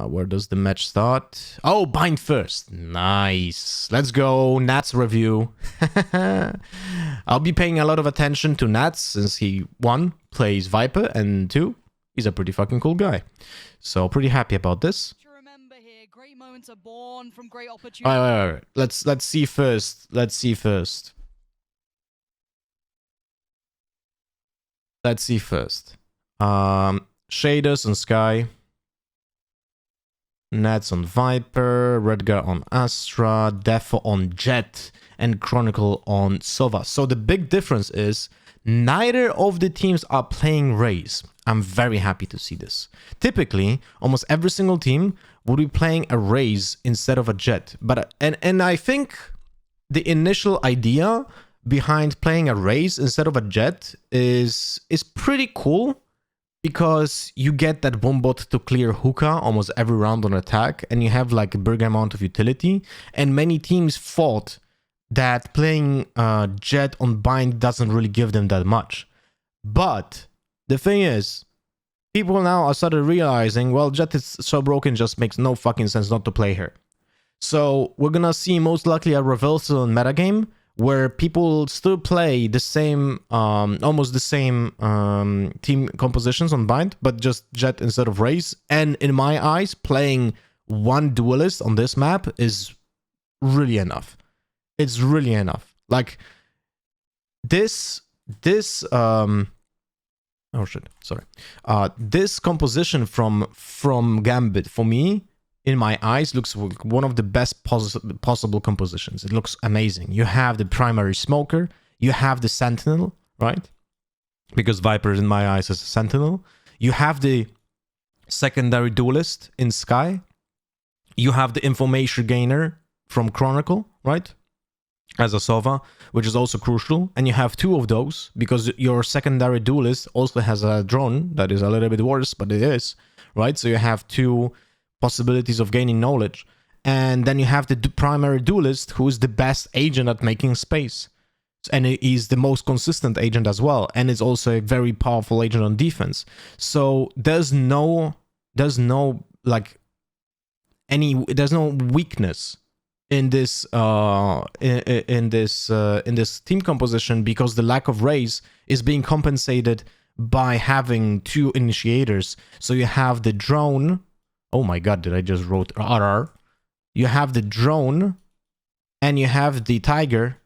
Where does the match start? Oh, bind first. Nice. Let's go. Nats review. I'll be paying a lot of attention to Nats since he, 1, plays Viper, and 2, he's a pretty fucking cool guy. So pretty happy about this. Great moments are born from great opportunities. All right. Let's see first. Let's see first. Shaders on Skye. Nats on Viper, Redgar on Astra, Defo on Jett, and Chronicle on Sova. So the big difference is neither of the teams are playing Raze. I'm very happy to see this. Typically, almost every single team would be playing a Raze instead of a Jett. But and I think the initial idea behind playing a Raze instead of a Jett is pretty cool. Because you get that Bombot to clear hookah almost every round on attack, and you have like a big amount of utility. And many teams thought that playing Jett on bind doesn't really give them that much. But the thing is, people now are started realizing, well, Jett is so broken, it just makes no fucking sense not to play her. So we're gonna see most likely a reversal in metagame, where people still play the same, almost the same team compositions on bind, but just Jett instead of Raze. And in my eyes, playing one duelist on this map is really enough. It's really enough. Like this oh shit, sorry. This composition from Gambit for me, in my eyes, looks one of the best possible compositions. It looks amazing. You have the primary smoker, you have the sentinel, right? Because Viper, in my eyes, is a sentinel. You have the secondary duelist in Skye. You have the information gainer from Chronicle, right? As a Sova, which is also crucial. And you have 2 of those, because your secondary duelist also has a drone that is a little bit worse, but it is, right? So you have 2 possibilities of gaining knowledge. And then you have the primary duelist, who is the best agent at making space. And he's the most consistent agent as well. And it's also a very powerful agent on defense. So there's no weakness in this in this team composition, because the lack of Raze is being compensated by having 2 initiators. So you have the drone. Oh my god, did I just wrote RR? You have the drone and you have the tiger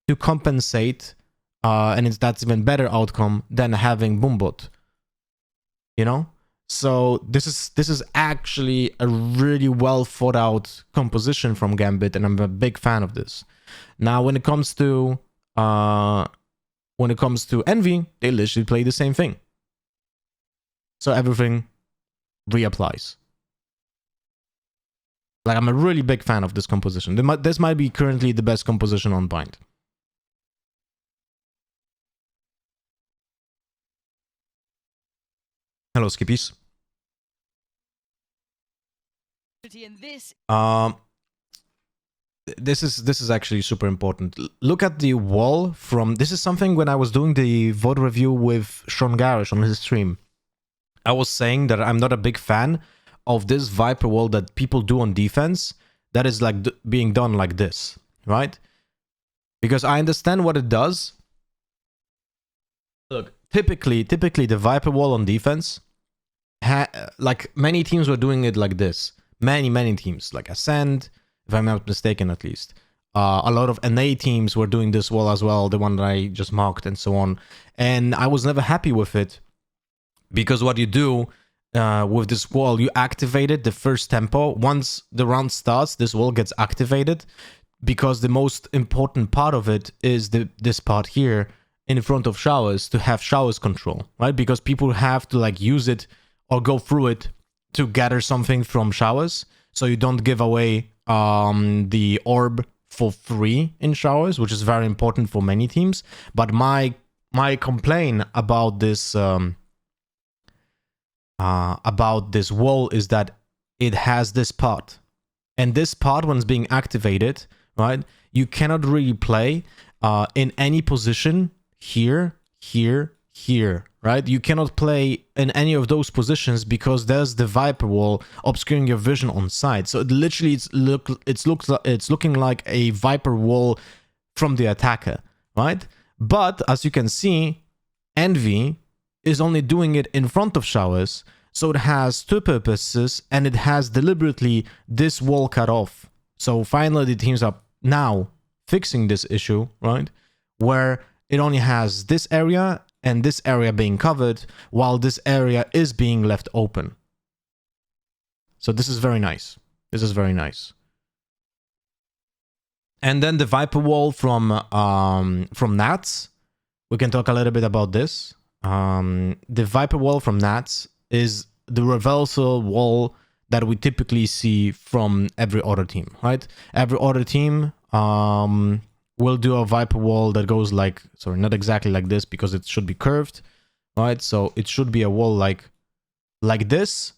to compensate, and that's even better outcome than having Boombot. You know? So this is actually a really well thought out composition from Gambit, and I'm a big fan of this. Now when it comes to Envy, they literally play the same thing. So everything reapplies. Like, I'm a really big fan of this composition. This might be currently the best composition on bind. Hello, Skippies. This is actually super important. Look at the wall from... This is something when I was doing the VOD review with Sean Garish on his stream. I was saying that I'm not a big fan of this Viper wall that people do on defense that is like being done like this, right? Because I understand what it does. Look, typically the Viper wall on defense, like many teams were doing it like this. Many teams, like Ascend, if I'm not mistaken at least. A lot of NA teams were doing this wall as well, the one that I just marked and so on. And I was never happy with it. Because what you do with this wall, you activate it the first tempo. Once the round starts, this wall gets activated. Because the most important part of it is this part here in front of showers, to have showers control, right? Because people have to like use it or go through it to gather something from showers. So you don't give away the orb for free in showers, which is very important for many teams. But my complaint about this wall is that it has this part, and this part, when it's being activated, right, you cannot really play in any position here, here, right? You cannot play in any of those positions because there's the Viper wall obscuring your vision on site. So it literally it's looking like a Viper wall from the attacker, right? But as you can see, Envy is only doing it in front of showers, so it has two purposes, and it has deliberately this wall cut off. So finally the teams are now fixing this issue, right? Where it only has this area and this area being covered, while this area is being left open. So this is very nice. This is very nice. And then the Viper wall from Nats. We can talk a little bit about this. The Viper wall from Nats is the reversal wall that we typically see from every other team, right? Every other team will do a Viper wall that goes like, sorry, not exactly like this because it should be curved, right? So it should be a wall like this,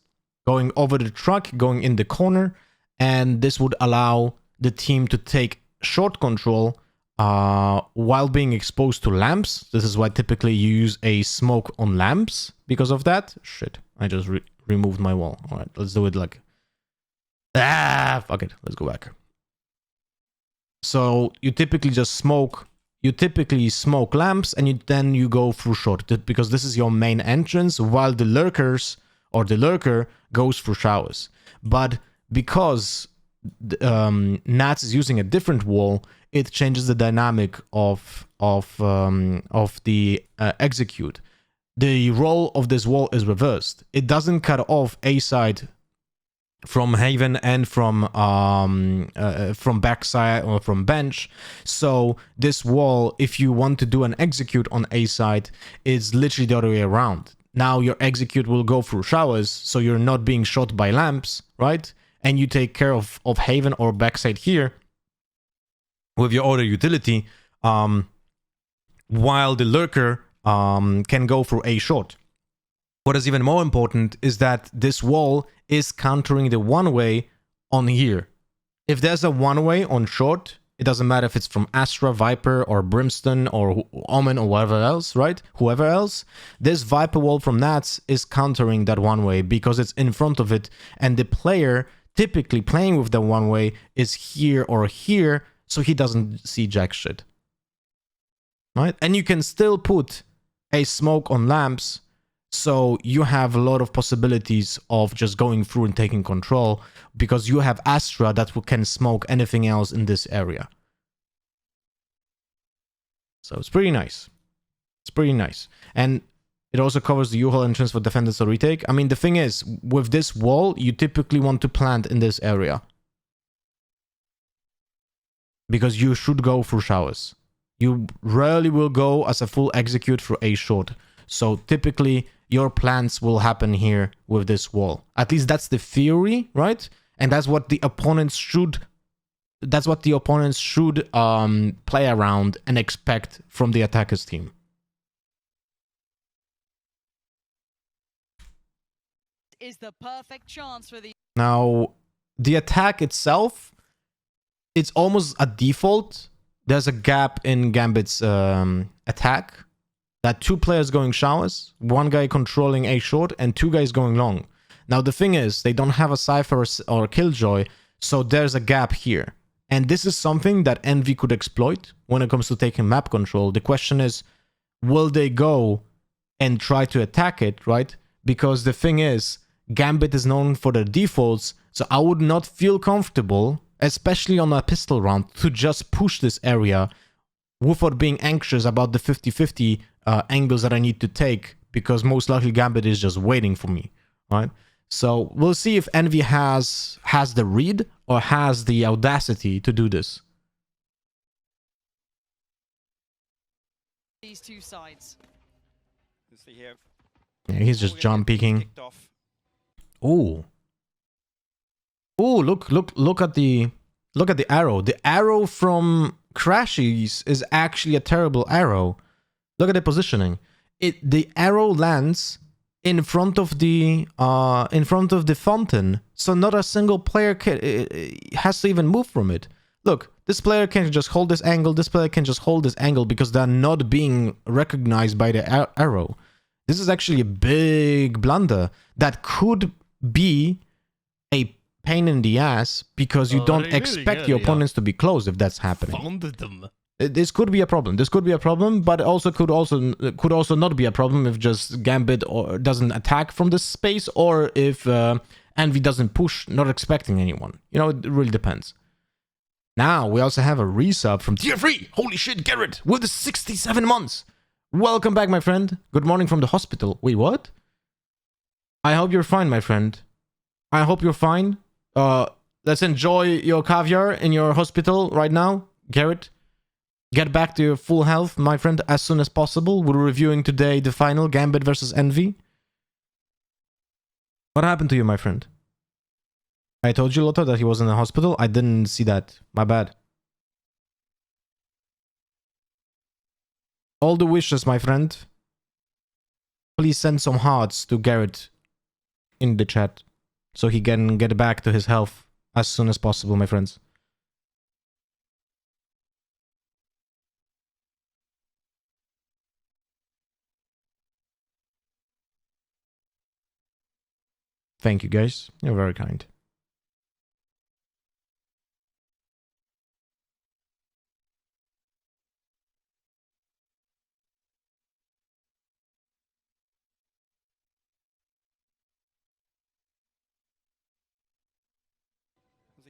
going over the truck, going in the corner, and this would allow the team to take short control while being exposed to lamps. This is why typically you use a smoke on lamps because of that. Shit, I just removed my wall. All right, let's do it like... fuck it, let's go back. So you typically just smoke, lamps, and then you go through short, because this is your main entrance, while the lurkers, or the lurker, goes through showers. But because Nats is using a different wall, it changes the dynamic of the execute. The role of this wall is reversed. It doesn't cut off A side from Haven and from backside or from bench. So this wall, if you want to do an execute on A side, is literally the other way around. Now your execute will go through showers, so you're not being shot by lamps, right? And you take care of Haven or backside here with your other utility, while the lurker can go through A short. What is even more important is that this wall is countering the one-way on here. If there's a one-way on short, it doesn't matter if it's from Astra, Viper, or Brimstone, or Omen, or whatever else, right? Whoever else, this Viper wall from Nats is countering that one-way because it's in front of it, and the player typically playing with the one-way is here or here, so he doesn't see jack shit. Right? And you can still put a smoke on lamps, so you have a lot of possibilities of just going through and taking control, because you have Astra that can smoke anything else in this area. So it's pretty nice. It's pretty nice. And it also covers the U-Haul entrance for defenders or retake. I mean, the thing is, with this wall, you typically want to plant in this area, because you should go through showers. You rarely will go as a full execute through A short. So typically your plans will happen here with this wall. At least that's the theory, right? And that's what the opponents should play around and expect from the attackers team. Is the perfect chance for the... Now, the attack itself, it's almost a default. There's a gap in Gambit's attack. That two players going showers, one guy controlling A short, and two guys going long. Now the thing is, they don't have a Cypher or Killjoy, so there's a gap here. And this is something that Envy could exploit when it comes to taking map control. The question is, will they go and try to attack it, right? Because the thing is, Gambit is known for their defaults, so I would not feel comfortable, especially on a pistol round, to just push this area without being anxious about the 50-50 angles that I need to take, because most likely Gambit is just waiting for me, right? So we'll see if Envy has the read or has the audacity to do this. These two sides. Yeah, he's just jump peeking. Ooh. Ooh, look at the arrow. The arrow from Crashies is actually a terrible arrow. Look at the positioning. The arrow lands in front of the fountain, so not a single player has to even move from it. Look, This player can just hold this angle. This player can just hold this angle because they're not being recognized by the arrow. This is actually a big blunder that could be a pain in the ass because you don't expect your opponents to be close if that's happening. Founded them. This could be a problem. This could be a problem, but also could also not be a problem if just Gambit or doesn't attack from this space, or if Envy doesn't push, not expecting anyone. You know, it really depends. Now we also have a resub from tier 3. Holy shit, Garrett with the 67 months. Welcome back, my friend. Good morning from the hospital. Wait, what? I hope you're fine, my friend. I hope you're fine. Let's enjoy your caviar in your hospital right now, Garrett. Get back to your full health, my friend, as soon as possible. We're reviewing today the final Gambit versus Envy. What happened to you, my friend? I told you, Lotto, that he was in the hospital. I didn't see that. My bad. All the wishes, my friend. Please send some hearts to Garrett in the chat so he can get back to his health as soon as possible, my friends. Thank you, guys. You're very kind.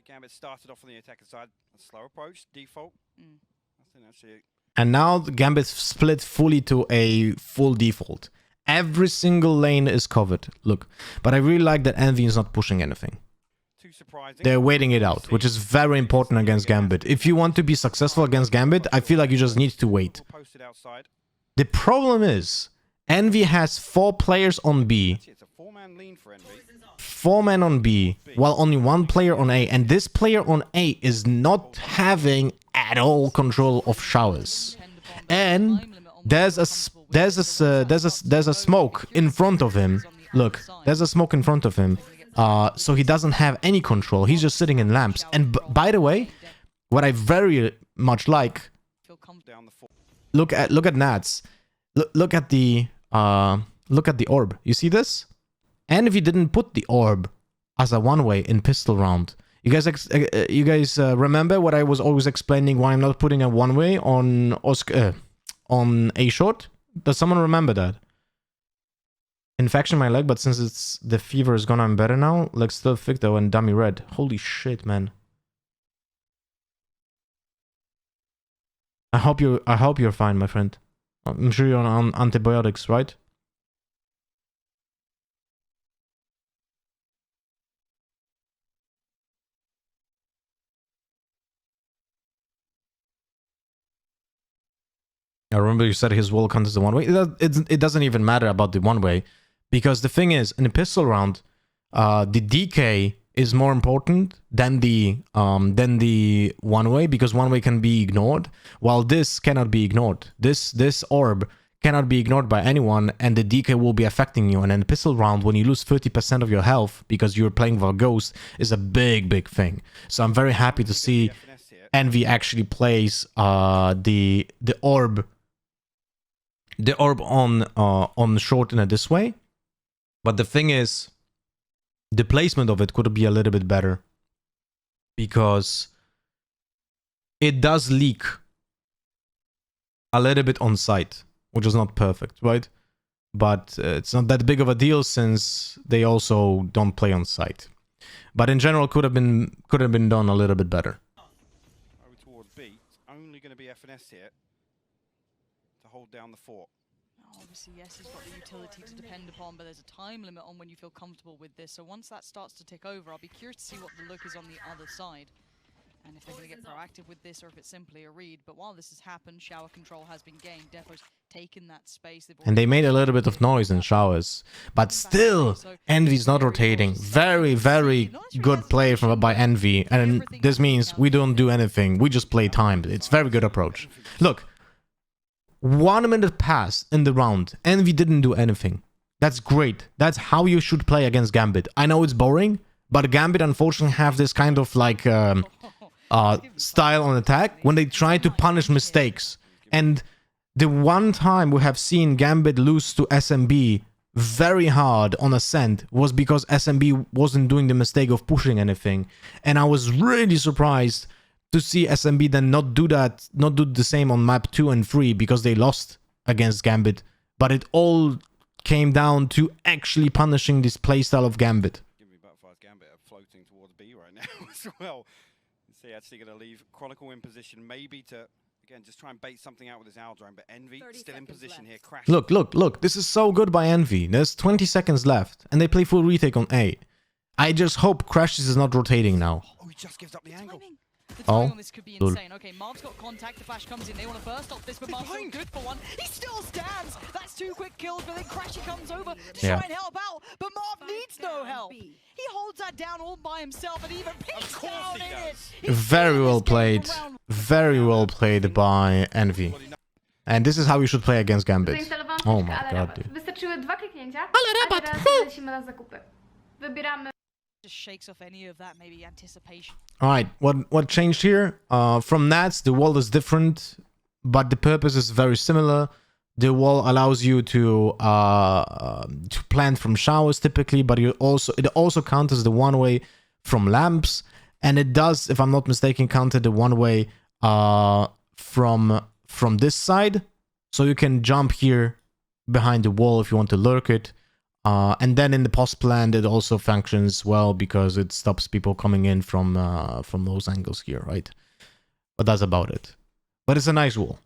Gambit started off on the attacker side, a slow approach, default. I think that's it. And now the Gambit split fully to a full default. Every single lane is covered. Look, but I really like that Envy is not pushing anything. Too surprising. They're waiting it out, which is very important against Gambit. If you want to be successful against Gambit, I feel like you just need to wait. The problem is, Envy has 4 players on B. It's a 4-man lean for Envy. 4 men on B, while only 1 player on A, and this player on A is not having at all control of showers. And there's a smoke in front of him. Look, there's a smoke in front of him. So he doesn't have any control. He's just sitting in lamps. And by the way, what I very much like, look at Nats. Look at the orb. You see this? Envy didn't put the orb as a one-way in pistol round. You guys remember what I was always explaining why I'm not putting a one-way on A short? Does someone remember that? Infection in my leg, but since the fever is gone, I'm better now. Leg still thick though and dummy red. Holy shit, man. I hope you're fine, my friend. I'm sure you're on antibiotics, right? I remember you said his wall count is the one way. It doesn't even matter about the one way, because the thing is, in a pistol round, the DK is more important than the one way, because one way can be ignored, while this cannot be ignored. This orb cannot be ignored by anyone, and the DK will be affecting you. And in a pistol round, when you lose 30% of your health because you're playing with a ghost, is a big thing. So I'm very happy to see Envy actually plays the orb. The orb on short in this way, but the thing is, the placement of it could be a little bit better, because it does leak a little bit on site, which is not perfect, right? But it's not that big of a deal since they also don't play on site. But in general, could have been done a little bit better. Over towards B, it's only going to be FNS here to hold down the fort. Obviously, yes, he's got the utility to depend upon, but there's a time limit on when you feel comfortable with this. So once that starts to tick over, I'll be curious to see what the look is on the other side. And if they're going to get proactive with this, or if it's simply a read. But while this has happened, shower control has been gained. Defo's taken that space. And they made a little bit of noise in showers. But still, Envy's not rotating. Very good play by Envy. And this means we don't do anything. We just play time. It's very good approach. Look. 1 minute passed in the round. Envy didn't do anything. That's great. That's how you should play against Gambit. I know it's boring, but Gambit unfortunately have this kind of like style on attack when they try to punish mistakes. And the one time we have seen Gambit lose to SMB very hard on Ascent was because SMB wasn't doing the mistake of pushing anything. And I was really surprised to see SMB then not do that, not do the same on map 2 and 3 because they lost against Gambit. But it all came down to actually punishing this playstyle of Gambit. Give me Butterfly's Gambit are floating towards B right now as well. See, actually going to leave Chronicle in position, maybe to, again, just try and bait something out with his owl drone, but Envy still in position here. Crash. Look, look, look. This is so good by Envy. There's 20 seconds left, and they play full retake on A. I just hope Crashes is not rotating now. Oh, he just gives up the angle. The timing on this could be insane. Okay, Marv's got contact, the flash comes in, they want to first stop this, but Marv's still good for one. He still stands! That's 2 quick kills, but then Crashy comes over to try and help out, but Marv needs no help. He holds that down all by himself and even peeks down in it. Very well played. Very well played by Envy. And this is how you should play against Gambit. Oh my god, dude. Wystarczyły 2 kliknięcia, a teraz lecimy na zakupy. Wybieramy. Just shakes off any of that maybe anticipation. All right, what changed here? From Nats, the wall is different, but the purpose is very similar. The wall allows you to plant from showers typically, but it also counters the one way from lamps, and it does, if I'm not mistaken, counter the one way from this side, so you can jump here behind the wall if you want to lurk it. And then in the post plant, it also functions well because it stops people coming in from those angles here, right? But that's about it. But it's a nice wall.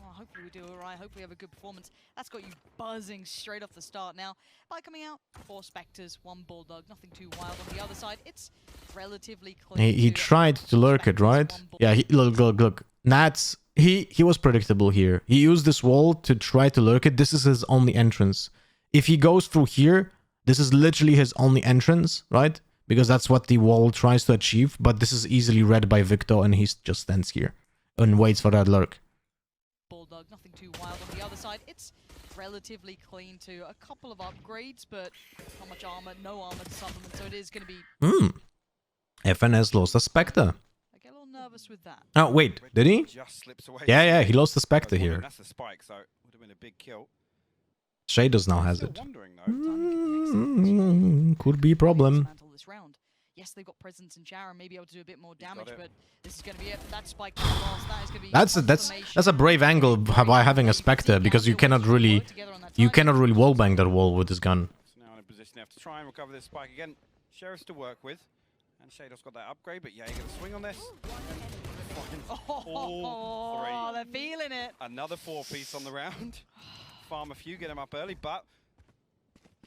Hopefully we do alright, hopefully we have a good performance. That's got you buzzing straight off the start now. By coming out, 4 Spectres, 1 Bulldog, nothing too wild. On the other side, it's relatively clean. He tried to lurk it, right? Yeah, look. Nats, he was predictable here. He used this wall to try to lurk it. This is his only entrance. If he goes through here, this is literally his only entrance, right? Because that's what the wall tries to achieve. But this is easily read by Victor, and he just stands here and waits for that lurk. Bulldog, nothing too wild. On the other side, it's relatively clean too. A couple of upgrades, but not much armor, no armor to supplement, so it is going to be... FNS lost a Spectre. I get a little nervous with that. Oh, wait, did he? Just slips away. Yeah, he lost the Spectre here. That's a spike, so it would have been a big kill. Shaders now has it. Could be a problem. Yes, they've got presence in shower and maybe able to do a bit more damage, but this is going to be it. That spike lost. That is going to be that's a brave angle by having a Spectre, because you cannot really wallbang that wall with this gun. Now in a position they have to try and recover this spike again. Sheriff's to work with, and Shader's got that upgrade, but yeah, you're going to swing on this. Oh, they're feeling it. Another 4-piece on the round. Farm a few, get him up early, but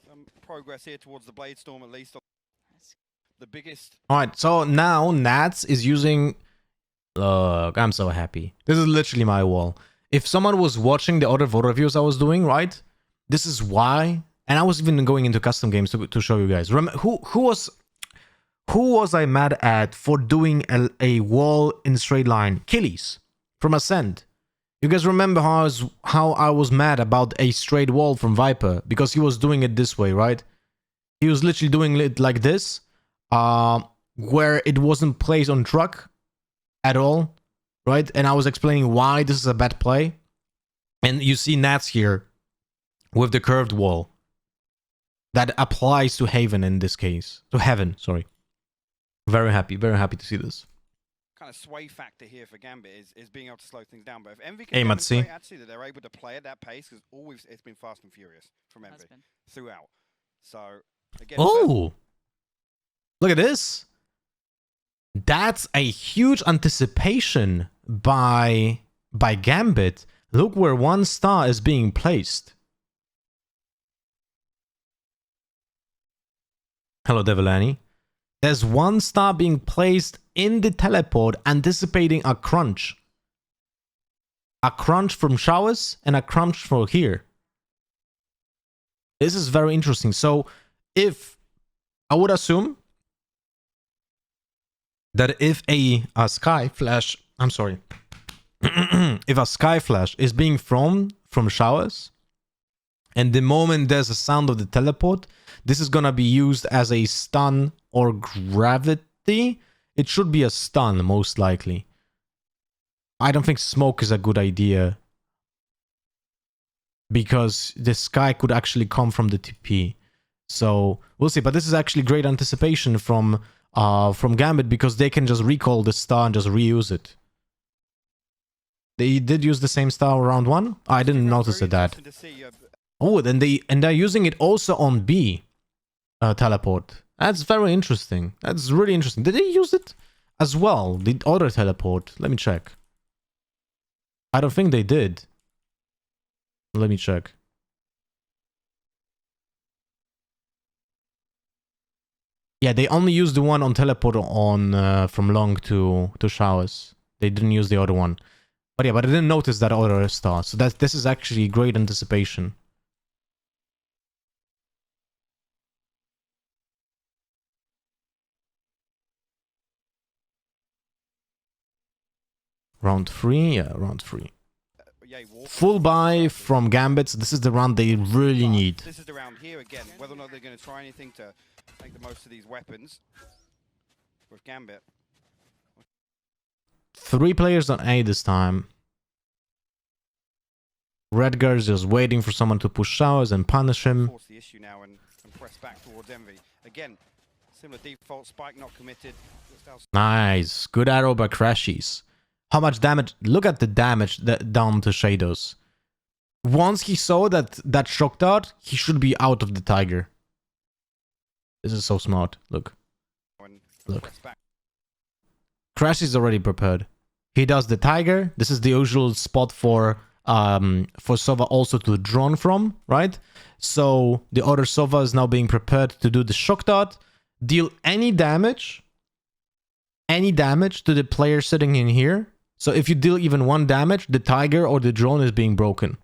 some progress here towards the Blade Storm at least. The biggest. All right, so now Nats is using. I'm so happy. This is literally my wall. If someone was watching the other VOD reviews I was doing, right? This is why. And I was even going into custom games to show you guys. Remember, who was I mad at for doing a wall in straight line? Killies from Ascent. You guys remember how I was mad about a straight wall from Viper because he was doing it this way, right? He was literally doing it like this. Where it wasn't placed on truck at all, right? And I was explaining why this is a bad play. And you see Nats here with the curved wall. That applies to Haven in this case. To Heaven, sorry. Very happy to see this. Kind of sway factor here for Gambit is being able to slow things down. But if Envy can demonstrate actually that they're able to play at that pace, because always it's been fast and furious from Envy throughout. So again, look at this. That's a huge anticipation by Gambit. Look where 1 star is being placed. Hello, Devilani. There's 1 star being placed in the teleport, anticipating a crunch. A crunch from showers and a crunch for here. This is very interesting. So, if I would assume that if a Skye flash, I'm sorry, if a Skye flash is being thrown from showers, And the moment there's a sound of the teleport, this is gonna be used as a stun or gravity. It should be a stun, most likely. I don't think smoke is a good idea, because the Skye could actually come from the TP. So we'll see. But this is actually great anticipation from Gambit, because they can just recall the star and just reuse it. They did use the same star round 1. I didn't notice that. Oh, then they're using it also on B teleport. That's very interesting. That's really interesting. Did they use it as well? The other teleport? Let me check. I don't think they did. Let me check. Yeah, they only used the one on teleport on from long to showers. They didn't use the other one. But yeah, but I didn't notice that other star. So this is actually great anticipation. Round 3, yeah, round 3. Full buy from Gambit. This is the round they really need. This is the round here again. Whether or not they're going to try anything to make the most of these weapons with Gambit. 3 players on A this time. Redgar is just waiting for someone to push showers and punish him. Force the issue now and press back towards Envy. Again, similar default, spike not committed. Nice. Good arrow by Crashies. How much damage? Look at the damage down to Shadows. Once he saw that shock dart, he should be out of the Tiger. This is so smart. Look. Look. Crash is already prepared. He does the Tiger. This is the usual spot for Sova also to drone from, right? So the other Sova is now being prepared to do the shock dart, deal any damage to the player sitting in here. So if you deal even 1 damage, the Tiger or the drone is being broken.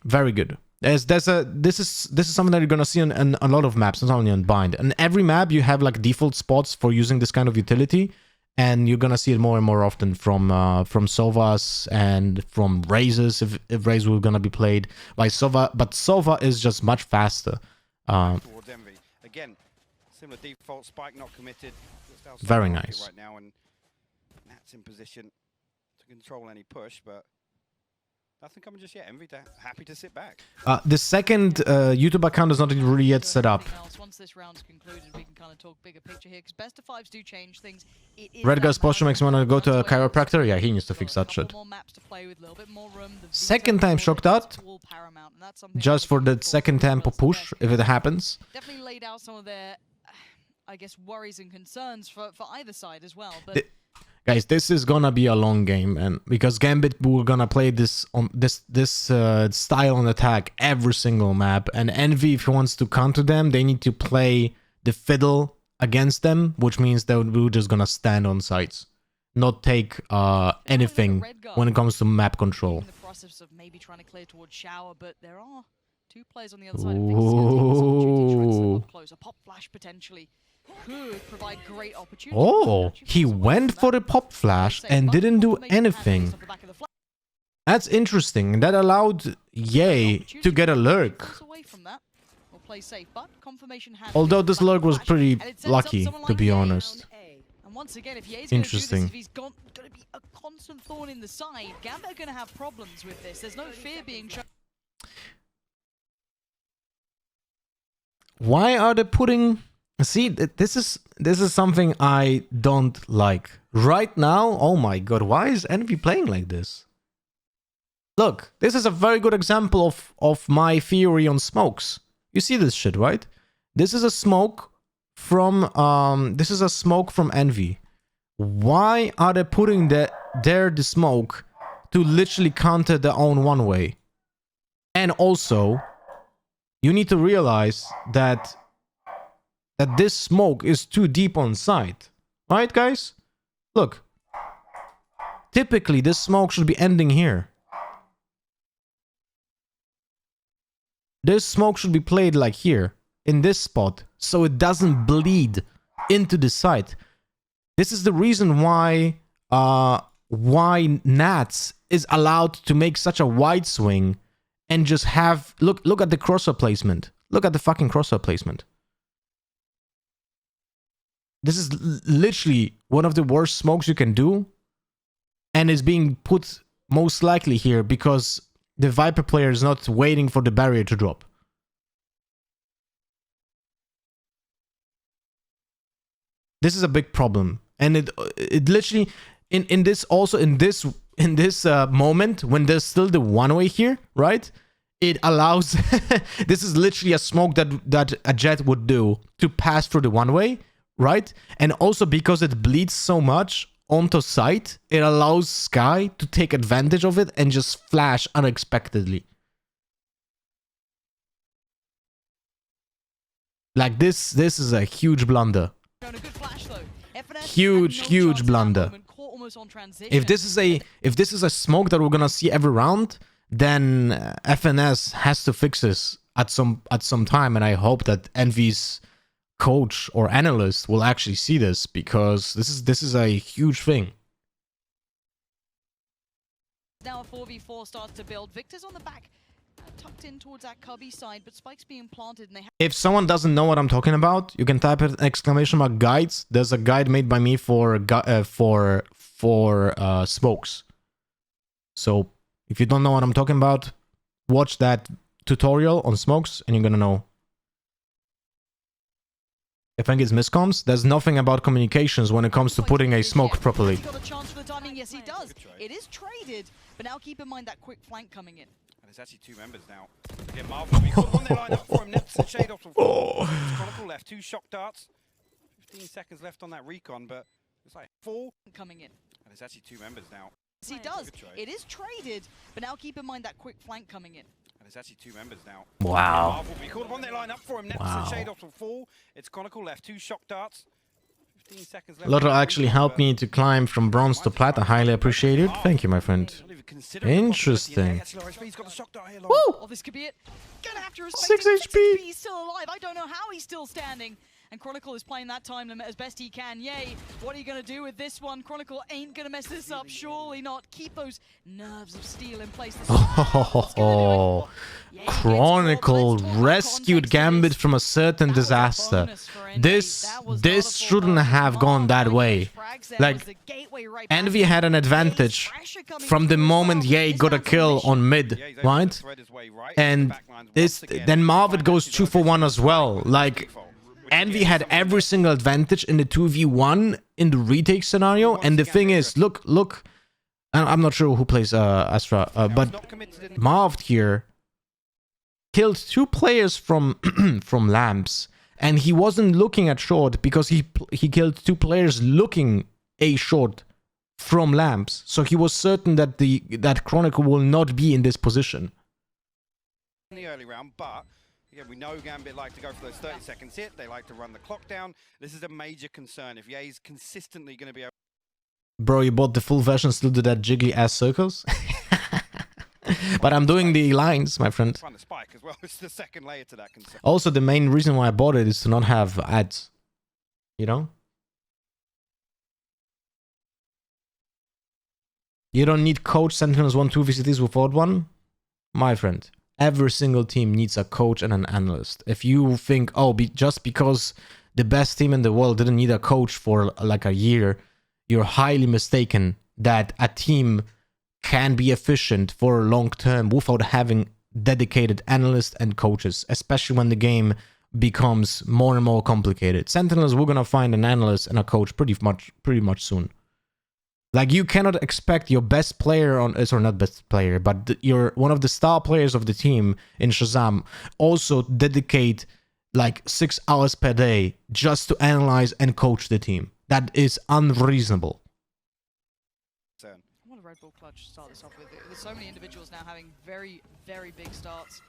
Very good. This is something that you're gonna see on a lot of maps, not only on Bind. And every map you have like default spots for using this kind of utility, and you're gonna see it more and more often from Sovas and from Razes if Raze were gonna be played by Sova. But Sova is just much faster. Again, similar default, spike not committed. Very nice. Right now, and Nat's in position to control any push, but nothing coming just yet. Envy happy to sit back. The second YouTube account is not really yet set up. Once this round's concluded, we can kind of talk bigger picture here, because best of 5s do change things. Redgar's posture makes me want to go to a chiropractor. Yeah, he needs to fix that shit. Second time shock dart. Just for the second tempo push, if it happens. Definitely laid out some of their, I guess, worries and concerns for either side as well. But guys, this is gonna be a long game, and because Gambit we're gonna play this on this style on attack every single map, and Envy, if he wants to counter them, they need to play the fiddle against them, which means that we're just gonna stand on sites, not take anything when it comes to map control. In the process of maybe trying to clear towards shower, but there are 2 players on the other side. Close a pop flash potentially could provide great opportunity. Oh, he went for the pop flash and didn't do anything. That's interesting. That allowed Ye to get a lurk. Although this lurk was pretty lucky, to be honest. Interesting. If he's going to be a constant thorn in the side, Gambit are going to have problems with this. There's no fear being shown. Why are they putting... See, this is something I don't like. Right now, oh my god, why is Envy playing like this? Look, this is a very good example of my theory on smokes. You see this shit, right? This is a smoke from Envy. Why are they putting the smoke to literally counter their own one way? And also, you need to realize that this smoke is too deep on site. Right, guys? Look. Typically, this smoke should be ending here. This smoke should be played like here, in this spot, so it doesn't bleed into the site. This is the reason why Nats is allowed to make such a wide swing and just have look at the crosshair placement. Look at the fucking crosshair placement. This is literally one of the worst smokes you can do, and is being put most likely here because the Viper player is not waiting for the barrier to drop. This is a big problem, and it literally in this moment when there's still the one way here, right? It allows this is literally a smoke that a Jett would do to pass through the one way, right? And also because it bleeds so much onto sight, it allows Skye to take advantage of it and just flash unexpectedly. Like this is a huge blunder. Huge blunder. If this is a smoke that we're gonna see every round, then FNS has to fix this at some time, and I hope that Envy's coach or analyst will actually see this, because this is a huge thing. Now a 4v4 starts to build. Victor's on the back, tucked in towards that cubby side, but Spike's being planted, and they if someone doesn't know what I'm talking about, you can type it exclamation mark guides. There's a guide made by me for smokes. So if you don't know what I'm talking about, watch that tutorial on smokes and you're gonna know. I think it's miscoms. There's nothing about communications when it comes to putting a smoke properly. Got a chance for the timing. Yes, he does. It is traded, but now keep in mind that quick flank coming in. And there's actually two members now. Again, Marvel, we got one there lined up for him. Nets and shade off from Chronicle left. 2 shock darts. 15 seconds left on that recon, but it's like 4 coming in. And there's actually 2 members now. Yes, he does. It is traded, but now keep in mind that quick flank coming in. And there's actually 2 members now. Wow. Marvel, we called one there lined up for him. Nets and shade off from 4. It's Chronicle left. 2 shock darts. 15 seconds left. Lotto actually helped me to climb from bronze to plat. I highly appreciate it. Thank you, my friend. Interesting. Woo! Oh, this could be it. Gonna have to respect 6 HP. He's still alive. I don't know how he's still standing. And Chronicle is playing that time limit as best he can. Yay! What are you gonna do with this one? Chronicle ain't gonna mess this up. Surely not. Keep those nerves of steel in place. Oh, Chronicle rescued Gambit from a certain disaster. This shouldn't have gone that way. Like, Envy had an advantage from the moment Ye got a kill on mid, right? And then Marvin goes 2 for 1 as well. Like, Envy had every single advantage in the 2v1 in the retake scenario, and the thing is, look, I'm not sure who plays Astra, but Marv here killed 2 players from from lamps, and he wasn't looking at short because he killed 2 players looking a short from lamps, so he was certain that that Chronicle will not be in this position. In the early round, but again, we know Gambit like to go for those 30 seconds hit. They like to run the clock down. This is a major concern. If Ye's consistently going to be able... Bro, you bought the full version, still do that jiggly ass circles? But I'm doing the lines, my friend. Run the spike as well. It's the second layer to that concern. Also, the main reason why I bought it is to not have ads. You know? You don't need coach Sentinels 1-2 VCTs without one? My friend. Every single team needs a coach and an analyst. If you think, oh, just because the best team in the world didn't need a coach for like a year, you're highly mistaken that a team can be efficient for long term without having dedicated analysts and coaches, especially when the game becomes more and more complicated. Sentinels, we're gonna find an analyst and a coach pretty much soon. Like, you cannot expect your best player or not best player, but you're one of the star players of the team in Shazam also dedicate like 6 hours per day just to analyze and coach the team. That is unreasonable. What a Red Bull clutch to start this off with. There's so many individuals now having very, very big starts.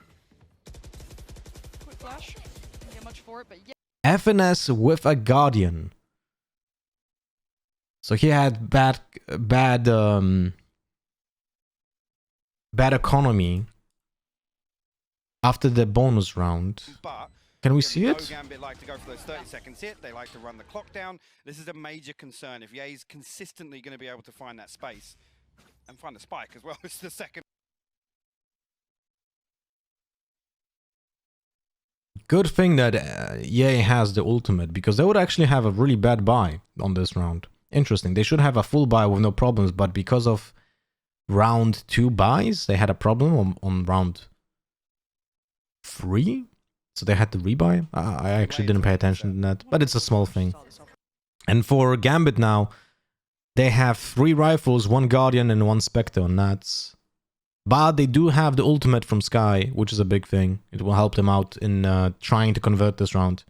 Quick flash. Didn't get much for it, but yeah. FNS with a Guardian. So he had bad economy after the bonus round. Can we see it? Gambit like to go for those 30 seconds hit. They like to run the clock down. This is a major concern. If Ye's consistently going to be able to find that space and find the spike as well, it's the second. Good thing that EA has the ultimate, because they would actually have a really bad buy on this round. Interesting. They should have a full buy with no problems, but because of round 2 buys, they had a problem on round 3. So they had to rebuy. I actually didn't pay attention to that, but it's a small thing. And for Gambit now, they have 3 rifles, 1 Guardian and 1 Spectre on Nats. But they do have the ultimate from Skye, which is a big thing. It will help them out in trying to convert this round.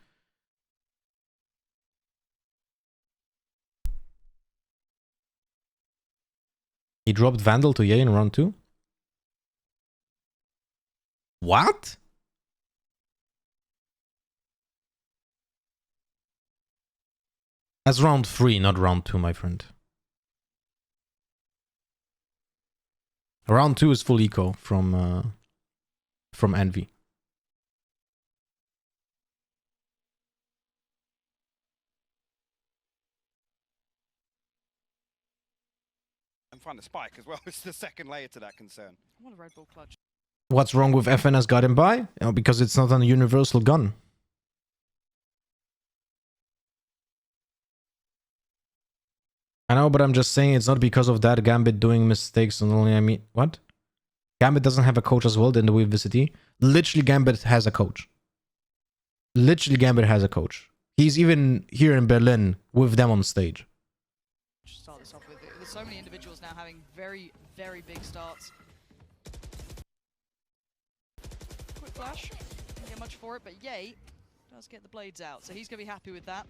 He dropped Vandal to Ye in round 2? What? That's round 3, not round 2, my friend. Round 2 is full eco from Envy. And find a spike as well. It's the second layer to that concern. I want a Red Bull clutch. What's wrong with FNS got him by? Because it's not a universal gun. I know, but I'm just saying it's not because of that Gambit doing mistakes and only, I mean, what? Gambit doesn't have a coach as well in the VCT. Literally, Gambit has a coach. Literally, Gambit has a coach. He's even here in Berlin with them on stage. Start this off with, there's so many individuals now having very, very big starts. Quick flash, didn't get much for it, but Ye does get the blades out, so he's going to be happy with that.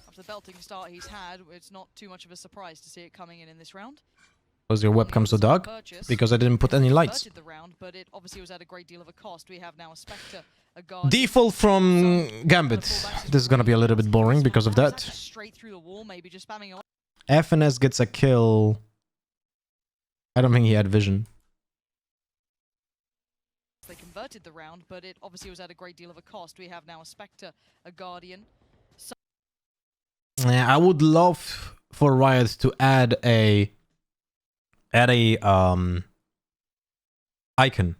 After the belting start he's had, it's not too much of a surprise to see it coming in this round. Was your webcam so dark? Because I didn't put any lights. The round, but it obviously was at a great deal of a cost. We have now a Spectre, a Guardian. Default from Gambit. This is gonna be a little bit boring because of that. Straight through the wall, maybe just spamming away. FNS gets a kill. I don't think he had vision. They converted the round, but it obviously was at a great deal of a cost. We have now a Spectre, a Guardian. Yeah, I would love for Riot to add a icon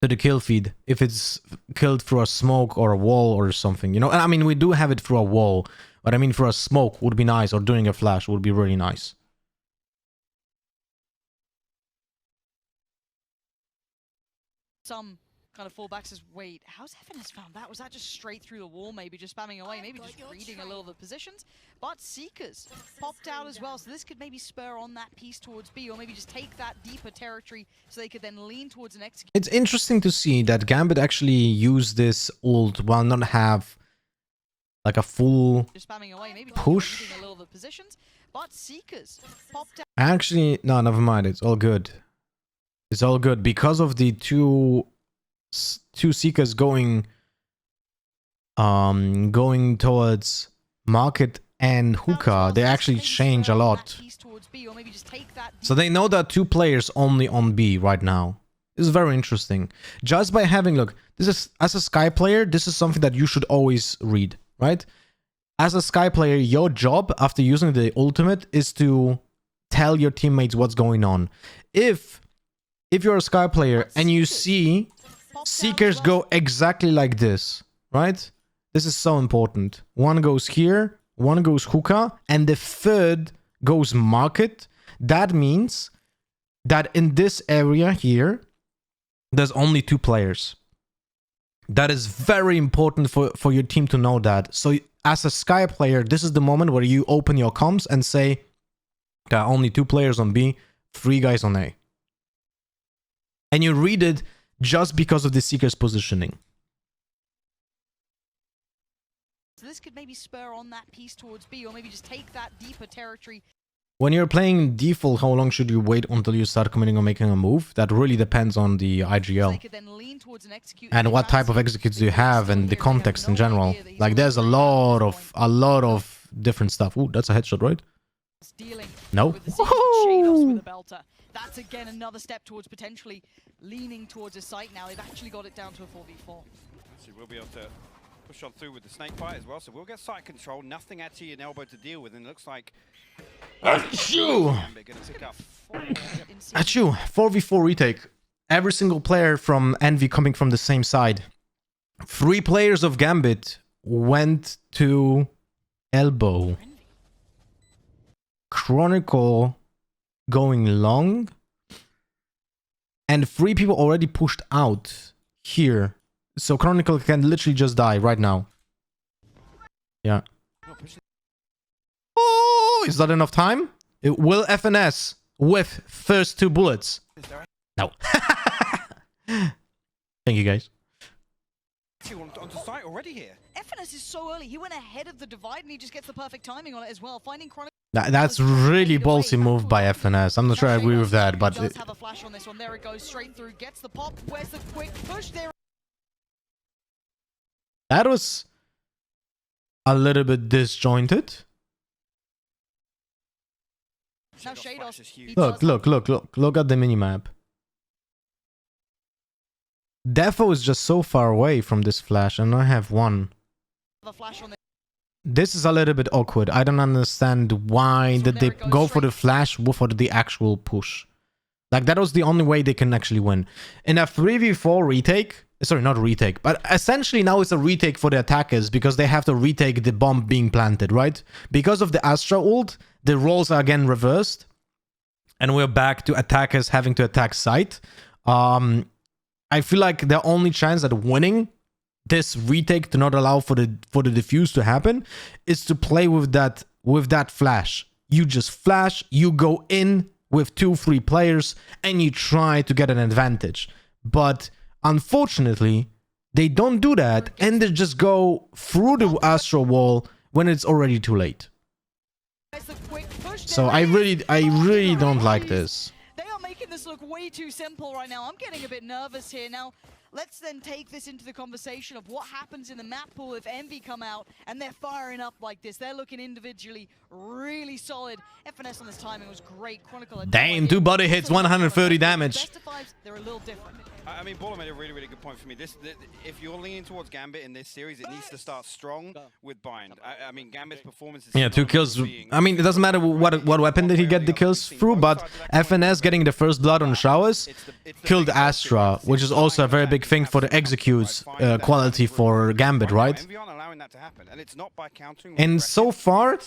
to the kill feed if it's killed through a smoke or a wall or something, you know. And I mean, we do have it through a wall, but I mean, for a smoke would be nice, or during a flash would be really nice. Some kind of fallbacks is, wait, how's FNS found that? Was that just straight through the wall, maybe just spamming away, maybe just reading a little of the positions? But Seekers popped out as well, so this could maybe spur on that piece towards B, or maybe just take that deeper territory so they could then lean towards an execute. It's interesting to see that Gambit actually used this ult while not have like a full just spamming away, maybe push. Reading a little of the positions. But Seekers popped out. Actually, no, never mind. It's all good. It's all good because of the two Seekers going towards Market and Hookah. They actually change a lot. So they know that 2 players only on B right now. This is very interesting. Just by having, look, this is, as a Skye player, this is something that you should always read, right? As a Skye player, your job after using the ultimate is to tell your teammates what's going on. If you're a Skye player and you see Seekers go exactly like this, right? This is so important. One goes here, one goes Hookah, and the third goes Market. That means that in this area here, there's only 2 players. That is very important for your team to know that. So as a Skye player, this is the moment where you open your comms and say, there are only 2 players on B, 3 guys on A. And you read it just because of the Seeker's positioning. So this could maybe spur on that piece towards B, or maybe just take that deeper territory. When you're playing default, how long should you wait until you start committing or making a move? That really depends on the IGL. And what type of executes do you have and the context in general. Like there's a lot of different stuff. Ooh, that's a headshot, right? No. That's again another step towards potentially leaning towards a site now. They've actually got it down to a 4v4. Actually, we'll be able to push on through with the snake bite as well, so we'll get site control. Nothing actually an elbow to deal with, and it looks like... Achoo! Achoo! 4v4 retake. Every single player from Envy coming from the same side. 3 players of Gambit went to elbow. Chronicle going long. And 3 people already pushed out here. So Chronicle can literally just die right now. Yeah. Oh, is that enough time? It will FNS with first 2 bullets. No. Thank you, guys. Onto site already here. FNS is so early. He went ahead of the divide and he just gets the perfect timing on it as well. Finding Chronicle. That's really ballsy move by FNS. I'm not sure I agree with that, but does have a flash on this one. There it goes straight through. Gets the pop. Where's the quick push there? That was a little bit disjointed. Now Shados, Look at the minimap. Defo is just so far away from this flash, and I have one. This is a little bit awkward. I don't understand why did they go for the flash for the actual push. Like, that was the only way they can actually win. In a 3v4 retake, sorry, not retake, but essentially now it's a retake for the attackers because they have to retake the bomb being planted, right? Because of the Astra ult, the roles are again reversed. And we're back to attackers having to attack site. I feel like the only chance at winning this retake to not allow for the defuse to happen is to play with that flash. You just flash, you go in with 2-3 players, and you try to get an advantage. But unfortunately, they don't do that, and they just go through the Astro wall when it's already too late. So I really don't like this. They are making this look way too simple right now. I'm getting a bit nervous here. Now, let's then take this into the conversation of what happens in the map pool if Envy come out and they're firing up like this. They're looking individually really solid. FNS on this timing was great. Chronicle. Damn, 2 body hits, 130 damage. Best of 5s, they're a little different. I mean, Baller made a really good point for me. If you're leaning towards Gambit in this series, it needs to start strong with Bind. I mean, Gambit's performance is... Yeah, 2 kills. I mean, it doesn't matter what weapon did he get the kills through, but FNS getting the first blood on Showers killed Astra, which is also a very big thing for the executes quality for Gambit, right? And so far,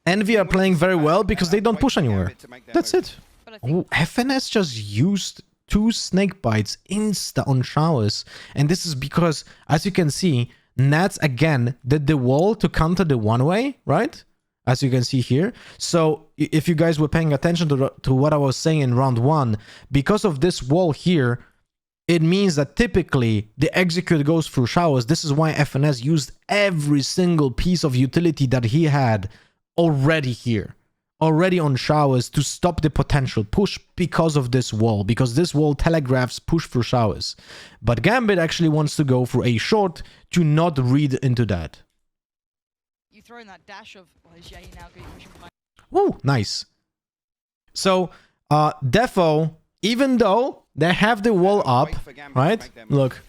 Envy are playing very well because they don't push anywhere. That's it. Oh, FNS just used 2 snake bites insta on Showers, and this is because, as you can see, Nats again did the wall to counter the one-way, right? As you can see here. So if you guys were paying attention to what I was saying in round 1, because of this wall here, it means that typically the execute goes through Showers. This is why FNS used every single piece of utility that he had already here. Already on Showers to stop the potential push because of this wall, because this wall telegraphs push through Showers. But Gambit actually wants to go for a short to not read into that. You throw in that dash of Jett now pushing behind. Woo, nice. So Defo, even though they have the wall up, right? Look,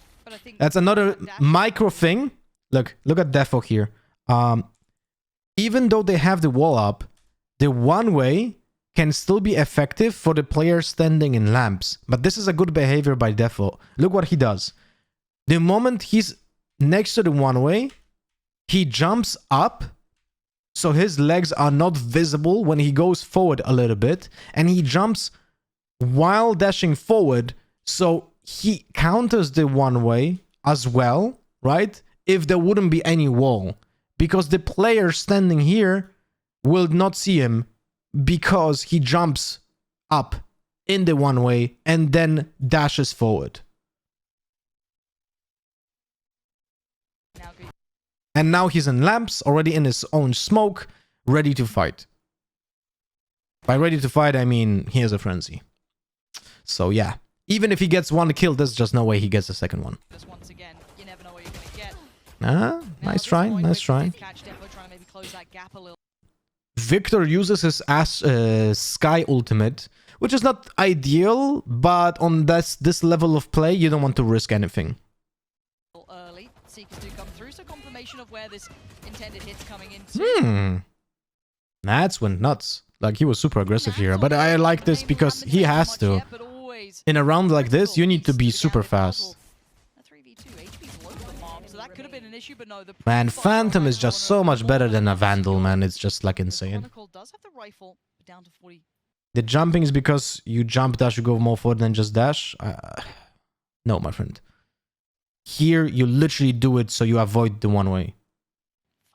that's another micro thing. Look at Defo here. Even though they have the wall up, the one-way can still be effective for the player standing in lamps. But this is a good behavior by Defo. Look what he does. The moment he's next to the one-way, he jumps up, so his legs are not visible when he goes forward a little bit. And he jumps while dashing forward, so he counters the one-way as well, right? If there wouldn't be any wall. Because the player standing here will not see him because he jumps up in the one-way and then dashes forward. And now he's in lamps, already in his own smoke, ready to fight. By ready to fight, I mean he has a frenzy. So yeah, even if he gets 1 kill, there's just no way he gets a second one. Once again, you never know what you're gonna get. Ah, nice try, nice try. Victor uses his Skye ultimate, which is not ideal, but on this level of play, you don't want to risk anything. Early, Seekers do come through, so confirmation of where this intended hit's coming into. Nats went nuts. Like, he was super aggressive here, but I like this because he has to. In a round like this, you need to be super fast. So that could have been an issue, but no. The Man, Phantom is just so much better than a Vandal, man. It's just like insane. Chronicle does have the rifle down to 40. The jumping is because you jump dash, you go more forward than just dash. No, my friend. Here, you literally do it so you avoid the one way.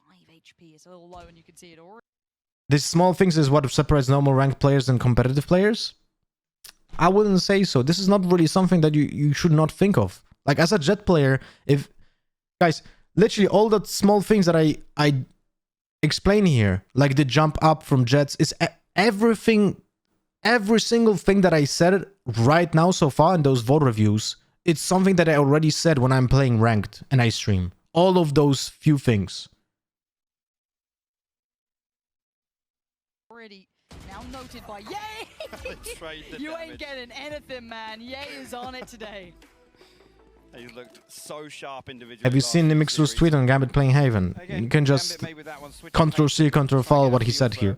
5 HP is a little low, and you can see it already. These small things is what separates normal ranked players and competitive players. I wouldn't say so. This is not really something that you should not think of. Like, as a Jett player, if... Guys, literally all the small things that I explain here, like the jump up from Jetts, is everything... Every single thing that I said right now so far in those VOD reviews, it's something that I already said when I'm playing ranked and I stream. All of those few things. Already now noted by Yay! You ain't getting anything, man. Yay is on it today. He looked so sharp individually. Have you seen the Mixer's tweet on Gambit playing Haven? Again, You can just Ctrl-C, Ctrl-V what he said here.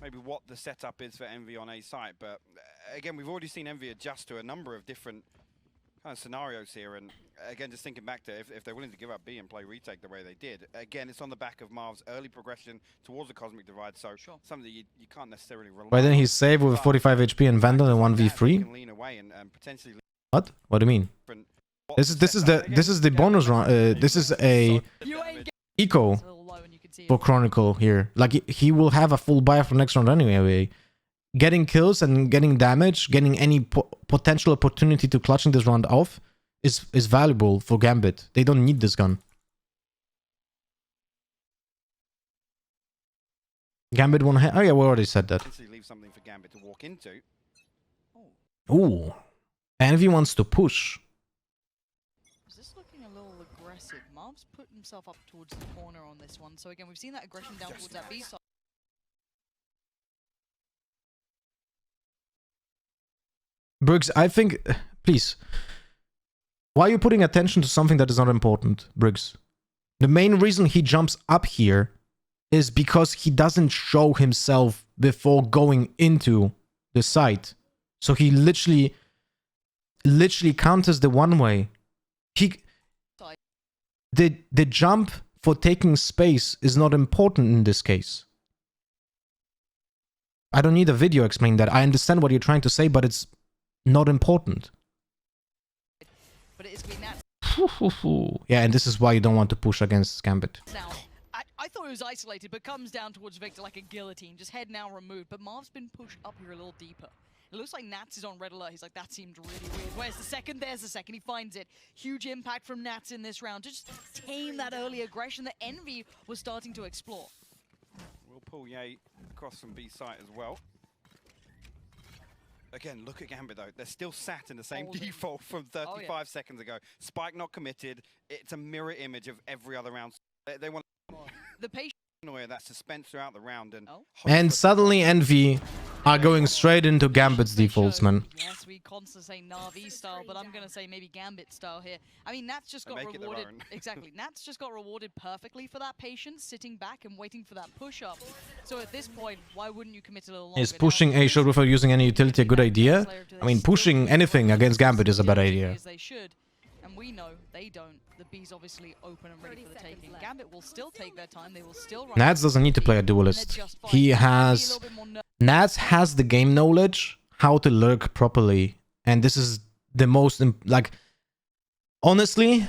Maybe what the setup is for Envy on A site, but again, we've already seen Envy adjust to a number of different kind of scenarios here, and again, just thinking back to if they're willing to give up B and play retake the way they did, again, it's on the back of Marv's early progression towards the Cosmic Divide, so something that you can't necessarily rely on. Why didn't he save with 45 HP and Vandal in 1v3? Can lean away and potentially What? What do you mean? This is the bonus round. This is a eco for Chronicle here. Like, he will have a full buy for next round anyway. Getting kills and getting damage, getting any potential opportunity to clutching this round off is valuable for Gambit. They don't need this gun. Gambit won. Oh yeah, we already said that. Leave something for Gambit to walk into. Ooh, Envy wants to push. Is this looking a little aggressive? Marv's put himself up towards the corner on this one. So again, we've seen that aggression down towards that B side. Briggs, I think, please, why are you putting attention to something that is not important, Briggs? The main reason he jumps up here is because he doesn't show himself before going into the site. So he literally counters the one way. The jump for taking space is not important in this case. I don't need a video explaining that. I understand what you're trying to say, but it's not important. But it is that. Yeah, and this is why you don't want to push against Gambit. Now, I thought it was isolated, but comes down towards Victor like a guillotine. Just head now removed, but Marv's been pushed up here a little deeper. It looks like Nats is on red alert. He's like, that seemed really weird. Where's the second? There's the second. He finds it. Huge impact from Nats in this round. Just tame that early aggression that Envy was starting to explore. We'll pull Ye across from B site as well. Again, look at Gambit though. They're still sat in the same default from 35 seconds ago. Spike not committed. It's a mirror image of every other round. They want the patient that suspense throughout the round, and suddenly Envy are going straight into Gambit's defaults, man. Yes, we constantly say Na'Vi style, but I'm gonna say maybe Gambit style here. I mean, Nats just got rewarded. Exactly, Nats just got rewarded perfectly for that patience, sitting back and waiting for that push up. So at this point, why wouldn't you commit a little longer? Is pushing A shot without using any utility a good idea? I mean, pushing anything against Gambit is a bad idea. They should, and we know they don't. The B's obviously open and ready for the taking. Gambit will still take their time. They will still. Nats doesn't need to play a duelist. He has. Nats has the game knowledge, how to lurk properly, and this is the most like. Honestly,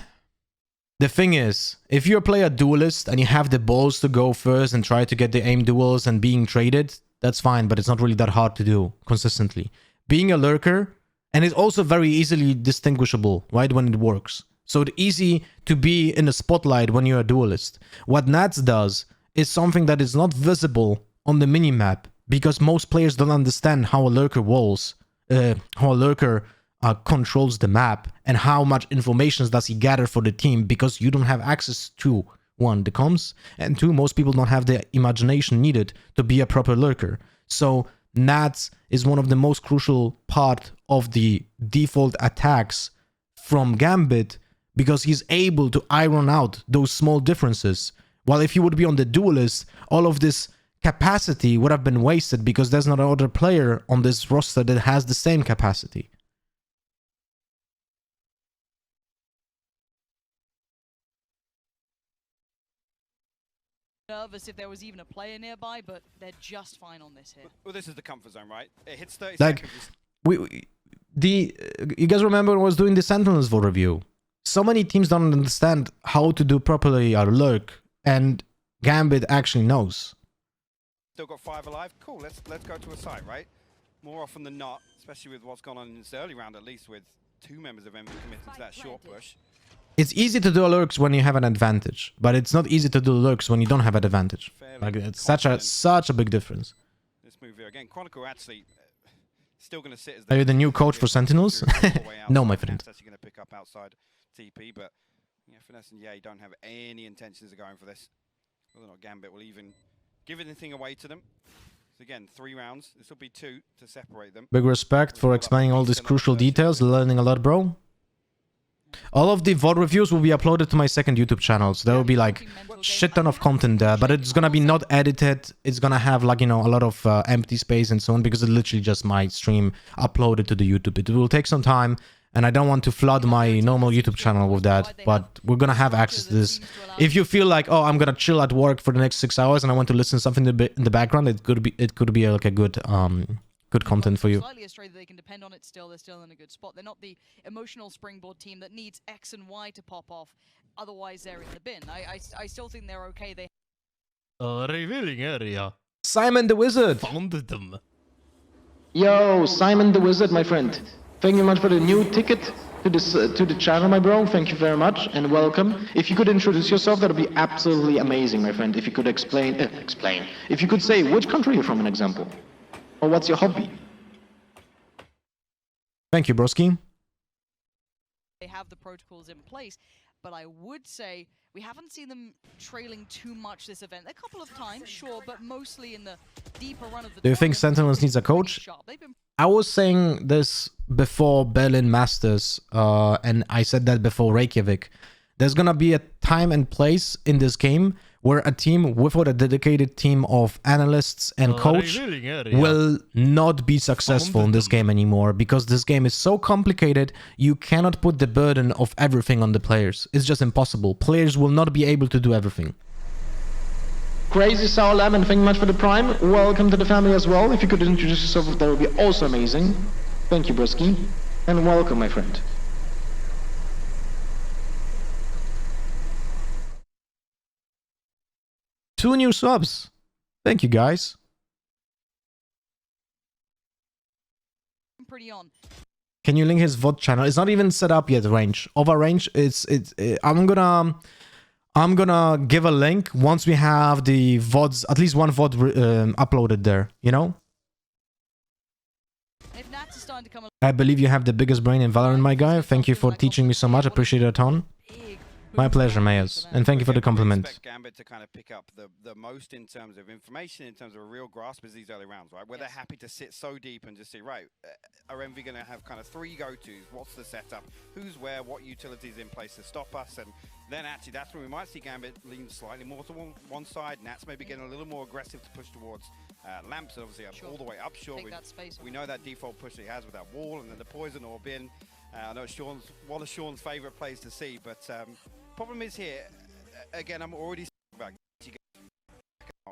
the thing is, if you play a duelist and you have the balls to go first and try to get the aim duels and being traded, that's fine, but it's not really that hard to do consistently. Being a lurker, and it's also very easily distinguishable, right, when it works. So it's easy to be in the spotlight when you're a duelist. What Nats does is something that is not visible on the minimap, because most players don't understand how a lurker controls the map and how much information does he gather for the team, because you don't have access to, one, the comms, and two, most people don't have the imagination needed to be a proper lurker. So Nats is one of the most crucial part of the default attacks from Gambit, because he's able to iron out those small differences. While if he would be on the duelist, all of this capacity would have been wasted, because there's not another player on this roster that has the same capacity. nervous if there was even a player nearby, but they're just fine on this here. Well, this is the comfort zone, right? It hits 30 Like, seconds. you guys remember when I was doing the Sentinels VOD review? So many teams don't understand how to do properly a lurk, and Gambit actually knows. Still got 5 alive. Cool. Let's go to a site, right? More often than not, especially with what's gone on in this early round, at least with 2 members of Envy committing to that short push. It's easy to do lurks when you have an advantage, but it's not easy to do lurks when you don't have an advantage. Like, it's such a big difference. This move here again. Chronicle actually still going to sit as Are you the new coach for Sentinels? No, my friend. That's actually going to pick up outside TP, but yeah, Finesse and Jett don't have any intentions of going for this. Whether or not Gambit will even give anything away to them. So again, 3 rounds. This will be 2 to separate them. Big respect for explaining all these crucial details. Learning a lot, bro. All of the VOD reviews will be uploaded to my second YouTube channel. So there will be like shit ton of content there, but it's gonna be not edited. It's gonna have like, you know, a lot of empty space and so on, because it's literally just my stream uploaded to the YouTube. It will take some time, and I don't want to flood my normal YouTube channel with that, but we're gonna have access to this. If you feel like, oh, I'm gonna chill at work for the next 6 hours and I want to listen to something in the background, it could be like a good content for you. Slightly astray that they can depend on it still. They're still in a good spot. They're not the emotional springboard team that needs X and Y to pop off. Otherwise, they're in the bin. I still think they're okay. They Revealing area. Simon the Wizard. Found them. Yo, Simon the Wizard, my friend. Thank you much for the new ticket to the channel, my bro. Thank you very much and welcome. If you could introduce yourself, that would be absolutely amazing, my friend. If you could explain. If you could say which country you're from, an example. Or what's your hobby? Thank you, broski. They have the protocols in place, but I would say we haven't seen them trailing too much this event. A couple of times, sure, but mostly in the deeper run of the. Do you think Sentinels needs a coach? I was saying this before Berlin Masters, and I said that before Reykjavik. There's gonna be a time and place in this game where a team without a dedicated team of analysts and coach will not be successful in this game anymore, because this game is so complicated. You cannot put the burden of everything on the players. It's just impossible. Players will not be able to do everything. Crazy Sour Lemon, thank you much for the prime. Welcome to the family as well. If you could introduce yourself, that would be also amazing. Thank you, broski. And welcome, my friend. Two new subs. Thank you, guys. Pretty on. Can you link his VOD channel? It's not even set up yet, range. Over range, I'm gonna give a link once we have the VODs, at least one VOD uploaded there, you know? If Nats is starting to come I believe you have the biggest brain in Valorant, my guy. Thank you for teaching me so much. Appreciate it a ton. My pleasure, Mayas. And thank you for the compliment. Expect Gambit to kind of pick up the most in terms of information, in terms of a real grasp, is these early rounds, right? Where they're happy to sit so deep and just see, right, are Envy going to have kind of 3 go-tos? What's the setup? Who's where? What utilities in place to stop us? And then actually that's when we might see Gambit lean slightly more to one side. Nats maybe getting a little more aggressive to push towards Lamps, and obviously all the way up short. We know that default push that he has with that wall, and then the poison orb in. I know it's one of Sean's favourite plays to see, but problem is here, again, I'm already back.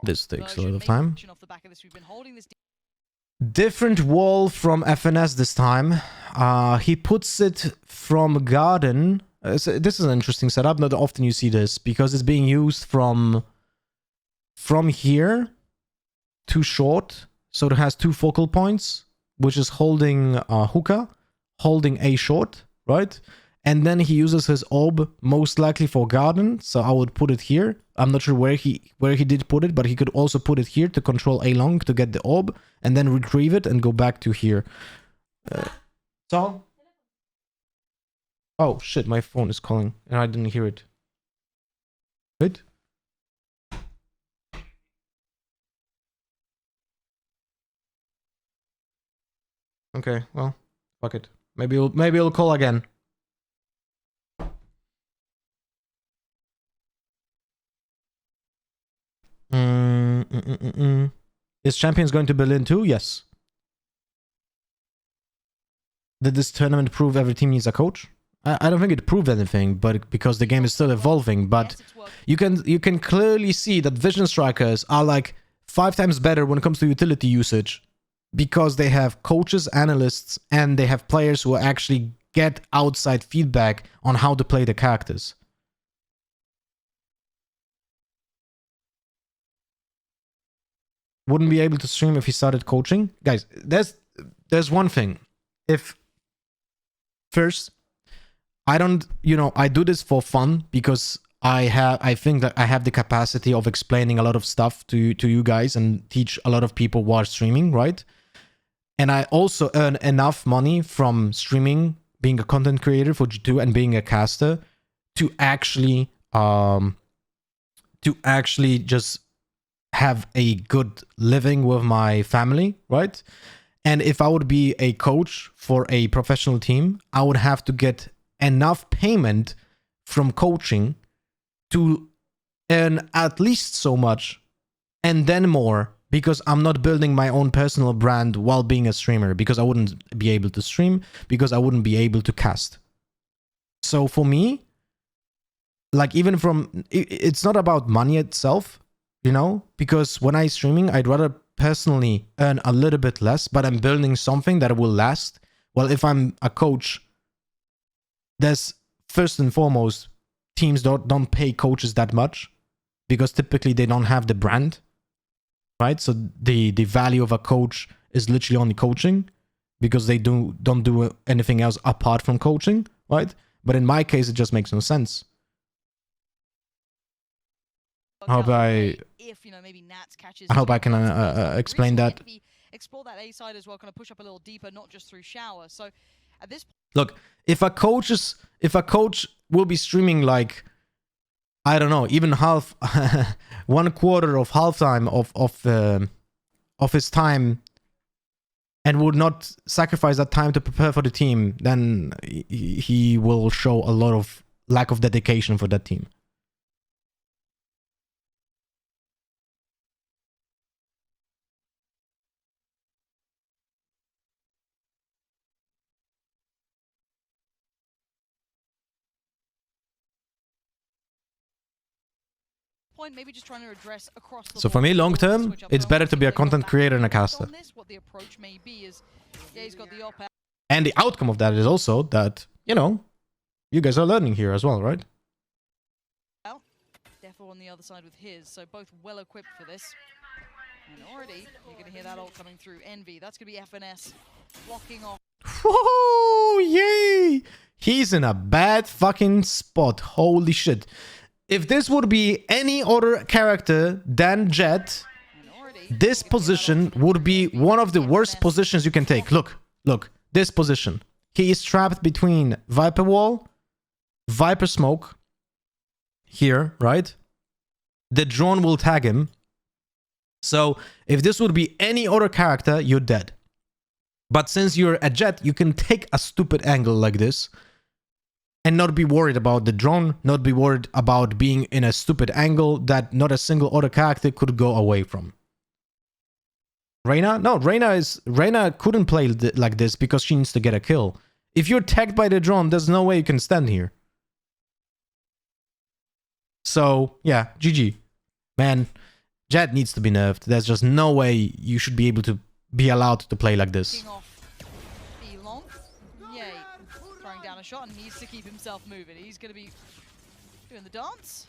This takes a lot of time. off the back of this. We've been holding this Different wall from FNS this time. He puts it from Garden. This is an interesting setup. Not often you see this, because it's being used from here to short. So it has 2 focal points, which is holding hookah, holding A short, right? And then he uses his orb most likely for Garden, so I would put it here. I'm not sure where he did put it, but he could also put it here to control A long to get the orb, and then retrieve it and go back to here. So, oh shit, my phone is calling and I didn't hear it. Wait. Okay, well, fuck it. Maybe he'll call again. Is Champions going to Berlin too? Yes. Did this tournament prove every team needs a coach? I don't think it proved anything, but because the game is still evolving. But you can clearly see that Vision Strikers are like 5 times better when it comes to utility usage, because they have coaches, analysts, and they have players who actually get outside feedback on how to play the characters. Wouldn't be able to stream if he started coaching. Guys, there's one thing. If first, I don't, I do this for fun because I think that I have the capacity of explaining a lot of stuff to you guys and teach a lot of people while streaming, right? And I also earn enough money from streaming, being a content creator for G2 and being a caster to actually just have a good living with my family, right? And if I would be a coach for a professional team, I would have to get enough payment from coaching to earn at least so much and then more, because I'm not building my own personal brand while being a streamer, because I wouldn't be able to stream, because I wouldn't be able to cast. So for me, like, even from, it's not about money itself, because when I'm streaming, I'd rather personally earn a little bit less, but I'm building something that will last. Well, if I'm a coach, there's first and foremost, teams don't pay coaches that much because typically they don't have the brand, right? So the value of a coach is literally only coaching, because they don't do anything else apart from coaching, right? But in my case, it just makes no sense. I hope I can explain that. Explore that A side as well, kind of push up a little deeper, not just through shower. So at this look, if a coach will be streaming like, I don't know, even half 1/4 of halftime of his time, and would not sacrifice that time to prepare for the team, then he will show a lot of lack of dedication for that team. point, maybe just trying to address across the So for me, long term, it's better to be a content creator and a caster. What the approach may be is, yeah, he's got the op. And the outcome of that is also that, you guys are learning here as well, right? Therefore on the other side with his, so both well equipped for this. And already, you're going to hear that ult coming through. Envy, that's going to be FNS blocking off. Whoa, yay! He's in a bad fucking spot. Holy shit. If this would be any other character than Jett, this position would be one of the worst positions you can take. Look, this position. He is trapped between Viper Wall, Viper Smoke, here, right? The drone will tag him. So if this would be any other character, you're dead. But since you're a Jett, you can take a stupid angle like this and not be worried about the drone, not be worried about being in a stupid angle that not a single other character could go away from. Reyna? No, Reyna couldn't play like this because she needs to get a kill. If you're tagged by the drone, there's no way you can stand here. So, yeah, GG. Man, Jett needs to be nerfed. There's just no way you should be able to be allowed to play like this. Shot and needs to keep himself moving. He's going to be doing the dance,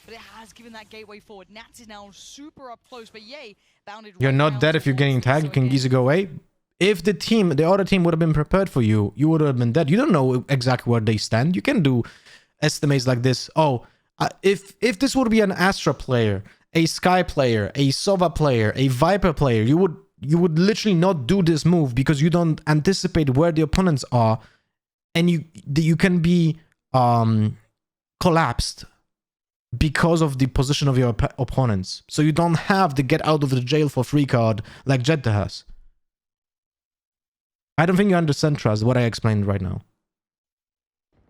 but it has given that gateway forward. Nats is now super up close, but yay, bounded. You're not dead if you're getting tagged. You can easily go away. If the other team would have been prepared for you, you would have been dead. You don't know exactly where they stand. You can do estimates like this. Oh, if this would be an Astra player, a Skye player, a Sova player, a Viper player, you would literally not do this move because you don't anticipate where the opponents are. And you can be collapsed because of the position of your opponents. So you don't have the get out of the jail for free card like Jett has. I don't think you understand, Trust, what I explained right now.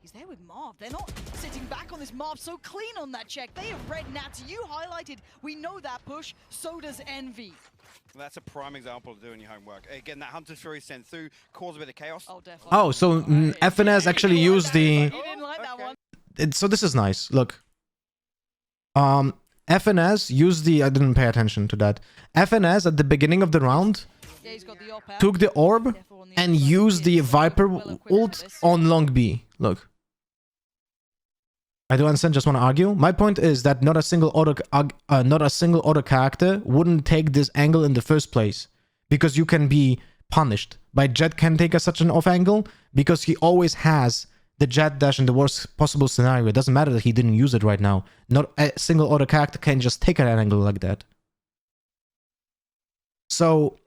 He's there with Marv. They're not sitting back on this. Marv so clean on that check. They have read Nats. You highlighted. We know that push. So does Envy. That's a prime example of doing your homework. Again, that Hunter's Fury sent through, caused a bit of chaos. Oh, definitely. Oh, so FNS actually used the... He didn't like that one. So this is nice. Look. FNS used the... I didn't pay attention to that. FNS at the beginning of the round Yeah, he's got the op out. took the orb and used the Viper ult on long B. Look. I don't understand, just want to argue. My point is that not a single other character wouldn't take this angle in the first place. Because you can be punished. But Jett can take such an off angle because he always has the Jett dash in the worst possible scenario. It doesn't matter that he didn't use it right now. Not a single other character can just take an angle like that. So,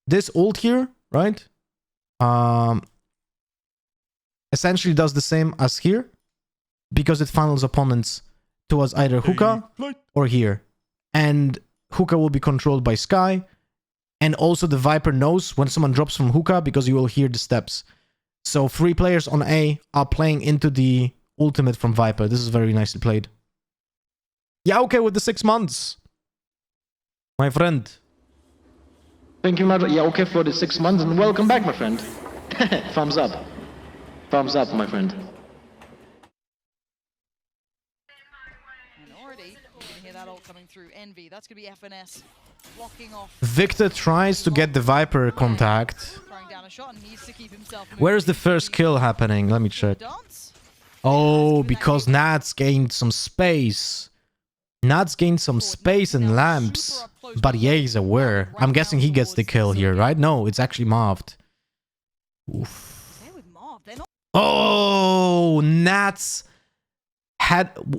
this ult here, right? Essentially does the same as here. Because it funnels opponents towards either hookah or here. And hookah will be controlled by Skye. And also the Viper knows when someone drops from hookah because you will hear the steps. So 3 players on A are playing into the ultimate from Viper. This is very nicely played. Yeah, okay, with the 6 months. My friend. Thank you, much. Yeah, okay for the 6 months, and welcome back, my friend. Thumbs up. Thumbs up, my friend. And already, you can hear that all coming through. Envy, that's going to be FNS. Blocking off. Victor tries to get the Viper contact. Throwing down a shot and needs to keep himself moving. Where is the first kill happening? Let me check. Dance. Oh, because Nats gained some space. Nats gained some space and lamps. But Ye is aware. I'm guessing he gets the kill here, right? No, it's actually Marved. Oof. They're with Marv. They're not. Oh, Nats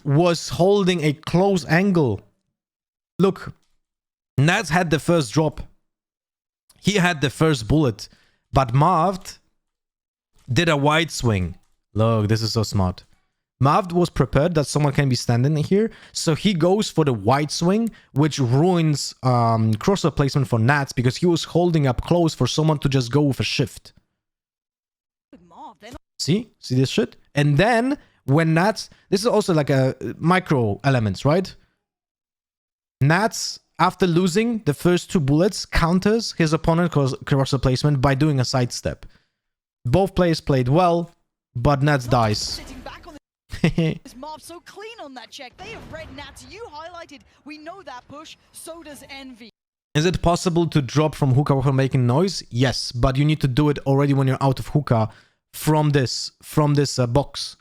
was holding a close angle. Look, Nats had the first drop. He had the first bullet. But Marved did a wide swing. Look, this is so smart. Marved was prepared that someone can be standing here. So he goes for the wide swing, which ruins crossfire placement for Nats because he was holding up close for someone to just go with a shift. With Marv. They're not. See? See this shit? And then when Nats... This is also like a micro elements, right? Nats, after losing the first 2 bullets, counters his opponent's crossfire placement by doing a sidestep. Both players played well, but Nats dies. Sitting back on this. Marv so clean on that check. They have read Nats. You highlighted. We know that push. So does Envy. Is it possible to drop from hookah without making noise? Yes, but you need to do it already when you're out of hookah from this box.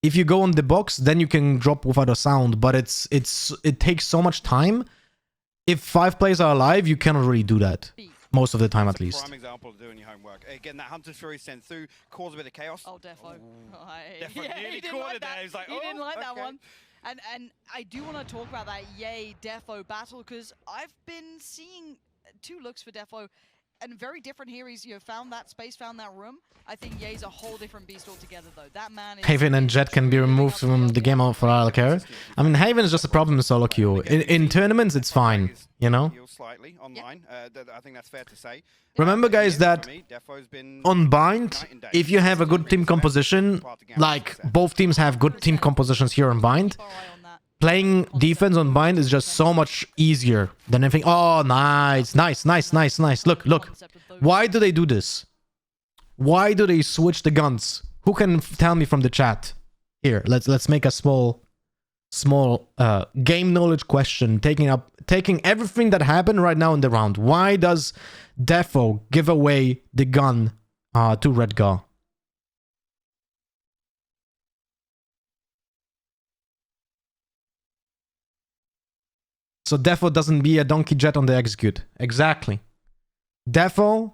If you go on the box, then you can drop without a sound, but it takes so much time. If 5 players are alive, you cannot really do that. Most of the time, at least. Prime example of doing your homework. Again, that Hunter's Fury sent through, caused a bit of chaos. Oh, Defo. Defo Yeah, nearly he didn't caught like it there. that. He was like, He didn't oh, like that okay. one. And I do want to talk about that Ye Defo battle because I've been seeing 2 looks for Defo. And very different here. He's found that space, found that room. I think Ye's a whole different beast altogether, though. That man is... Haven and Jett can be removed from the game for all care. I mean, Haven is just a problem in solo queue. In tournaments, it's fine, you know? Slightly online. I think that's fair to say. Remember, guys, that on Bind, if you have a good team composition, like both teams have good team compositions here on Bind, playing defense on Bind is just so much easier than anything. Oh, nice, nice, nice, nice, nice. Look, look. Why do they do this? Why do they switch the guns? Who can tell me from the chat? Here, let's make a small game knowledge question, taking everything that happened right now in the round. Why does Defo give away the gun to Redgar? So Defo doesn't be a donkey Jett on the execute. Exactly. Defo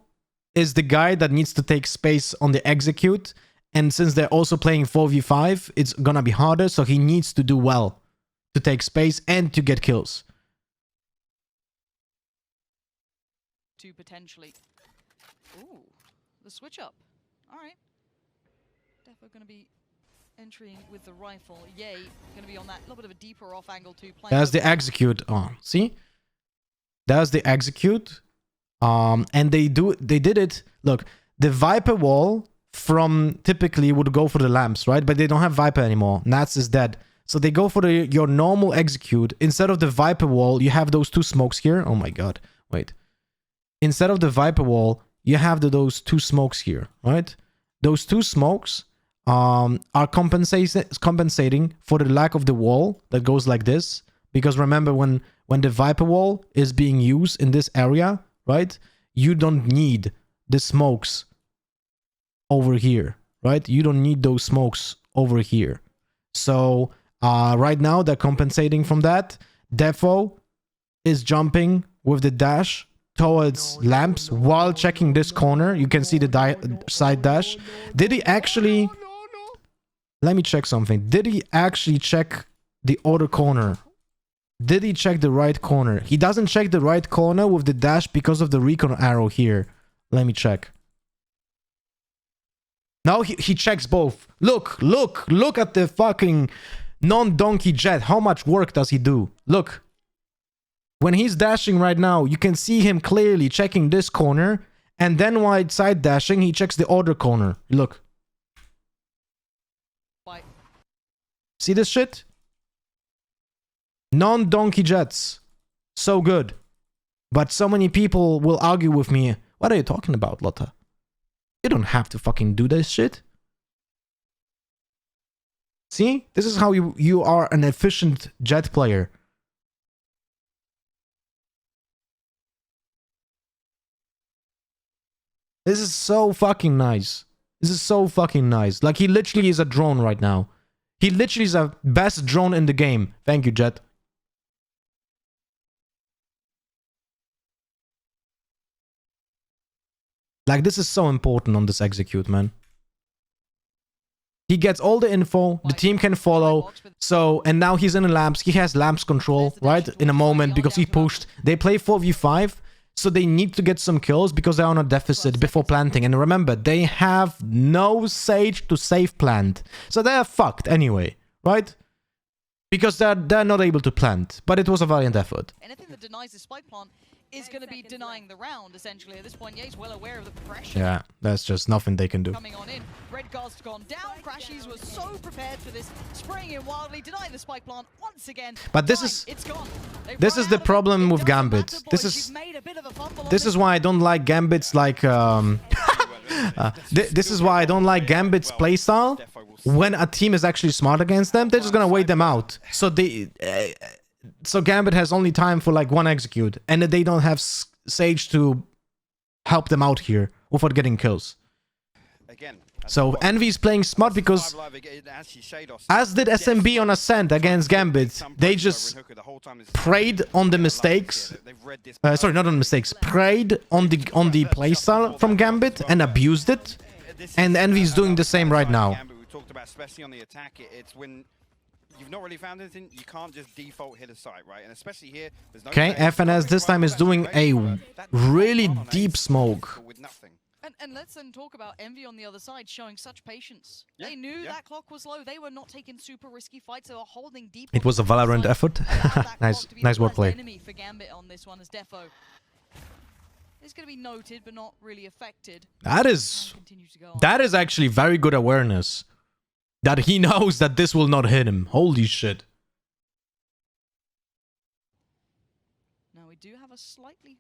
is the guy that needs to take space on the execute. And since they're also playing 4v5, it's gonna be harder. So he needs to do well to take space and to get kills. To potentially... Ooh, the switch up. All right. Defo going to be entering with the rifle. Ye going to be on that little bit of a deeper off angle too. There's the execute. Oh, see? There's the execute. And they did it. Look, the Viper wall from typically would go for the lamps, right? But they don't have Viper anymore. Nats is dead. So they go for your normal execute. Instead of the Viper wall, you have those two smokes here. Oh my god. Wait. Instead of the Viper wall, you have those two smokes here, right? Those two smokes are compensating for the lack of the wall that goes like this. Because remember, when the Viper wall is being used in this area, right? You don't need the smokes over here, right? You don't need those smokes over here. So right now they're compensating from that. Defo is jumping with the dash towards lamps while checking this corner. You can see the side dash. Did he actually... Let me check something. Did he actually check the other corner? Did he check the right corner? He doesn't check the right corner with the dash because of the recon arrow here. Let me check. No, he checks both. Look at the fucking non-donkey Jett. How much work does he do? Look. When he's dashing right now, you can see him clearly checking this corner. And then while side dashing, he checks the other corner. Look. See this shit? Non-donkey Jetts. So good. But so many people will argue with me. What are you talking about, Lotta? You don't have to fucking do this shit. See? This is how you are an efficient Jett player. This is so fucking nice. This is so fucking nice. Like, he literally is a drone right now. He literally is the best drone in the game. Thank you, Jett. Like, this is so important on this execute, man. He gets all the info, the team can follow. So, and now he's in the lamps. He has lamps control, right? In a moment, because he pushed. They play 4v5, so they need to get some kills because they're on a deficit before planting. And remember, they have no Sage to save plant. So they're fucked anyway, right? Because they're not able to plant. But it was a valiant effort. Anything that denies the spike plant is going to be denying the round, essentially. At this point, Ye's well aware of the pressure. Yeah, there's just nothing they can do. Coming on in. Redguard's gone down. Crashies was so prepared for this. Spraying in wildly, deny the spike plant once again. But this is... This is the problem with Gambit. This is why I don't like Gambit's like... this is why I don't like Gambit's playstyle. When a team is actually smart against them, they're just gonna wait them out. So they... So Gambit has only time for like one execute, and they don't have Sage to help them out here without getting kills. So Envy's playing smart because, as did SMB on Ascent against Gambit, they just preyed on the mistakes. Sorry, not on mistakes. Preyed on the playstyle from Gambit and abused it. And Envy's doing the same right now. Especially on the attack, it's when you've not really found anything, you can't just default hit a site, right? And especially here, there's no... Okay, FNS this time is doing a really deep smoke. And let's then talk about Envy on the other side showing such patience. They knew that clock was low. They were not taking super risky fights. They were holding deep. It was a Valorant effort. Nice wordplay. Enemy for Gambit on this one as Defo is going to be noted but not really affected. That is actually very good awareness. That he knows that this will not hit him. Holy shit. Now we do have a slightly...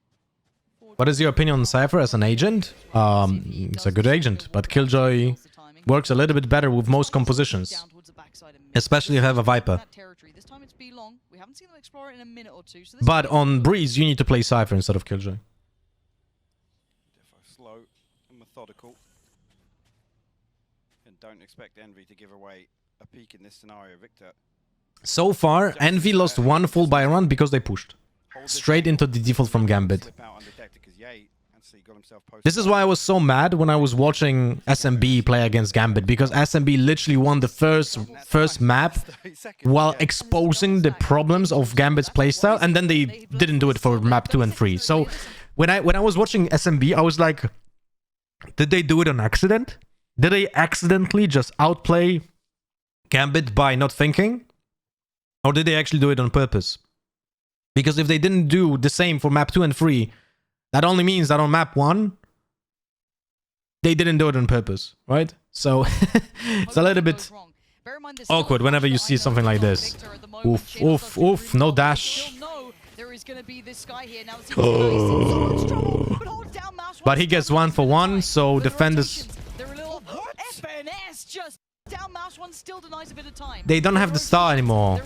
What is your opinion on Cypher as an agent? It's a good agent, but Killjoy works a little bit better with most compositions. Especially if you have a Viper. But on Breeze, you need to play Cypher instead of Killjoy. Slow and methodical. And don't expect Envy to give away a peek in this scenario, Victor. So far, Envy lost one full buy run because they pushed. Straight into the default from Gambit. This is why I was so mad when I was watching SMB play against Gambit, because SMB literally won the first map while exposing the problems of Gambit's playstyle, and then they didn't do it for map 2 and 3. So when I was watching SMB, I was like, did they do it on accident? Did they accidentally just outplay Gambit by not thinking? Or did they actually do it on purpose? Because if they didn't do the same for map 2 and 3, that only means that on map 1, they didn't do it on purpose, right? So it's a little bit awkward whenever you see something like this. Oof, oof, oof, no dash. There is going to be this Skye here now. Oh. But he gets 1 for 1, so defenders... They're a little FNS just down mouse one still denies a bit of time. They don't have the star anymore.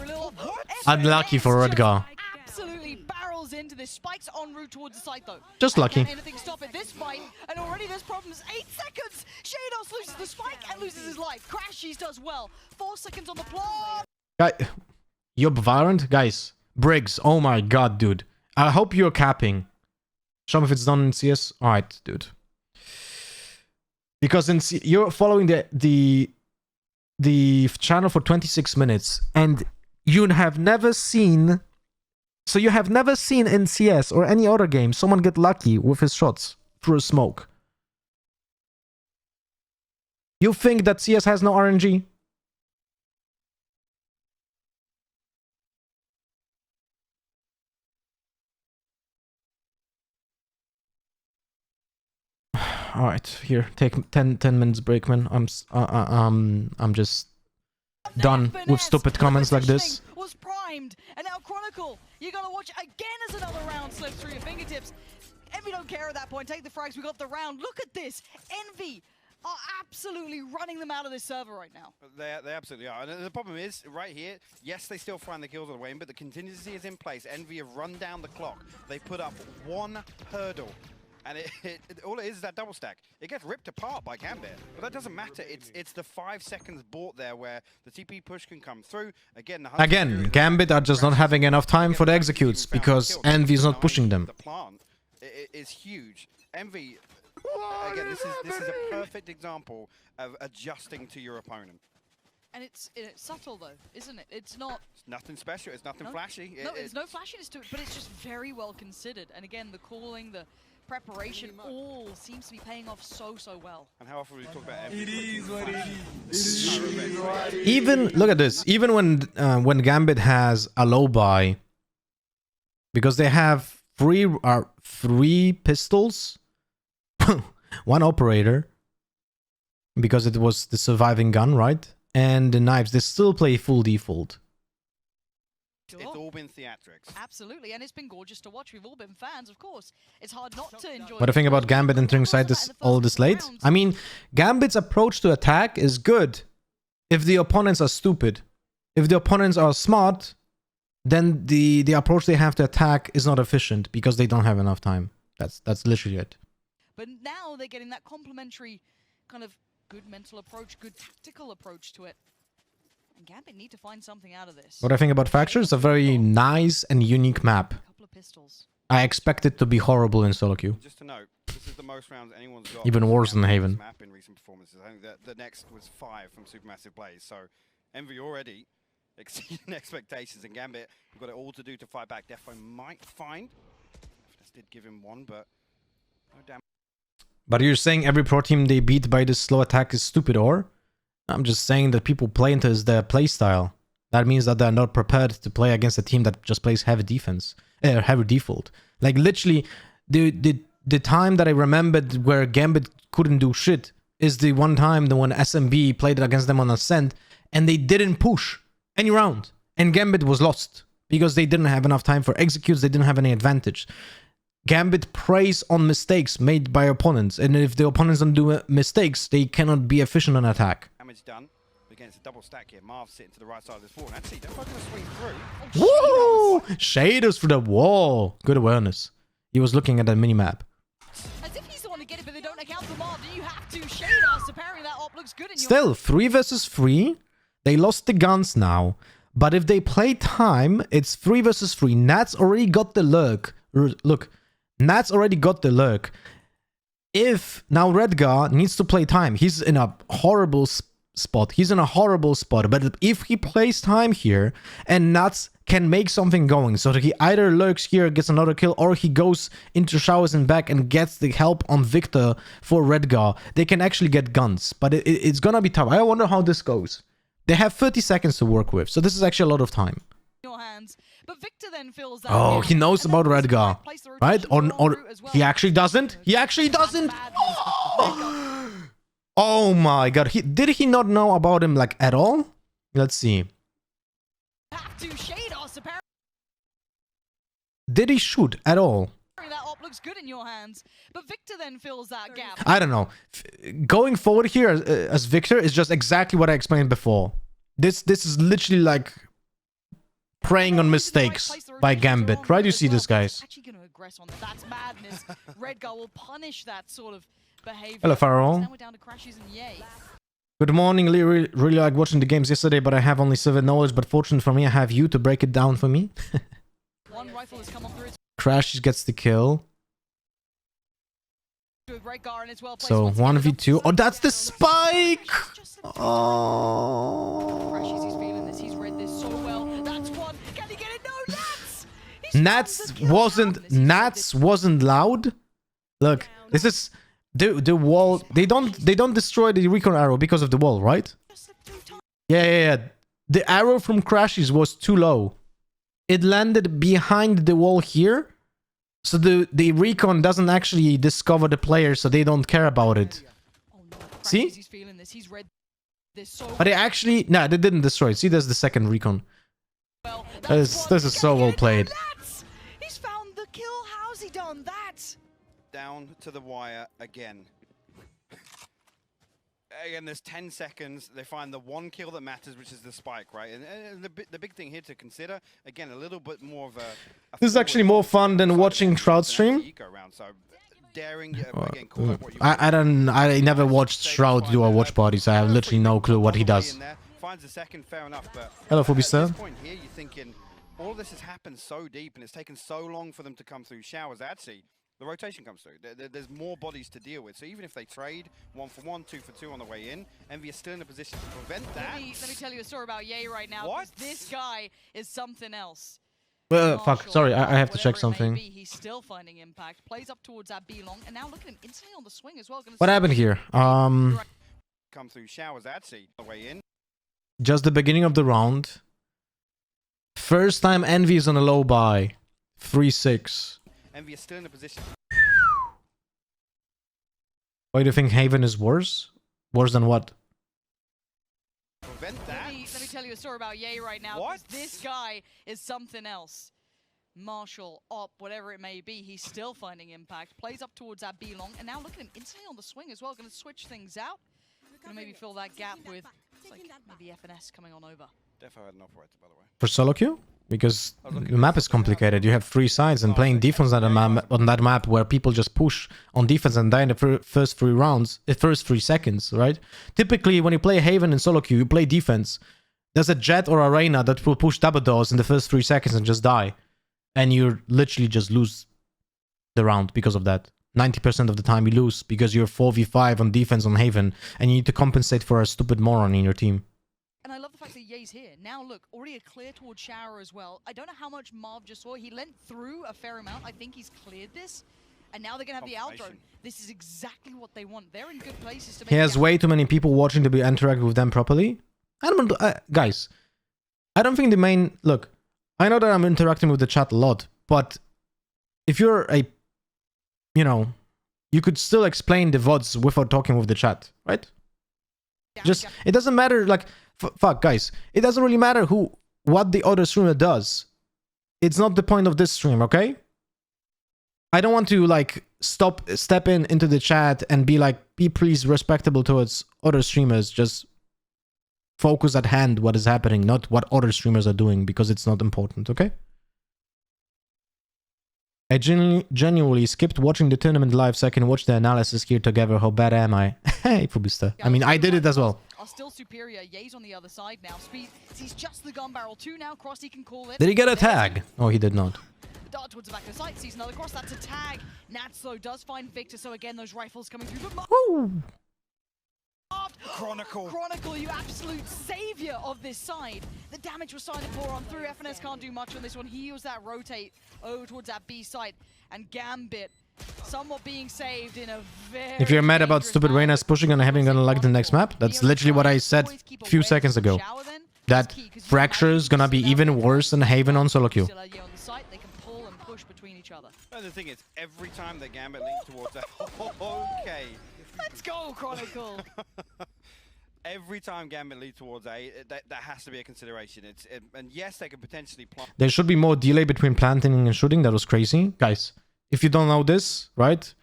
Unlucky for Redgar. Absolutely barrels into this. Spikes en route towards the site though. Just lucky. Can't anything stop it this fight, and already there's problems. 8 seconds. Shados loses the spike and loses his life. Crashies does well. 4 seconds on the plot. Guy, you're valorant? Guys, Briggs, oh my god, dude. I hope you're capping. Show me if it's done in CS. Alright, dude. Because in you're following the channel for 26 minutes and you have never seen... So you have never seen in CS or any other game someone get lucky with his shots through a smoke. You think that CS has no RNG? All right, here, take 10 minutes break, man. I'm just done with stupid comments like this. Was primed, and now Chronicle, you're gonna watch again as another round slips through your fingertips. Envy don't care at that point. Take the frags. We got the round. Look at this. Envy are absolutely running them out of this server right now. They absolutely are. And the problem is, right here, yes, they still find the kills on the way in, but the contingency is in place. Envy have run down the clock. They put up 1 hurdle. And all it is that double stack. It gets ripped apart by Gambit, but that doesn't matter. It's the 5 seconds bought there where the TP push can come through. Again, Gambit are just not having enough time for the executes because Envy is not pushing them. The plant is huge. Envy, again, this is a perfect example of adjusting to your opponent. And it's subtle though, isn't it? It's nothing special. It's nothing flashy. There's no flashiness to it, but it's just very well considered. And again, the calling, the preparation, all seems to be paying off so well. And how often we talk about everything? It is what it is. Even look at this. Even when Gambit has a low buy, because they have three pistols, 1 operator, because it was the surviving gun, right? And the knives. They still play full default. Sure. It's all been theatrics. Absolutely, and it's been gorgeous to watch. We've all been fans, of course. It's hard not to enjoy. What do you think about Gambit entering side all this late? I mean, Gambit's approach to attack is good if the opponents are stupid. If the opponents are smart, then the approach they have to attack is not efficient because they don't have enough time. That's literally it. But now they're getting that complementary kind of good mental approach, good tactical approach to it. And Gambit need to find something out of this. What I think about Factor is a very nice and unique map. A couple of pistols. I expect it to be horrible in solo queue. Just to note, this is the most rounds anyone's got. Even worse than Haven. Map in recent performances. I think that the next was 5 from Supermassive Blaze. So Envy already exceeding expectations, and Gambit have got it all to do to fight back. Defo might find. This did give him 1, but no damn. But you're saying every pro team they beat by this slow attack is stupid, or? I'm just saying that people play into their playstyle. That means that they're not prepared to play against a team that just plays heavy defense, heavy default. Like literally, the time that I remembered where Gambit couldn't do shit is the one time when SMB played against them on Ascent and they didn't push any round, and Gambit was lost because they didn't have enough time for executes. They didn't have any advantage. Gambit preys on mistakes made by opponents, and if the opponents don't do mistakes, they cannot be efficient on attack. Damage done. Again, it's a double stack here. Marv sitting to the right side of this wall. And actually, they're going to swing through. Woo! Shaders through the wall. Good awareness. He was looking at the minimap. As if he's the one to get it, but they don't account for Marv. Do you have to shade us? Apparently that op looks good in your... Still, 3 versus 3. They lost the guns now. But if they play time, it's 3 versus 3. Nats already got the lurk. Look, Nats already got the lurk. If now Redgar needs to play time, he's in a horrible spot. He's in a horrible spot. But if he plays time here and Nats can make something going, so that he either lurks here, gets another kill, or he goes into showers and back and gets the help on Victor for Redgar, they can actually get guns. But it's gonna be tough. I wonder how this goes. They have 30 seconds to work with, so this is actually a lot of time. Your hands. But Victor then feels that oh, he knows about Redgar, right? Or he actually doesn't? He actually doesn't? Oh my god. Did he not know about him like at all? Let's see. Have to shade us. Apparently Did he shoot at all? that op looks good in your hands, but Victor then fills that gap. I don't know. Going forward here as Victor is just exactly what I explained before. This is literally like preying on mistakes by Gambit. Right? You see this, guys. Actually going to aggress on that. That's madness. Redgar will punish that sort of behavior. Hello, Pharaoh. Now we're down to crashes and yay. Good morning. Really like watching the games yesterday, but I have only 7 knowledge. But fortunate for me, I have you to break it down for me. One rifle has come off through its Crash gets the kill. with Redgar and it's well placed. So Once again, 1v2. Oh, that's the spike! Just a Oh. Crashes, he's feeling this. He's read this so well. That's one. Can he get it? No, Nats! Nats wasn't loud. Look, this is the wall. They don't destroy the recon arrow because of the wall, right? Yeah. The arrow from Crashes was too low. It landed behind the wall here, so the recon doesn't actually discover the player, so they don't care about it. Oh, no. Crashes, See? He's feeling this. He's read this so But they actually, nah, they didn't destroy it. See, there's the second recon. well. This is so well played. Nats! He's found the kill. How's he done that? Down to the wire again. Again, there's 10 seconds. They find the one kill that matters, which is the spike, right? And the big thing here to consider, again, a little bit more of a This is actually more fun than watching Shroud stream. Round, so daring, again, call it what you I never watched Shroud do a watch party, so I have literally no clue what he does. Finds a second, fair enough, but Hello, at Phobista. this point here, you're thinking, all this has happened so deep, and it's taken so long for them to come through showers. Actually, the rotation comes through. There's more bodies to deal with. So even if they trade 1 for 1, 2 for 2 on the way in, Envy is still in a position to prevent that. Let me tell you a story about Ye right now. What? 'Cause this guy is something else. Fuck. Marshall, Sorry, I have to check whatever it may something. be, he's still finding impact. Plays up towards that B long, and now look at him instantly on the swing as well. Gonna What happened here? Come through showers, actually, on the way in. Just the beginning of the round. First time Envy is on a low buy. 3-6. Envy is still in a position. Why do you think Haven is worse? Worse than what? Prevent that. Let me tell you a story about Ye right now. 'Cause What? This guy is something else. Marshall, Op, whatever it may be, he's still finding impact. Plays up towards that B long, and now look at him instantly on the swing as well. Going to switch things out. Going to maybe fill that gap with like maybe FNS coming on over. Defo had an operator, by the way. For solo queue? Because the map is complicated. You have 3 sides, and playing defense on that map where people just push on defense and die in the first 3 rounds, the first 3 seconds, right? Typically, when you play Haven in solo queue, you play defense. There's a Jett or a Reyna that will push double doors in the first 3 seconds and just die. And you literally just lose the round because of that. 90% of the time you lose because you're 4v5 on defense on Haven, and you need to compensate for a stupid moron in your team. And I love the fact that Ye's here. Now look, already a clear towards Shower as well. I don't know how much Marv just saw. He leant through a fair amount. I think he's cleared this. And now they're going to have the outro. This is exactly what they want. They're in good places to make He has way too many people watching to be interacting with them properly. Guys, I don't think the main... Look, I know that I'm interacting with the chat a lot, but if you're a... You know, you could still explain the VODs without talking with the chat, right? Just, it doesn't matter, like... Fuck, guys. It doesn't really matter what the other streamer does. It's not the point of this stream, okay? I don't want to, like, step into the chat and be like, be please respectable towards other streamers. Just focus at hand what is happening, not what other streamers are doing, because it's not important, okay? I genuinely skipped watching the tournament live so I can watch the analysis here together. How bad am I? Hey, Fubista. I mean, I did it as well. Are still superior. Ye's on the other side now. Speed sees just the gun barrel. 2 now. Cross, he can call it. Did he get a tag? Oh, he did not. Dart towards the back of the site. Sees another cross. That's a tag. Nats, though, does find Victor. So again, those rifles coming through. But Woo! Chronicle, you absolute savior of this side. The damage was starting to pour on through. FNS can't do much on this one. He used that rotate over towards that B site. And Gambit somewhat being saved in a very... If you're mad about stupid Reyna's pushing and having gonna like the next map, that's literally what I said a few seconds ago. That Fracture is gonna be even worse than Haven on solo queue. They can pull and push between each other. And the thing is, every time the Gambit leans towards that, okay, Let's go, Chronicle. Every time Gambit lead towards A, that has to be a consideration. And yes, they could potentially plant. There should be more delay between planting and shooting. That was crazy. Guys, if you don't know this, right,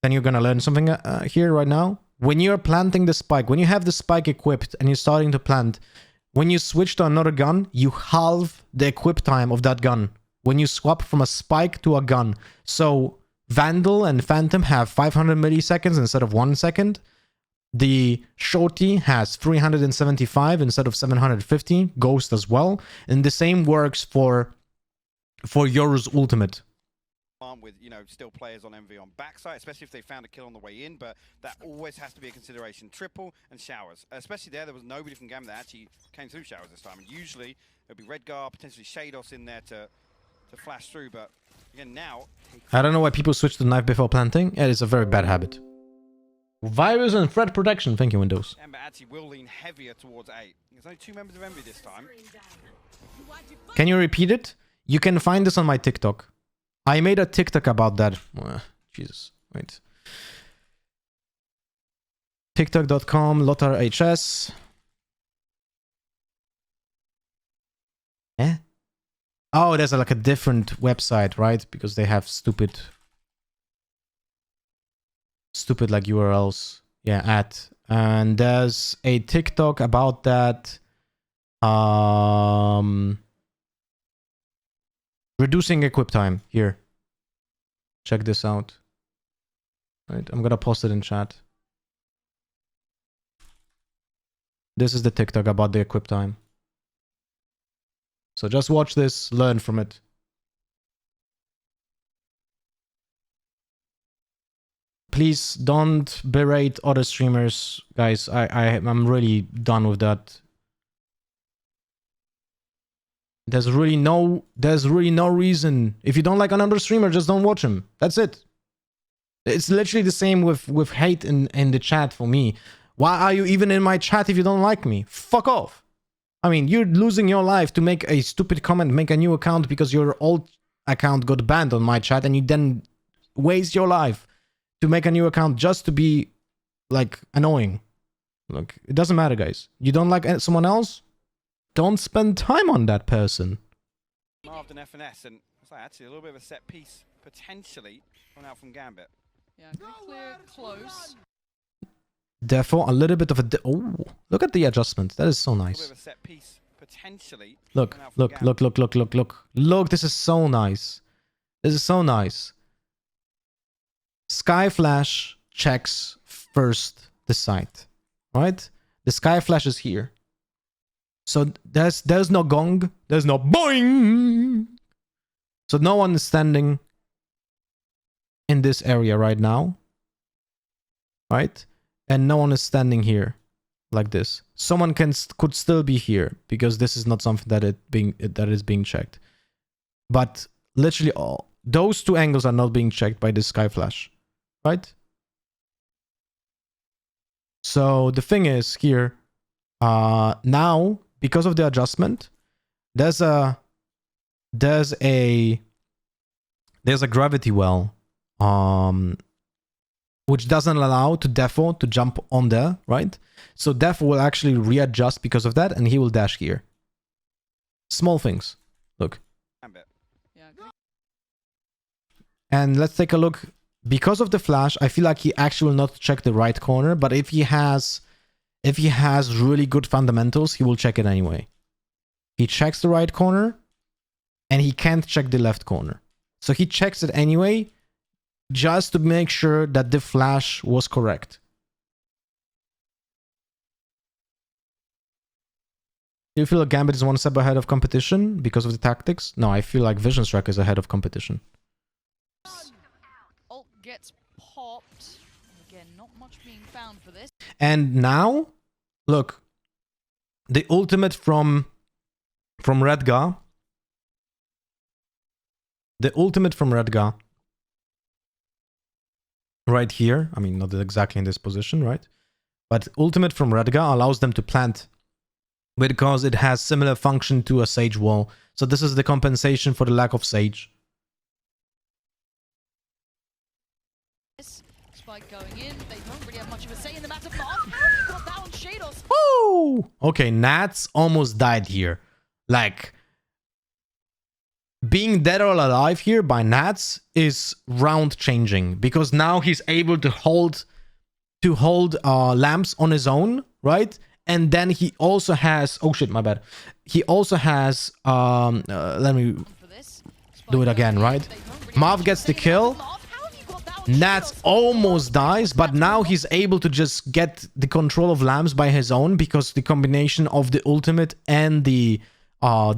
then you're gonna learn something here right now. When you're planting the spike, when you have the spike equipped and you're starting to plant, when you switch to another gun, you halve the equip time of that gun. When you swap from a spike to a gun. So Vandal and Phantom have 500 milliseconds instead of 1 second. The Shorty has 375 instead of 750. Ghost as well. And the same works for Yoru's ultimate. With, you know, still players on Envy on backside, especially if they found a kill on the way in, but that always has to be a consideration. Triple and showers. Especially there was nobody from Gambit that actually came through showers this time. And usually it would be Redgar, potentially Shados in there to flash through, but again now... I don't know why people switch to knife before planting. It is a very bad habit. Virus and threat protection. Thank you, Windows. Ember actually will lean heavier towards A. There's only 2 members of Envy this time. Can you repeat it? You can find this on my TikTok. I made a TikTok about that. Jesus, wait. TikTok.com, LotarHS. Eh? Oh, there's like a different website, right? Because they have stupid like URLs. Yeah, at. And there's a TikTok about that. Reducing equip time. Here. Check this out. Right, I'm gonna post it in chat. This is the TikTok about the equip time. So just watch this, learn from it. Please don't berate other streamers, guys. I'm really done with that. There's really no reason. If you don't like another streamer, just don't watch him. That's it. It's literally the same with hate in the chat for me. Why are you even in my chat if you don't like me? Fuck off. I mean, you're losing your life to make a stupid comment, make a new account because your old account got banned on my chat, and you then waste your life to make a new account just to be, like, annoying. Look, it doesn't matter, guys. You don't like someone else? Don't spend time on that person. Marved and FNS, and it's like actually a little bit of a set piece, potentially, coming out from Gambit. Yeah, clear, close. Therefore, a little bit of a... Oh, look at the adjustment. That is so nice. A little bit of a set piece, potentially. Look. Look, this is so nice. This is so nice. Skye Flash checks first the site. Right? The Skye Flash is here. So there's no gong. There's no boing. So no one is standing in this area right now. Right? And no one is standing here like this. Someone could still be here because this is not something that is being checked. But literally all those two angles are not being checked by this Skye Flash. Right? So the thing is here, now because of the adjustment, there's a gravity well, which doesn't allow to Defo to jump on there, right? So Defo will actually readjust because of that, and he will dash here. Small things. Look. And let's take a look. Because of the flash, I feel like he actually will not check the right corner, but if he has really good fundamentals, he will check it anyway. He checks the right corner, and he can't check the left corner. So he checks it anyway, just to make sure that the flash was correct. Do you feel like Gambit is one step ahead of competition because of the tactics? No, I feel like Vision Strike is ahead of competition. Ult gets popped. Again, not much being found for this. And now, look, the ultimate from Redgar. The ultimate from Redgar. Right here. I mean, not exactly in this position, right? But ultimate from Redgar allows them to plant because it has similar function to a Sage wall. So this is the compensation for the lack of Sage. Spike going in. They don't really have much Woo! Okay, Nats almost died here. Like, being dead or alive here by Nats is round changing because now he's able to hold lamps on his own, right? And then he also has, oh shit, my bad. He also has let me do it again, right? Marv gets the kill. Nats almost dies, but now he's able to just get the control of lamps by his own because the combination of the ultimate and the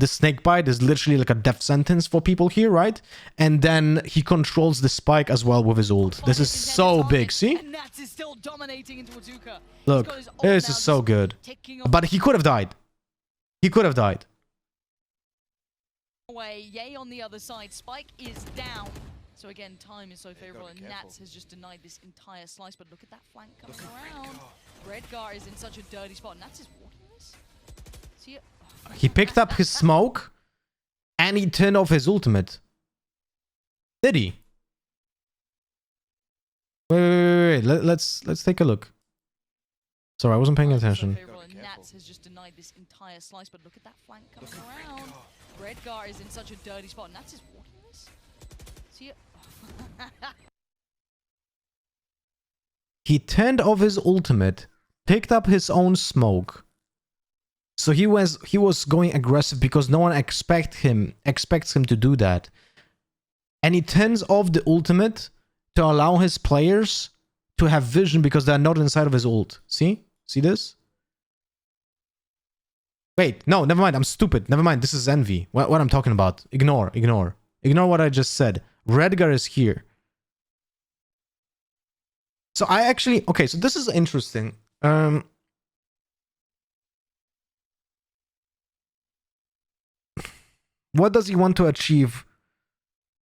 snake bite is literally like a death sentence for people here, right? And then he controls the spike as well with his ult. This is so big, see? Look, this is so good. But he could have died. He could have died. Yay on the other side. Spike is down. So again, time is so favorable, and Nats has just denied this entire slice. But look at that flank coming around. Redgar is in such a dirty spot. Nats is walking this. See it? He picked up his smoke and he turned off his ultimate. Did he? Wait. Let's take a look. Sorry, I wasn't paying attention. Nats has just denied this entire slice, but look at that flank coming around. Redgar is in such a dirty spot. Nats is walking this. See it? He turned off his ultimate, picked up his own smoke. So he was going aggressive because no one expects him to do that. And he turns off the ultimate to allow his players to have vision because they're not inside of his ult. See? See this? Wait, no, never mind. I'm stupid. Never mind. This is Envy. What I'm talking about. Ignore what I just said. Redgar is here. So I actually... Okay, so this is interesting. What does he want to achieve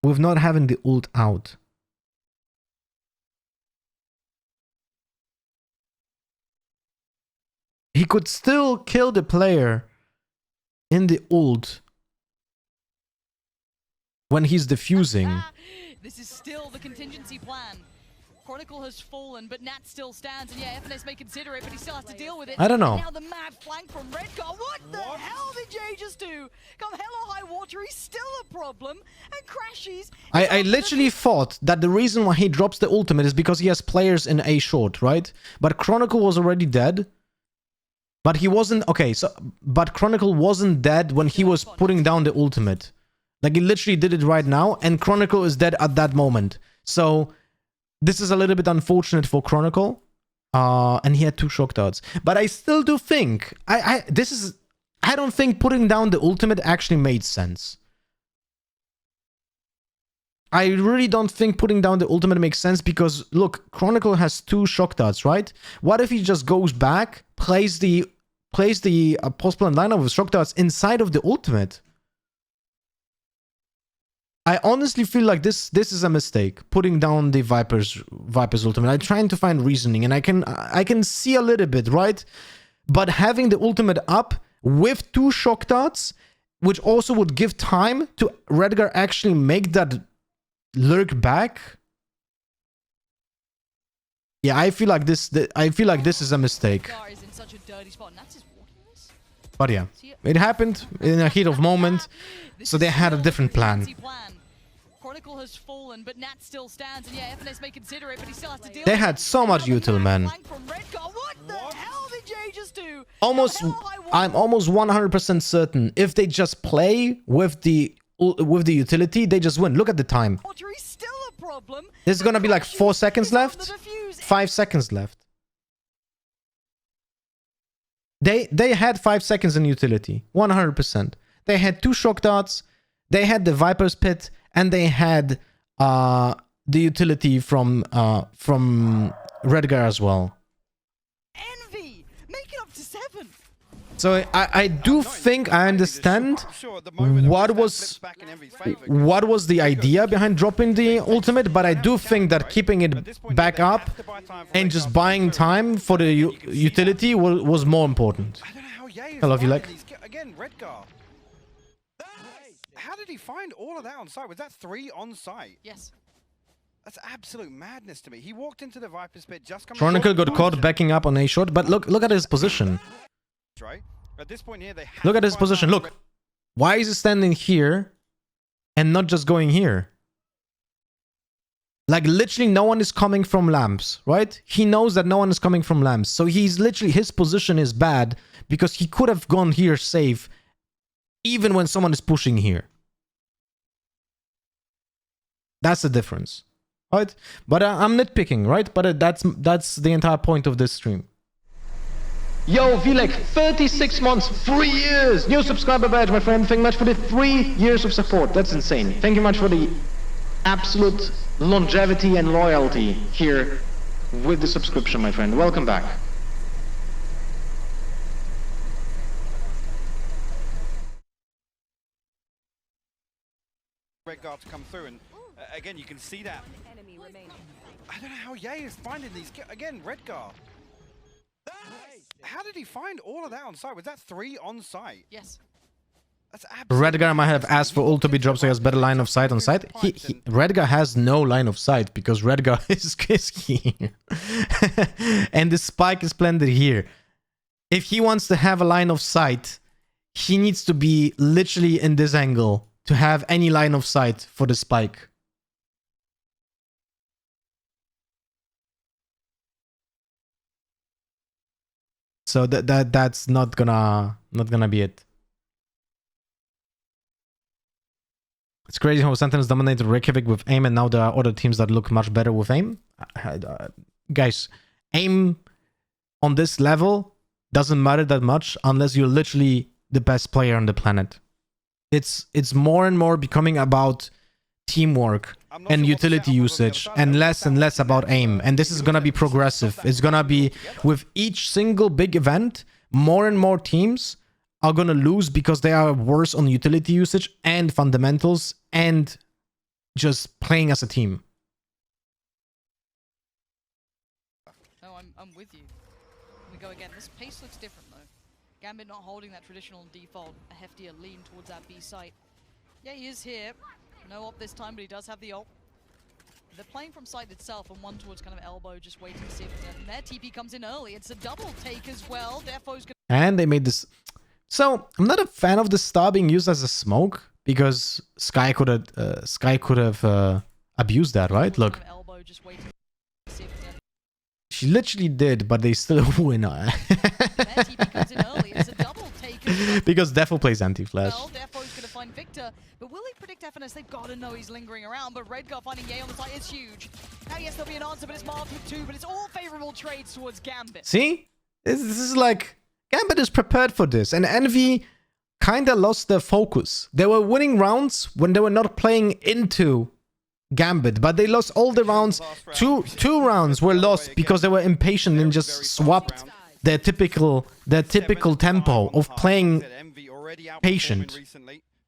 with not having the ult out? He could still kill the player in the ult when he's defusing. This is still the contingency plan. Chronicle has fallen, but Nat still stands, and yeah, FNS may consider it, but he still has to deal with it. I don't know. And now the mad flank from Redgar. What the hell did Jay just do? Come hell or high water, he's still a problem, and crashes. I literally thought that the reason why he drops the ultimate is because he has players in A short, right? But Chronicle was already dead. But he wasn't... Okay, so... But Chronicle wasn't dead when he was putting down the ultimate. Like, he literally did it right now, and Chronicle is dead at that moment. So... This is a little bit unfortunate for Chronicle. And he had 2 shock darts. But I still do think... I don't think putting down the ultimate actually made sense. I really don't think putting down the ultimate makes sense because, look, Chronicle has 2 shock darts, right? What if he just goes back, plays the post-plant lineup with shock darts inside of the ultimate? I honestly feel like this is a mistake, putting down the Viper's ultimate. I'm trying to find reasoning, and I can see a little bit, right? But having the ultimate up with 2 shock darts, which also would give time to Redgar actually make that lurk back. Yeah, I feel like this is a mistake. But yeah, it happened in a heat of moment, so they had a different plan. Chronicle has fallen, but Nat still stands, and yeah, FNS may consider it, but he still has to deal They with had so much util, man. What the hell did Jay just do? I'm almost 100% certain if they just play with the utility, they just win. Look at the time. There's gonna be like 4 seconds left, 5 seconds left. They had 5 seconds in utility, 100%. They had 2 shock darts, they had the Viper's Pit, and they had the utility from Redgar as well. Envy, make it up to 7. So I do think I understand what was the idea behind dropping the ultimate, but I do think that keeping it back up and just buying time for the utility was more important. I love you, like. Again, Redgar. How did he find all of that on site? Was that 3 on site? Yes. That's absolute madness to me. He walked into the Viper's Pit just coming. Chronicle got caught backing up on A short, but look at his position. much, right? At this point here, they have Look at to his find position. out- Look. Why is he standing here and not just going here? Like literally no one is coming from lamps, right? He knows that no one is coming from lamps. So he's literally, his position is bad because he could have gone here safe even when someone is pushing here. That's the difference, right? But I'm nitpicking, right? But that's the entire point of this stream. Yo, Vilek, 36 months, 3 years! New subscriber badge, my friend. Thank you much for the 3 years of support. That's insane. Thank you much for the absolute longevity and loyalty here with the subscription, my friend. Welcome back. red guard to come through, and again, you can see that. I don't know how Ye is finding these. Again, red guard. How did he find all of that on site? Was that 3 on site? Yes. That's absolutely Redgar might have asked for ult to be dropped so he has better line of sight on site. Redgar has no line of sight because Redgar is here. And the spike is planted here. If he wants to have a line of sight, he needs to be literally in this angle to have any line of sight for the spike. So that's not gonna be it. It's crazy how Sentinels dominated Reykjavik with aim, and now there are other teams that look much better with aim. Guys, aim on this level doesn't matter that much unless you're literally the best player on the planet. It's more and more becoming about teamwork and utility usage and less about aim. And this is gonna be progressive. It's gonna be with each single big event, more and more teams are gonna lose because they are worse on utility usage and fundamentals and just playing as a team. No, I'm with you. We go again. This pace looks different though. Gambit not holding that traditional default, a heftier lean towards that B site. Yeah, he is here. No ult this time, but he does have the ult. They're playing from side itself and one towards kind of elbow, just waiting to see if and their TP comes in early. It's a double take as well. Defo's gonna And they made this. So I'm not a fan of the star being used as a smoke because Skye could have abused that, right? Look, kind of elbow, just waiting to see if she literally did, but they still win. their TP comes in early. It's a double take as well. Because Defo plays anti-flash. Well, Defo's gonna find Victor, but will he predict FNS? They've got to know he's lingering around, but Redgar finding Ye on the side is huge. Now, yes, there'll be an answer, but it's marked with 2, but it's all favorable trades towards Gambit. See? This is like... Gambit is prepared for this, and Envy kinda lost their focus. They were winning rounds when they were not playing into Gambit, but they lost all the rounds. Two rounds were lost because they were impatient and just swapped their typical tempo of playing patient.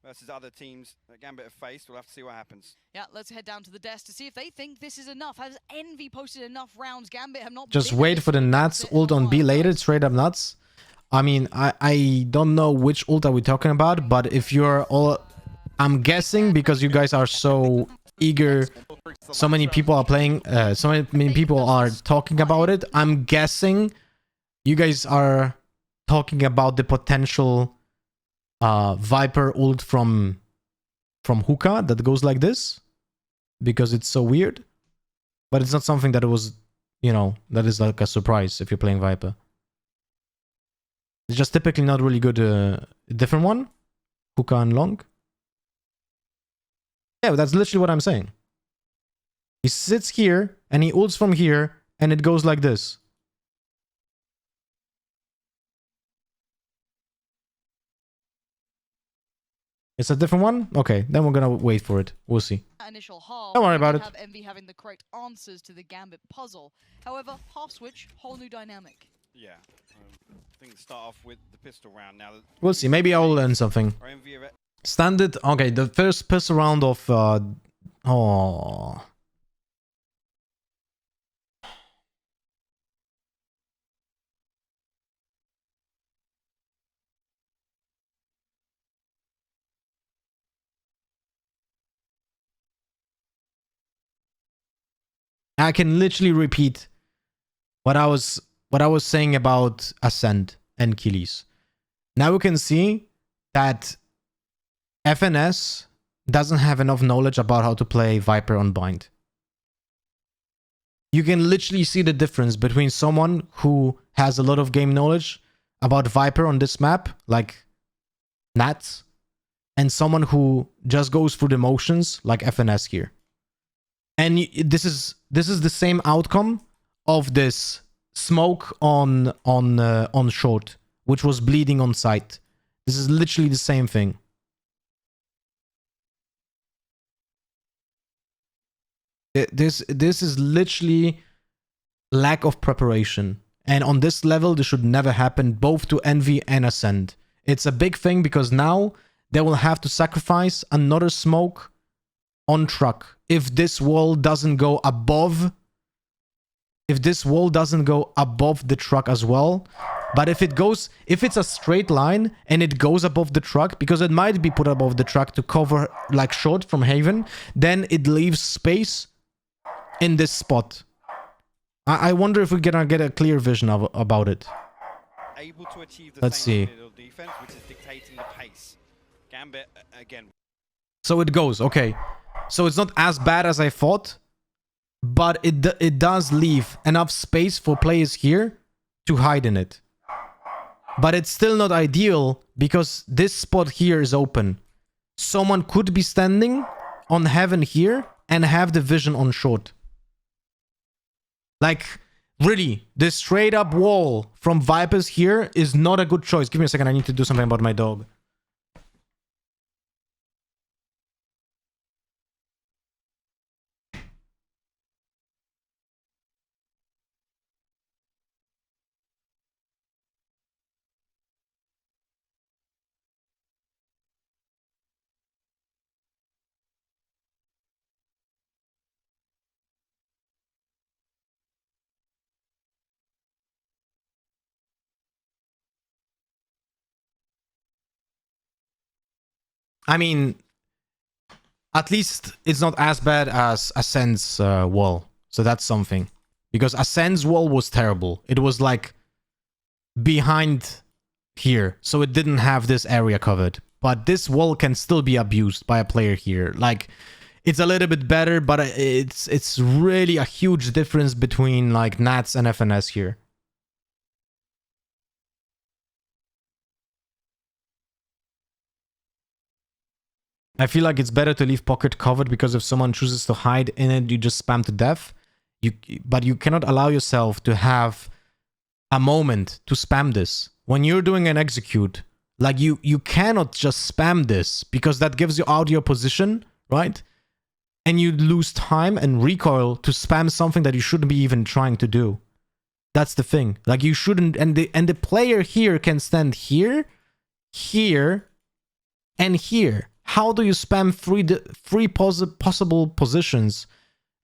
Versus other teams that Gambit have faced. We'll have to see what happens. Yeah, let's head down to the desk to see if they think this is enough. Has Envy posted enough rounds? Gambit have not... Just been wait this for the good nuts in a ult on B while. later, straight up nuts. I mean, I don't know which ult are we talking about, but if you're all... I'm guessing because you guys are so eager, so many people are playing, so many people are talking about it. I'm guessing you guys are talking about the potential Viper ult from Hookah that goes like this because it's so weird, but it's not something that it was, you know, that is like a surprise if you're playing Viper. It's just typically not really good. Different one, Hookah and Long. Yeah, that's literally what I'm saying. He sits here and he ults from here and it goes like this. It's a different one? Okay, then we're gonna wait for it. We'll see. Initial half. Don't worry we about did it. Have Envy having the correct answers to the Gambit puzzle. However, half switch, whole new dynamic. Yeah. I think start off with the pistol round now. We'll see. Maybe I'll learn something. Our Envy have Standard. Okay, the first pistol round of... oh... I can literally repeat what I was saying about Ascend and Achilles. Now we can see that FNS doesn't have enough knowledge about how to play Viper on bind. You can literally see the difference between someone who has a lot of game knowledge about Viper on this map, like Nats, and someone who just goes through the motions, like FNS here. And this is the same outcome of this smoke on short, which was bleeding on site. This is literally the same thing. This is literally lack of preparation. And on this level, this should never happen, both to Envy and Ascend. It's a big thing because now they will have to sacrifice another smoke on truck. If this wall doesn't go above... If this wall doesn't go above the truck as well. But if it's a straight line and it goes above the truck, because it might be put above the truck to cover like short from Haven, then it leaves space in this spot. I wonder if we're gonna get a clear vision about it. Able to achieve the Let's same see. defense, which is dictating the pace. Gambit again. So it goes, okay. So it's not as bad as I thought, but it does leave enough space for players here to hide in it. But it's still not ideal because this spot here is open. Someone could be standing on Heaven here and have the vision on short. Like, really, this straight up wall from Vipers here is not a good choice. Give me a second, I need to do something about my dog. I mean, at least it's not as bad as Ascend's wall. So that's something. Because Ascend's wall was terrible. It was like behind here. So it didn't have this area covered. But this wall can still be abused by a player here. Like, it's a little bit better, but it's really a huge difference between like Nats and FNS here. I feel like it's better to leave pocket covered because if someone chooses to hide in it, you just spam to death. But you cannot allow yourself to have a moment to spam this. When you're doing an execute, like you cannot just spam this because that gives you out your position, right? And you lose time and recoil to spam something that you shouldn't be even trying to do. That's the thing. Like you shouldn't, and the player here can stand here, here, and here. How do you spam three possible positions?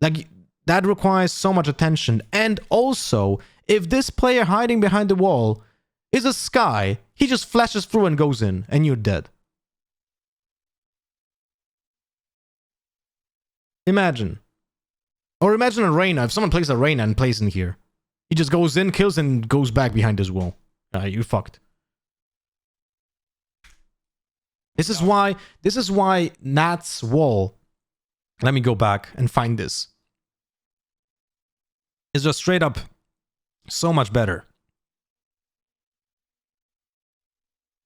Like, that requires so much attention. And also, if this player hiding behind the wall is a Skye, he just flashes through and goes in, and you're dead. Imagine. Or imagine a Reyna. If someone plays a Reyna and plays in here, he just goes in, kills, and goes back behind this wall. You're fucked. This is why Nat's wall, let me go back and find this, is just straight up so much better.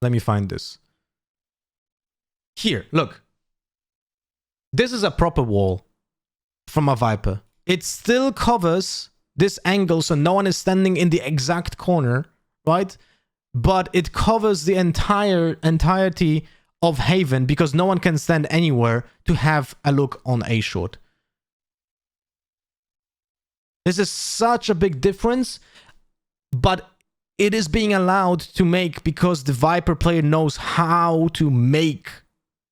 Let me find this. Here, look. This is a proper wall from a Viper. It still covers this angle so no one is standing in the exact corner, right? But it covers the entirety of Haven because no one can stand anywhere to have a look on A short. This is such a big difference, but it is being allowed to make because the Viper player knows how to make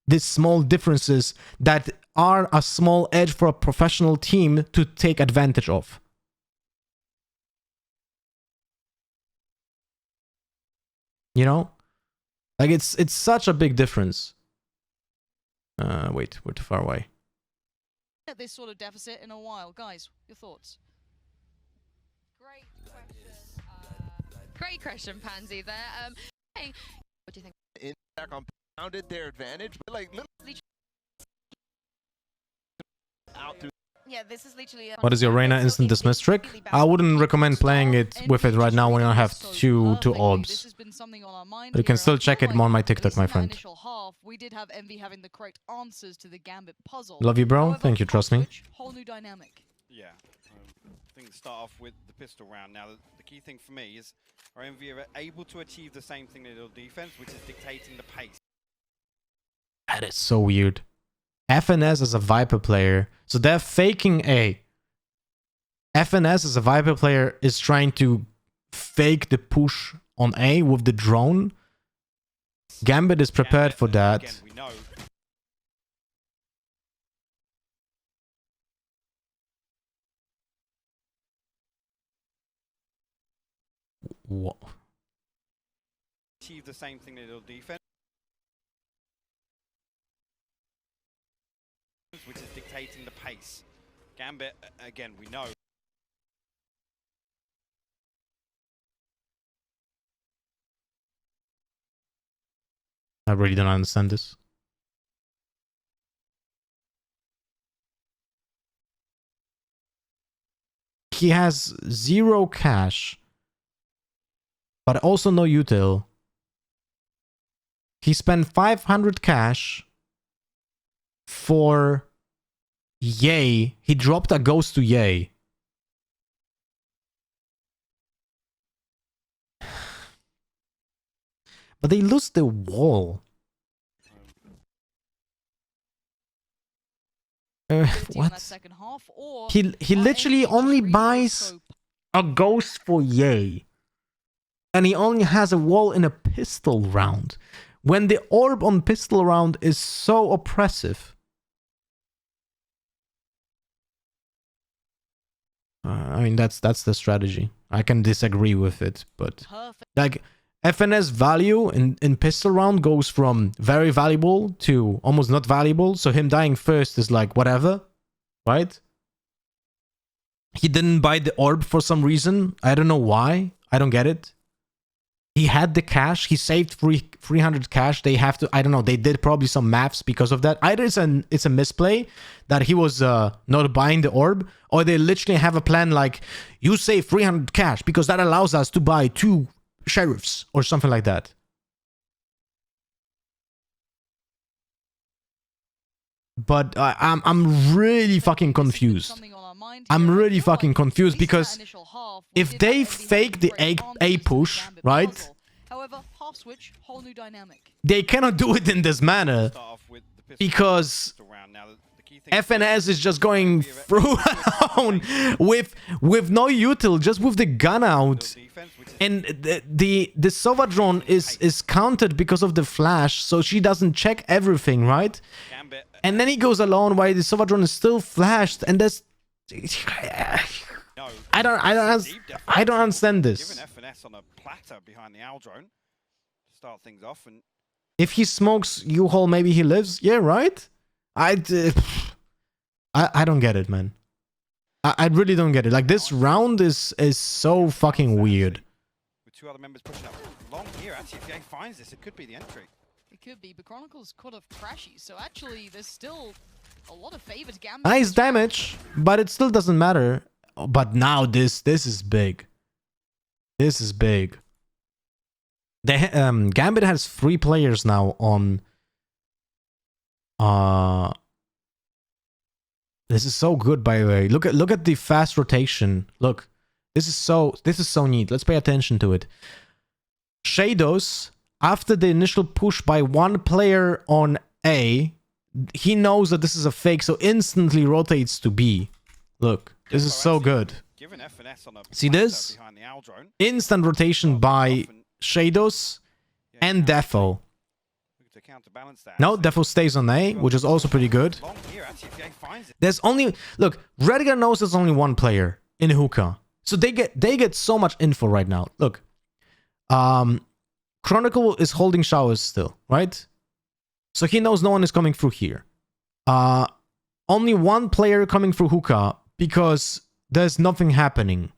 these small differences that are a small edge for a professional team to take advantage of. You know? Like, it's such a big difference. Wait, we're too far away. At this sort of deficit in a while. Guys, your thoughts? Great question. Great question, Pansy, there. What do you think? In compounded their advantage, but like literally out through. Yeah, this is literally. What is your Reyna instant dismiss trick? I wouldn't recommend playing it with it right now when I have two orbs. But you can still check it on my TikTok, my friend. We did have Envy having the correct answers to the Gambit puzzle. Love you, bro. However, Thank you. Trust me. Whole new dynamic. Yeah. I think start off with the pistol round. Now, the key thing for me is are Envy able to achieve the same thing they did on defense, which is dictating the pace. That is so weird. FNS as a Viper player. So they're faking A. FNS as a Viper player is trying to fake the push on A with the drone. Gambit is prepared for that. Again, we know. What? Achieve the same thing they did on defense, which is dictating the pace. Gambit, again, we know. I really don't understand this. He has 0 cash, but also no util. He spent 500 cash for Yay. He dropped a ghost to Yay. But they lose the wall. What? He literally only buys a ghost for Yay. And he only has a wall in a pistol round. When the orb on pistol round is so oppressive. I mean, that's the strategy. I can disagree with it, but like FNS value in pistol round goes from very valuable to almost not valuable. So him dying first is like whatever, right? He didn't buy the orb for some reason. I don't know why. I don't get it. He had the cash. He saved 300 cash. They have to, I don't know, they did probably some maths because of that. Either it's a misplay that he was not buying the orb, or they literally have a plan like, you save 300 cash because that allows us to buy 2 sheriffs or something like that. But I'm really fucking confused. I'm really fucking confused because if they fake the A push, right? They cannot do it in this manner because FNS is just going through with no util, just with the gun out. And the Sova drone is countered because of the flash, so she doesn't check everything, right? And then he goes alone while the Sova drone is still flashed, and that's I don't understand this. Given FNS on a platter behind the Owl drone to start things off, and if he smokes U-Haul, maybe he lives. Yeah, right. I don't get it, man. I really don't get it. Like, this round is so fucking weird. with 2 other members pushing up long here, actually, if Jay finds this, it could be the entry. It could be, but Chronicle's could have crashy, so actually there's still a lot of favored Gambit. Nice damage, but it still doesn't matter. But now this is big. This is big. The Gambit has 3 players now on. This is so good, by the way. Look at the fast rotation. Look, this is so neat. Let's pay attention to it. Shadows, after the initial push by 1 player on A, he knows that this is a fake, so instantly rotates to B. Look, this is so good. See this? Instant rotation by Shadows and Defo. No, Defo stays on A, which is also pretty good. There's only... Look, Redgar knows there's only 1 player in hookah. So they get so much info right now. Look. Chronicle is holding showers still, right? So he knows no one is coming through here. Only 1 player coming through hookah because there's nothing happening.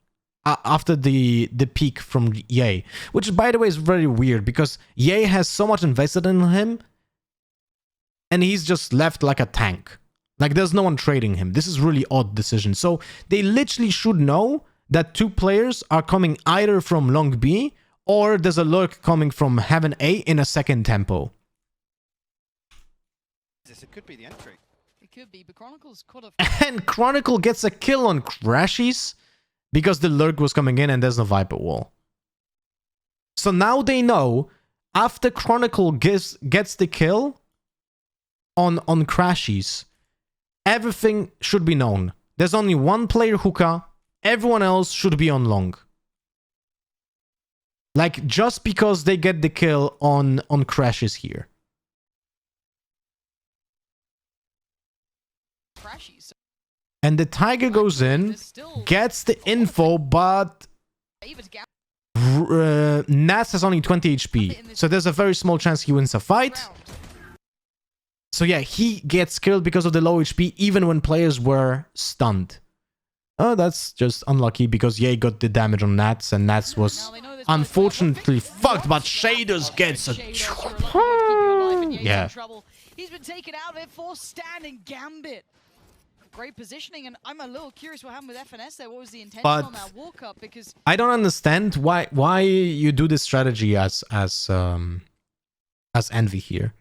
after the peak from Ye, which by the way is very weird because Ye has so much invested in him, and he's just left like a tank. Like there's no one trading him. This is really odd decision. So they literally should know that 2 players are coming either from long B or there's a lurk coming from heaven A in a second tempo. It could be the entry. It could be, but Chronicle's caught a... And Chronicle gets a kill on Crashies because the lurk was coming in and there's no Viper wall. So now they know after Chronicle gets the kill on Crashies, everything should be known. There's only one player hookah. Everyone else should be on long. Like, just because they get the kill on Crashes here. Crashies. And the Tiger goes in, gets the info, but Nats has only 20 HP. So there's a very small chance he wins a fight. So yeah, he gets killed because of the low HP, even when players were stunned. Oh, that's just unlucky because Ye got the damage on Nats, and Nats was unfortunately fucked, but Shaders gets a... Yeah. He's been taken out of it for standing Gambit. Great positioning, and I'm a little curious what happened with FNS there. What was the intention on that walk-up? Because I don't understand why you do this strategy as Envy here.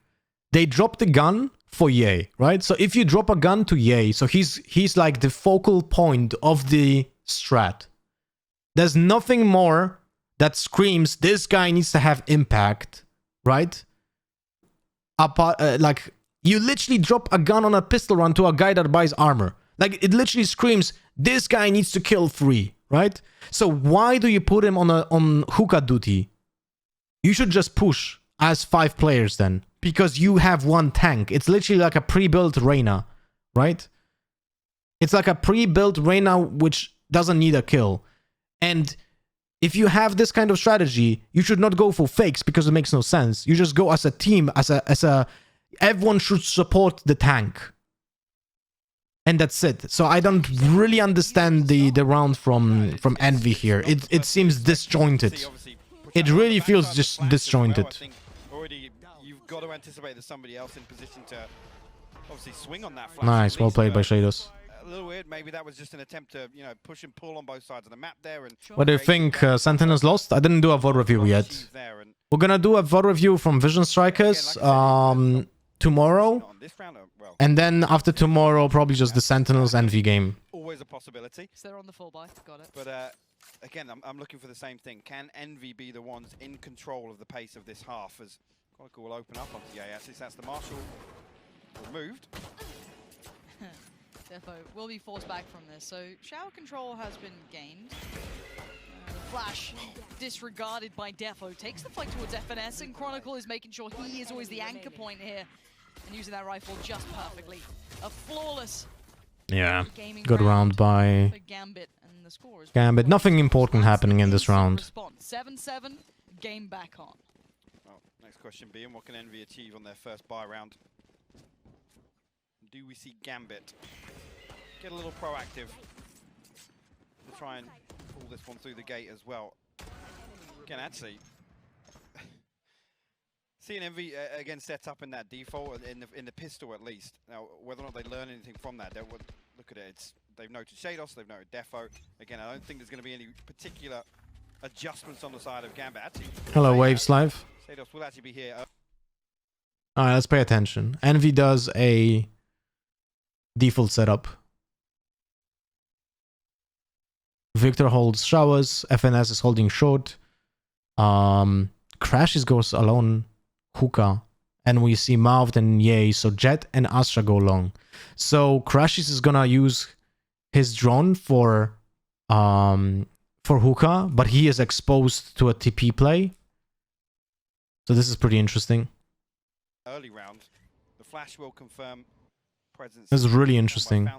They drop the gun for Ye, right? So if you drop a gun to Ye, so he's like the focal point of the strat. There's nothing more that screams this guy needs to have impact, right? Like you literally drop a gun on a pistol run to a guy that buys armor. Like it literally screams this guy needs to kill 3, right? So why do you put him on hookah duty? You should just push as 5 players then. Because you have one tank. It's literally like a pre-built Reyna, right? It's like a pre-built Reyna which doesn't need a kill. And if you have this kind of strategy, you should not go for fakes because it makes no sense. You just go as a team, as a everyone should support the tank. And that's it. So I don't really understand the round from Envy here. It seems disjointed. It really feels just disjointed. You've got to anticipate there's somebody else in position to obviously swing on that flash. Nice, well played by Shados. A little weird. Maybe that was just an attempt to, you know, push and pull on both sides of the map there. And what do you think? Sentinel's lost? I didn't do a VOD review yet. We're gonna do a VOD review from Vision Strikers tomorrow. And then after tomorrow, probably just the Sentinels Envy game. Always a possibility. So they're on the full buy. Got it. But again, I'm looking for the same thing. Can Envy be the ones in control of the pace of this half as Chronicle will open up onto the AS? That's the Marshal removed. Defo will be forced back from this. So shower control has been gained. Flash disregarded by Defo. Takes the fight towards FNS, and Chronicle is making sure he is always the anchor point here. And using that rifle just perfectly. A flawless good round by Gambit. And the score is Gambit. Nothing important happening in this round. 7-7, game back on. Well, next question being, what can Envy achieve on their first buy round? Do we see Gambit get a little proactive to try and pull this one through the gate as well? Again, actually, seeing Envy again set up in that default in the pistol at least. Now, whether or not they learn anything from that, look at it. They've noted Shados, they've noted Defo. Again, I don't think there's going to be any particular adjustments on the side of Gambit. Actually, hello, Waves Live. Shados will actually be here. Alright, let's pay attention. Envy does a default setup. Victor holds showers. FNS is holding short. Crashes goes alone hookah. And we see Mouthed and Ye. So Jett and Astra go long. So Crashes is gonna use his drone for hookah, but he is exposed to a TP play. So this is pretty interesting. Early round, the flash will confirm presence. This is really interesting.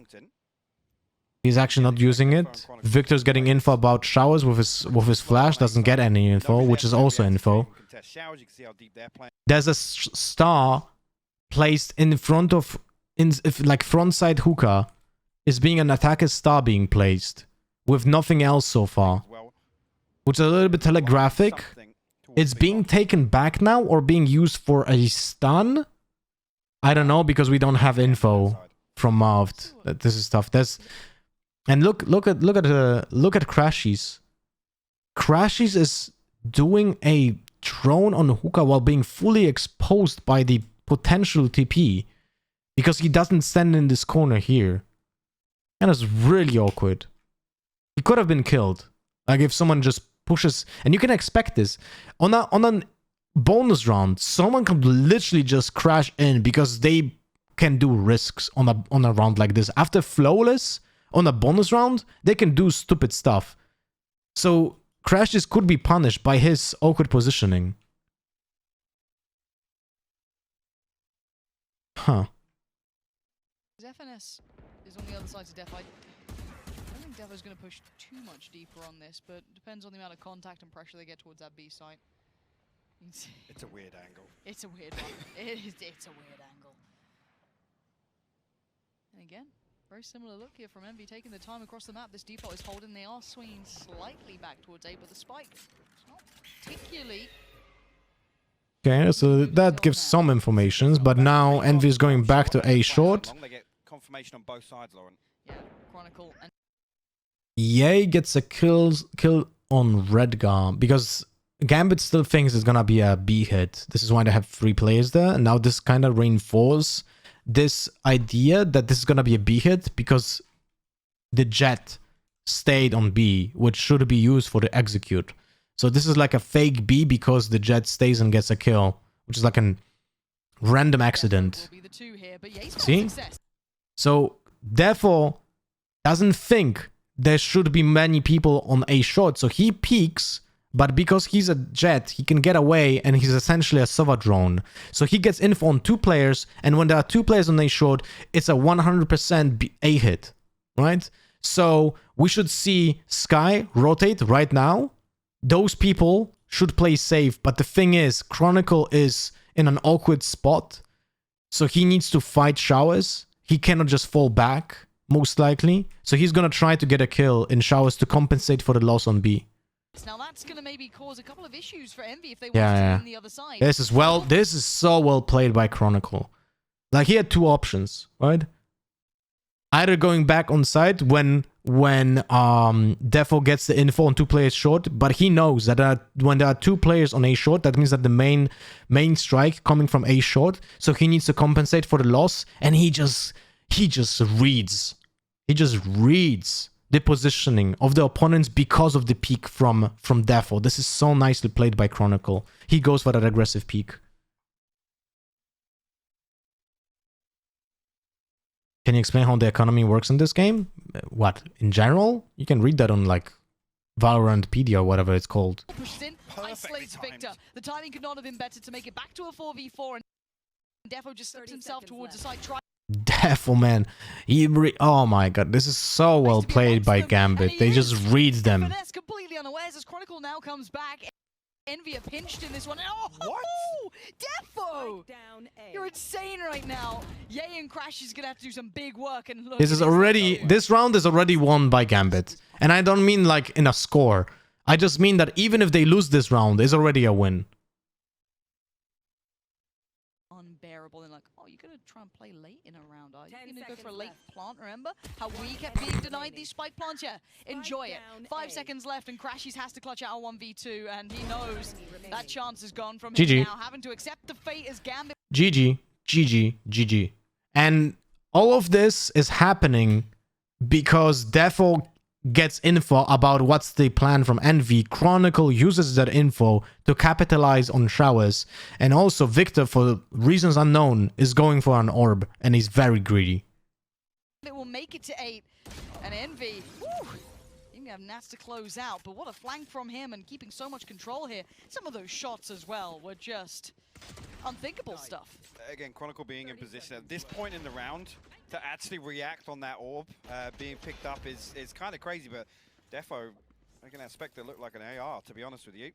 He's actually not using it. Victor's getting info about showers with his flash, doesn't get any info, which is also info. There's a star placed in front of, like front side hookah is being an attacker's star being placed with nothing else so far. which is a little bit telegraphic. Something towards It's B being bomb. taken back now or being used for a stun. I don't know because we don't have info from Marved. This is tough. And look at Crashies. Crashies is doing a drone on hookah while being fully exposed by the potential TP because he doesn't stand in this corner here. And it's really awkward. He could have been killed. Like if someone just pushes, and you can expect this on a bonus round, someone could literally just crash in because they can do risks on a round like this. After flawless on a bonus round, they can do stupid stuff. So Crashes could be punished by his awkward positioning. Huh. FNS is on the other side to Def. I don't think Defo's going to push too much deeper on this, but depends on the amount of contact and pressure they get towards that B site. It's a weird angle. It's a weird one. It's a weird angle. And again, very similar look here from Envy, taking the time across the map. This default is holding. They are swinging slightly back towards A, but the spike is not particularly... Okay, so that gives some information, but now Envy is going back to A short. They get confirmation on both sides, Lauren. Yeah, Chronicle and... Yay gets a kill on Redgar because Gambit still thinks it's gonna be a B hit. This is why they have 3 players there, and now this kind of reinforces this idea that this is gonna be a B hit because the Jett stayed on B, which should be used for the execute. So this is like a fake B because the Jett stays and gets a kill, which is like a random accident. See? So therefore, doesn't think there should be many people on A short, so he peeks. But because he's a Jett, he can get away and he's essentially a Sova drone. So he gets info on 2 players, and when there are 2 players on A short, it's a 100% A hit, right? So we should see Skye rotate right now. Those people should play safe, but the thing is, Chronicle is in an awkward spot. So he needs to fight showers. He cannot just fall back, most likely. So he's gonna try to get a kill in showers to compensate for the loss on B. Now that's going to maybe cause a couple of issues for Envy if they want to win the other side. This is so well played by Chronicle. Like he had 2 options, right? Either going back on site when Defo gets the info on 2 players short, but he knows that when there are 2 players on A short, that means that the main strike coming from A short, so he needs to compensate for the loss, and he just reads. He just reads the positioning of the opponents because of the peek from Defo. This is so nicely played by Chronicle. He goes for that aggressive peek. Can you explain how the economy works in this game? What? In general? You can read that on like Valorantpedia or whatever it's called. Pushes in, isolates Victor. The timing could not have been better to make it back to a 4v4, and Defo just slips himself towards the side. Defo, man. Oh my god, this is so well played by Gambit. They just read them. Finesse completely unawares as Chronicle now comes back. Envy are pinched in this one. Oh, What? Defo! You're insane right now. Yay and Crash is gonna have to do some big work, and look. This round is already won by Gambit. And I don't mean like in a score. I just mean that even if they lose this round, it's already a win. Unbearable, and like, oh, you're gonna try and play late in a round, are you? You're gonna go for a late plant, remember? How we kept being denied these spike plants? Yeah, enjoy it. 5 seconds left, and Crashies has to clutch out a 1v2, and he knows that chance is gone from him now, having to accept the fate as Gambit. GG, GG, GG. And all of this is happening because Defo gets info about what's the plan from Envy. Chronicle uses that info to capitalize on showers. And also Victor, for reasons unknown, is going for an orb, and he's very greedy. It will make it to 8, and Envy, woo, you have Nats to close out, but what a flank from him, and keeping so much control here. Some of those shots as well were just unthinkable stuff. Again, Chronicle being in position at this point in the round to actually react on that orb being picked up is kind of crazy, but Defo, I can expect it to look like an AR, to be honest with you.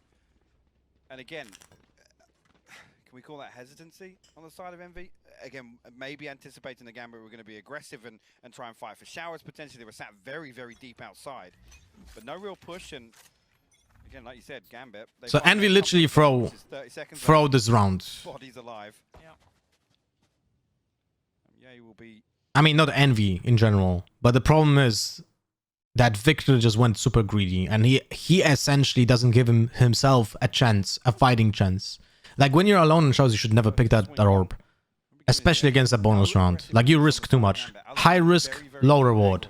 And again, can we call that hesitancy on the side of Envy? Again, maybe anticipating the Gambit were going to be aggressive and try and fight for showers potentially. They were sat very, very deep outside, but no real push, and Again, like you said, Gambit. So Envy literally throw this round. Body's alive. Yeah, he will be. I mean, not Envy in general, but the problem is that Victor just went super greedy, and he essentially doesn't give himself a chance, a fighting chance. Like when you're alone in shows, you should never pick that orb, especially against a bonus round. Like you risk too much. High risk, low reward.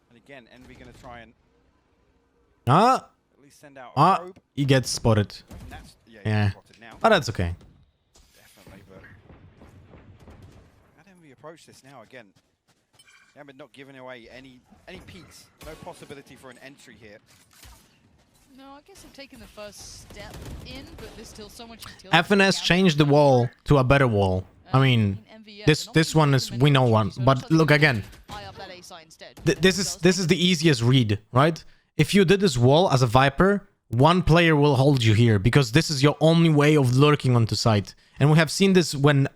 And again, Envy gonna try and Ah, at least send out a robe. he gets spotted. Yeah, but that's okay. Definitely, but how do Envy approach this now? Again, Gambit not giving away any peeks. No possibility for an entry here. No, I guess I've taken the first step in, but there's still so much utility. FNS changed the wall to a better wall. I mean, this one is we know one, but look again. This is the easiest read, right? If you did this wall as a Viper, one player will hold you here because this is your only way of lurking onto site. And we have seen this when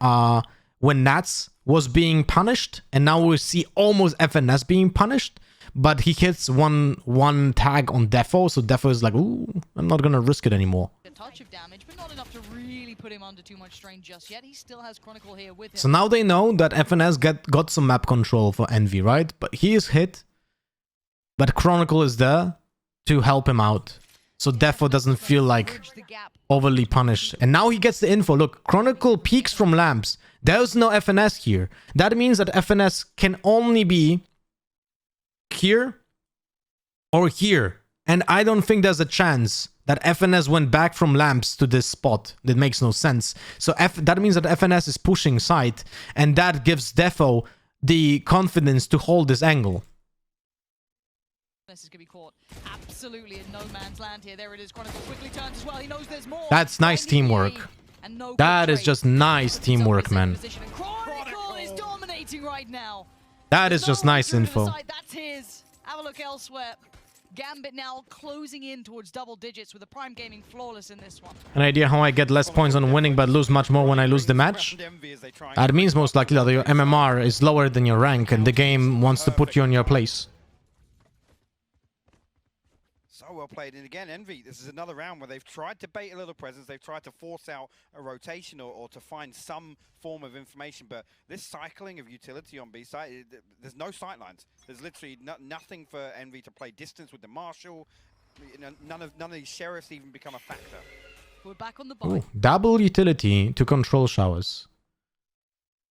Nats was being punished, and now we see almost FNS being punished. But he hits one tag on Defo, so Defo is like, ooh, I'm not gonna risk it anymore. A touch of damage, but not enough to really put him under too much strain just yet. He still has Chronicle here with him. So now they know that FNS got some map control for Envy, right? But he is hit, but Chronicle is there to help him out. So Defo doesn't feel like overly punished. And now he gets the info. Look, Chronicle peeks from lamps. There's no FNS here. That means that FNS can only be here or here. And I don't think there's a chance that FNS went back from lamps to this spot. That makes no sense. So that means that FNS is pushing side, and that gives Defo the confidence to hold this angle. This is going to be caught absolutely in no man's land here. There it is. Chronicle quickly turns as well. He knows there's more. That's nice teamwork. That is just nice teamwork, man. Chronicle is dominating right now. That is just nice info. That's his. Have a look elsewhere. Gambit now closing in towards double digits with the Prime Gaming flawless in this one. An idea how I get less points on winning but lose much more when I lose the match? That means most likely that your MMR is lower than your rank and the game wants to put you on your place. So well played. And again, Envy, this is another round where they've tried to bait a little presence. They've tried to force out a rotation or to find some form of information. But this cycling of utility on B side, there's no sightlines. There's literally nothing for Envy to play distance with the Marshal. You know, none of these sheriffs even become a factor. We're back on the buy. Double utility to control showers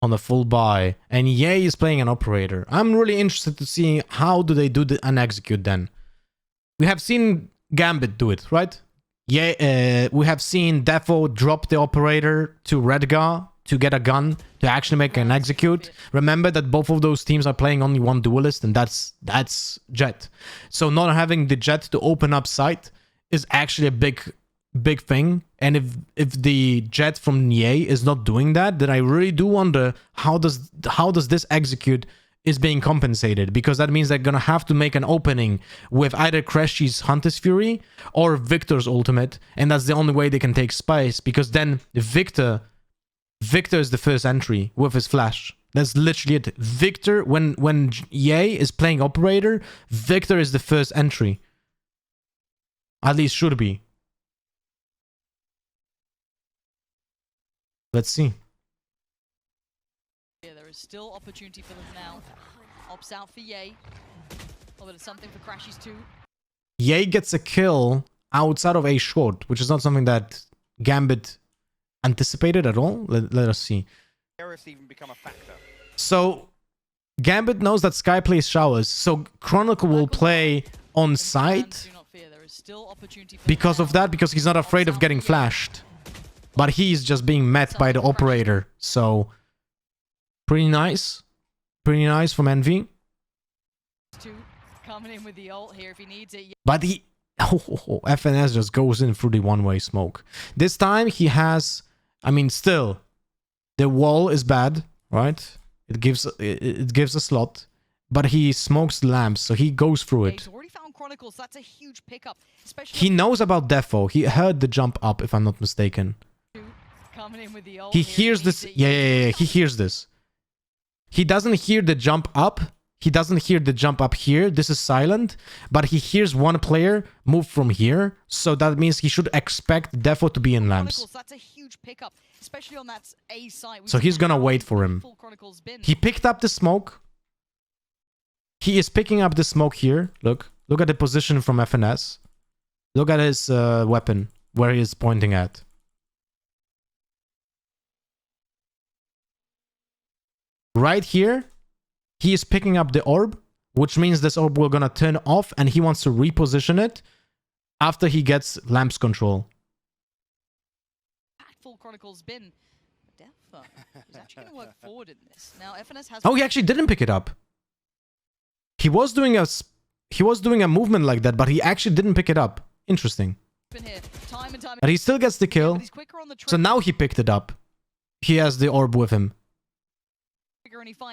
on the full buy. And Yay is playing an operator. I'm really interested to see how do they do an execute then. We have seen Gambit do it, right? Yeah, we have seen Defo drop the operator to Redgar to get a gun to actually make an execute. Remember that both of those teams are playing only one duelist, and that's Jett. So not having the Jett to open up site is actually a big thing. And if the Jett from EA is not doing that, then I really do wonder how does this execute is being compensated, because that means they're gonna have to make an opening with either Crashy's Hunter's Fury or Victor's ultimate, and that's the only way they can take Spice, because then Victor is the first entry with his flash. That's literally it. Victor, when EA is playing operator, Victor is the first entry. At least should be. Let's see. Still opportunity for them now. Ops out for Yay. A little bit of something for Crashies too. Yay gets a kill outside of a short, which is not something that Gambit anticipated at all. Let us see. Even become a factor. So Gambit knows that Skye plays showers, so Chronicle will play on site because of that, because he's not afraid of getting flashed. But he's just being met by the operator, so pretty nice from Envy. Coming in with the ult here if he needs it. But FNS just goes in through the one-way smoke. This time he has, I mean, still the wall is bad, right? It gives a slot, but he smokes the lamps, so he goes through it. He's already found Chronicles. That's a huge pickup, especially he knows about Defo. He heard the jump up, if I'm not mistaken. Coming in with the ult he hears this. Yeah, he hears this. He doesn't hear the jump up. He doesn't hear the jump up here. This is silent, but he hears one player move from here. So that means he should expect Defo to be in lamps. That's a huge pickup, especially on that A site. So he's gonna wait for him. He picked up the smoke. He is picking up the smoke here. Look at the position from FNS. Look at his weapon, where he is pointing at. Right here, he is picking up the orb, which means this orb will gonna turn off, and he wants to reposition it after he gets lamps control. Full Chronicles bin. Defa is actually going to work forward in this. Now FNS has. Oh, he actually didn't pick it up. He was doing a movement like that, but he actually didn't pick it up. Interesting. Here, time and time But he still gets the kill. So now he picked it up. He has the orb with him.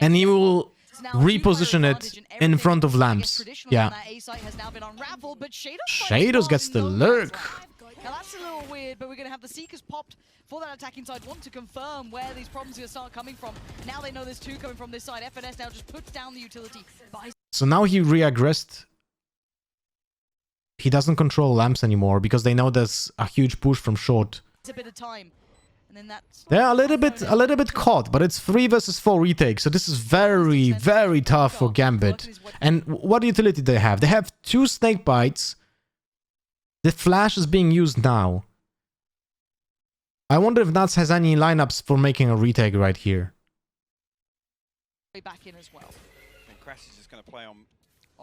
And he will reposition it in front of lamps. Yeah. Shadows gets the lurk. Now that's a little weird, but we're going to have the Seekers popped for that attacking side. Want to confirm where these problems are going to start coming from. Now they know there's two coming from this side. FNS now just puts down the utility. So now he re-aggressed. He doesn't control lamps anymore because they know there's a huge push from short. It's a bit of time. And then that's They're a little bit caught, but it's 3 versus 4 retake. So this is very, very tough for Gambit. And what utility they have? They have 2 snake bites. The flash is being used now. I wonder if Nuts has any lineups for making a retake right here. Back in as well. And Crash is just going to play on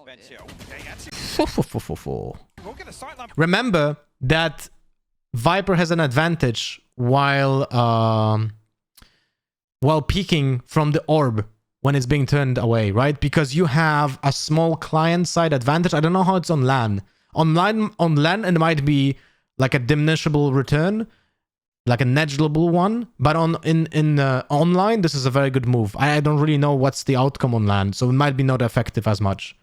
bench here. Remember that Viper has an advantage while peeking from the orb when it's being turned away, right? Because you have a small client-side advantage. I don't know how it's on LAN. On LAN, it might be like a diminishable return, like a negligible one. But in online, this is a very good move. I don't really know what's the outcome on LAN, so it might be not effective as much.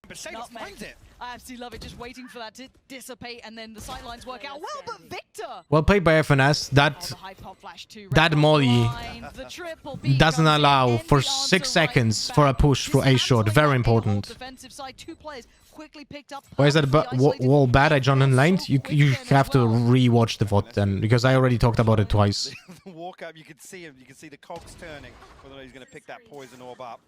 But Shadows finds it. I absolutely love it, just waiting for that to dissipate and then the sightlines work out well, but Victor! Well played by FNS. That molly doesn't allow for 6 seconds for a push for a shot. Very important. Why is that wall bad? I jumped in lane. You have to re-watch the VOD then, because I already talked about it twice. The walk up, you can see him. You can see the cogs turning. Whether he's going to pick that poison orb up.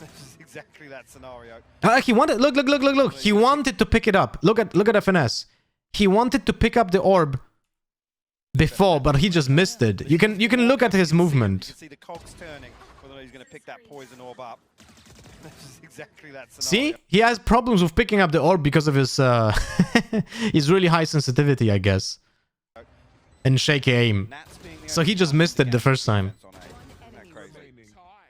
This is exactly that scenario. He wanted. Look. He wanted to pick it up. Look at FNS. He wanted to pick up the orb before, but he just missed it. You can look at his movement. You can see the cogs turning. Whether he's going to pick that poison orb up. This is exactly that See, scenario. he has problems with picking up the orb because of his his really high sensitivity, I guess, and shaky aim. So he just missed it the first time.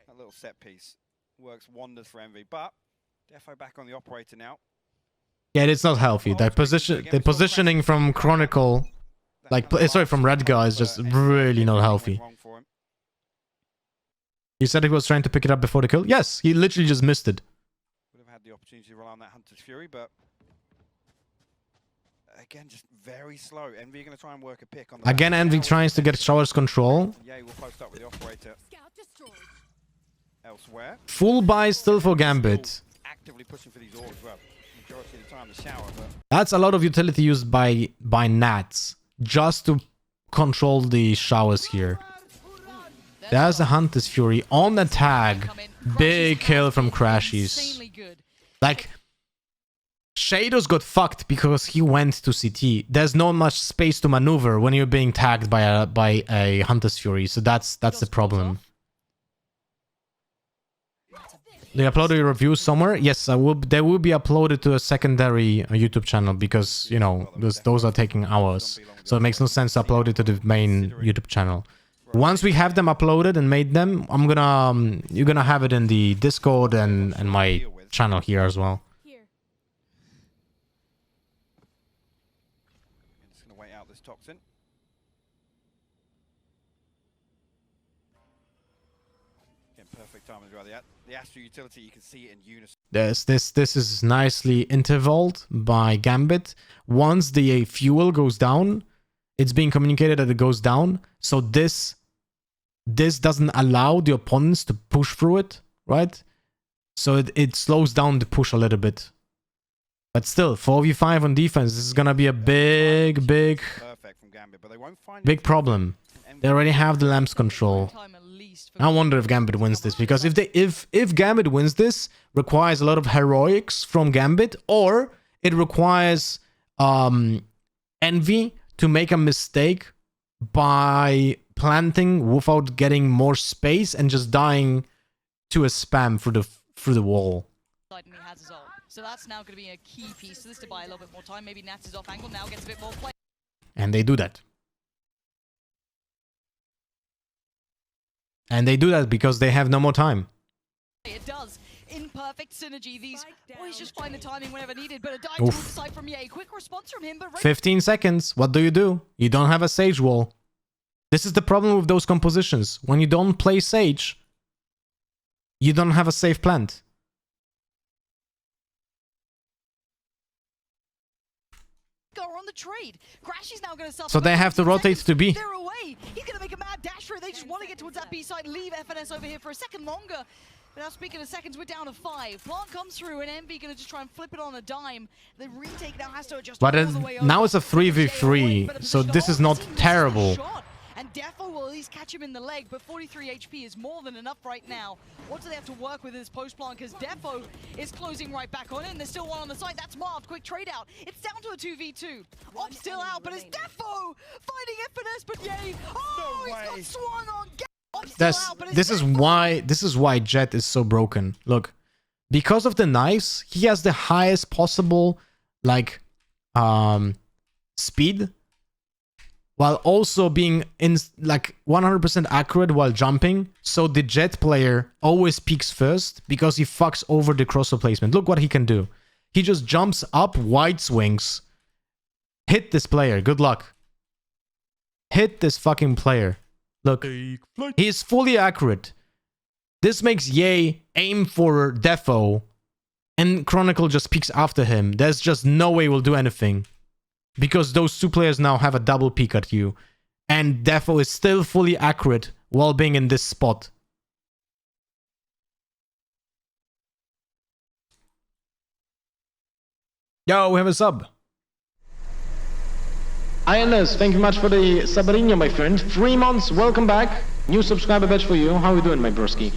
A little set piece works wonders for Envy, but Defo back on the operator now. Yeah, it's not healthy. The positioning from Chronicle, from Redgar is just really not healthy. He said he was trying to pick it up before the kill. Yes, he literally just missed it. Would have had the opportunity to rely on that Hunter's Fury, but again, just very slow. Envy are going to try and work a pick on the Again, Envy tries to get Shower's control. Yeah, we'll post up with the operator. Elsewhere. Full buy still for Gambit. Actively pushing for these orbs, well, majority of the time the shower, but That's a lot of utility used by Nats just to control the showers here. There's a Hunter's Fury on the tag. Big kill from Crashies. Like, Shadows got fucked because he went to CT. There's not much space to maneuver when you're being tagged by a Hunter's Fury, so that's the problem. They uploaded a review somewhere? Yes, they will be uploaded to a secondary YouTube channel because, you know, those are taking hours. So it makes no sense to upload it to the main YouTube channel. Once we have them uploaded and made them, you're gonna have it in the Discord and my channel here as well. I'm just going to wait out this toxin. Again, perfect time as well. The Astra utility, you can see it in unison. This is nicely intervaled by Gambit. Once the fuel goes down, it's being communicated that it goes down. So this this doesn't allow the opponents to push through it, right? So it slows down the push a little bit. But still, 4v5 on defense, this is gonna be a big Perfect from Gambit, but they won't find big it. problem. They already have the lamps control. Time at least for I wonder if Gambit wins this, because if Gambit wins this, requires a lot of heroics from Gambit, or it requires Envy to make a mistake by planting without getting more space and just dying to a spam through the wall. side, and he has his ult. So that's now going to be a key piece to this to buy a little bit more time. Maybe Nats is off angle now, gets a bit more play. And they do that. And they do that because they have no more time. It does. In perfect synergy, these boys just find the timing whenever needed, but a dive Oof. towards the side from Ye. Quick response from him, but 15 seconds. What do? You don't have a Sage wall. This is the problem with those compositions. When you don't play Sage, you don't have a safe plant. are on the trade. Crash is now going to suffer. So they have to rotate to B. They're away. He's going to make a mad dash for it. They just want to get towards that B side, leave FNS over here for a second longer. But now speaking of seconds, we're down to 5. Plant comes through and Envy going to just try and flip it on a dime. The retake now has to adjust But all the way over. now it's a 3v3, so this is not terrible. And Defo will at least catch him in the leg, but 43 HP is more than enough right now. What do they have to work with in this post plant? Because Defo is closing right back on in. There's still one on the side. That's Marv. Quick trade out. It's down to a 2v2. Op still out, but it's Defo fighting FNS, but yay. Oh, he's got swung on. This is why Jett is so broken. Look, because of the knives, he has the highest possible speed, while also being in 100% accurate while jumping. So the Jett player always peaks first because he fucks over the crossfire placement. Look what he can do. He just jumps up, wide swings, hit this player. Good luck. Hit this fucking player. Look, he is fully accurate. This makes Ye aim for Defo, and Chronicle just peeks after him. There's just no way we'll do anything, because those two players now have a double peek at you, and Defo is still fully accurate while being in this spot. Yo, we have a sub. Analysts, thank you much for the Sabarino, my friend. 3 months, welcome back. New subscriber badge for you. How are you doing, my broski?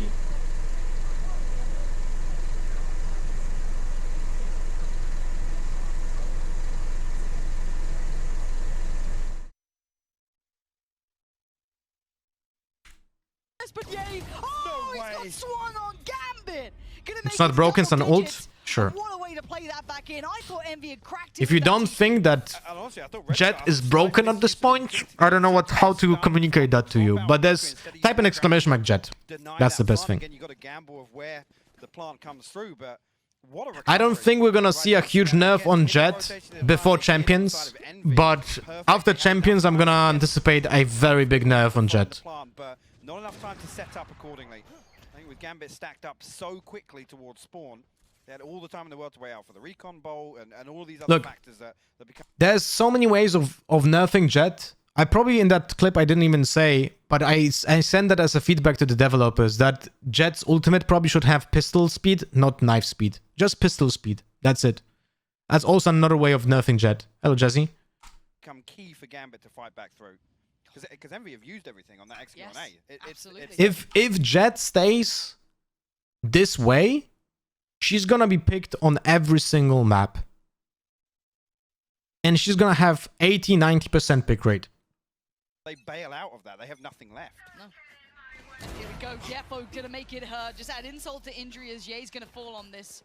But yay. Oh, he's got swung on Gambit. It's not broken, it's an ult. Sure. What a way to play that back in. I thought Envy had cracked If you don't think that Jett is broken at this point, I don't know how to communicate that to you. But there's type an exclamation mark Jett. That's the best thing. I don't think we're gonna see a huge nerf on Jett before Champions, but after Champions I'm gonna anticipate a very big nerf on Jett. Not enough time to set up accordingly. I think with Gambit stacked up so quickly towards spawn, they had all the time in the world to wait out for the recon bowl and all these other factors that become... There's so many ways of nerfing Jett. I probably in that clip I didn't even say, but I sent that as a feedback to the developers that Jett's ultimate probably should have pistol speed, not knife speed. Just pistol speed. That's it. That's also another way of nerfing Jett. Hello, Jesse. Become key for Gambit to fight back through. Because Envy have used everything on that X1A. Yes, absolutely. If Jett stays this way, she's gonna be picked on every single map. And she's gonna have 80-90% pick rate. They bail out of that. They have nothing left. No. And here we go. Defo gonna make it hurt. Just add insult to injury as Ye's gonna fall on this.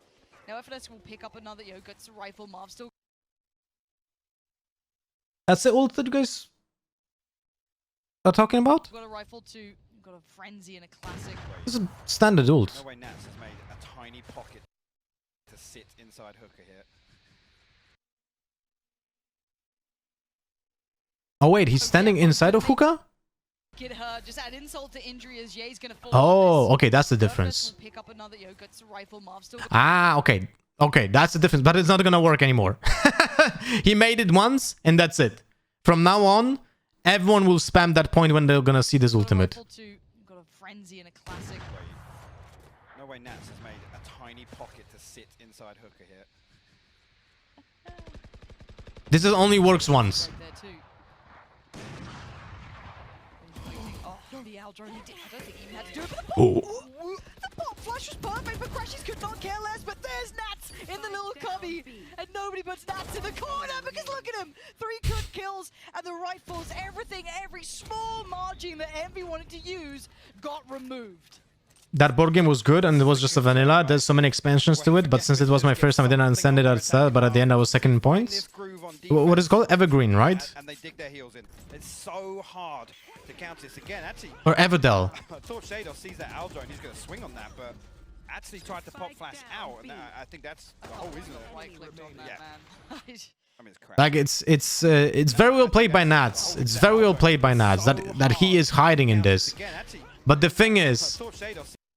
Now FNS will pick up another gets a rifle. Marv still. That's the ult that you guys are talking about? Got a rifle too. Got a frenzy and a classic. This is standard ult. No way Nats has made a tiny pocket to sit inside Hooker here. Oh wait, he's standing inside of Hookah? Get her. Just add insult to injury as Ye's gonna fall. Oh, okay, that's the difference. Pick up another gets a rifle. Marv still. Ah, okay. Okay, that's the difference, but it's not gonna work anymore. He made it once, and that's it. From now on, everyone will spam that point when they're gonna see this ultimate. frenzy and a classic. No way Nats has made a tiny pocket to sit inside hooker here. This is only works once. Right there too. Oh, the Aldro, he did. I don't think he even had to do it. Oh. The pop flash was perfect, but Crashies could not care less. But there's Nats in the little cubby, and nobody puts Nats in the corner because look at him. 3 good kills, and the rifles, everything, every small margin that Envy wanted to use got removed. That board game was good, and it was just a vanilla. There's so many expansions to it, but since it was my first time, I didn't understand it at start, but at the end I was second in points. What is it called? Evergreen, right? And they dig their heels in. It's so hard to counter this again. Actually, Or Everdell. I thought Shadow sees that Aldro and he's going to swing on that, but actually tried to pop flash out, and I think that's the whole reason. Right clicked on that, man. I mean, it's crap. Like it's very well played by Nats. It's very well played by Nats that he is hiding in this. But the thing is,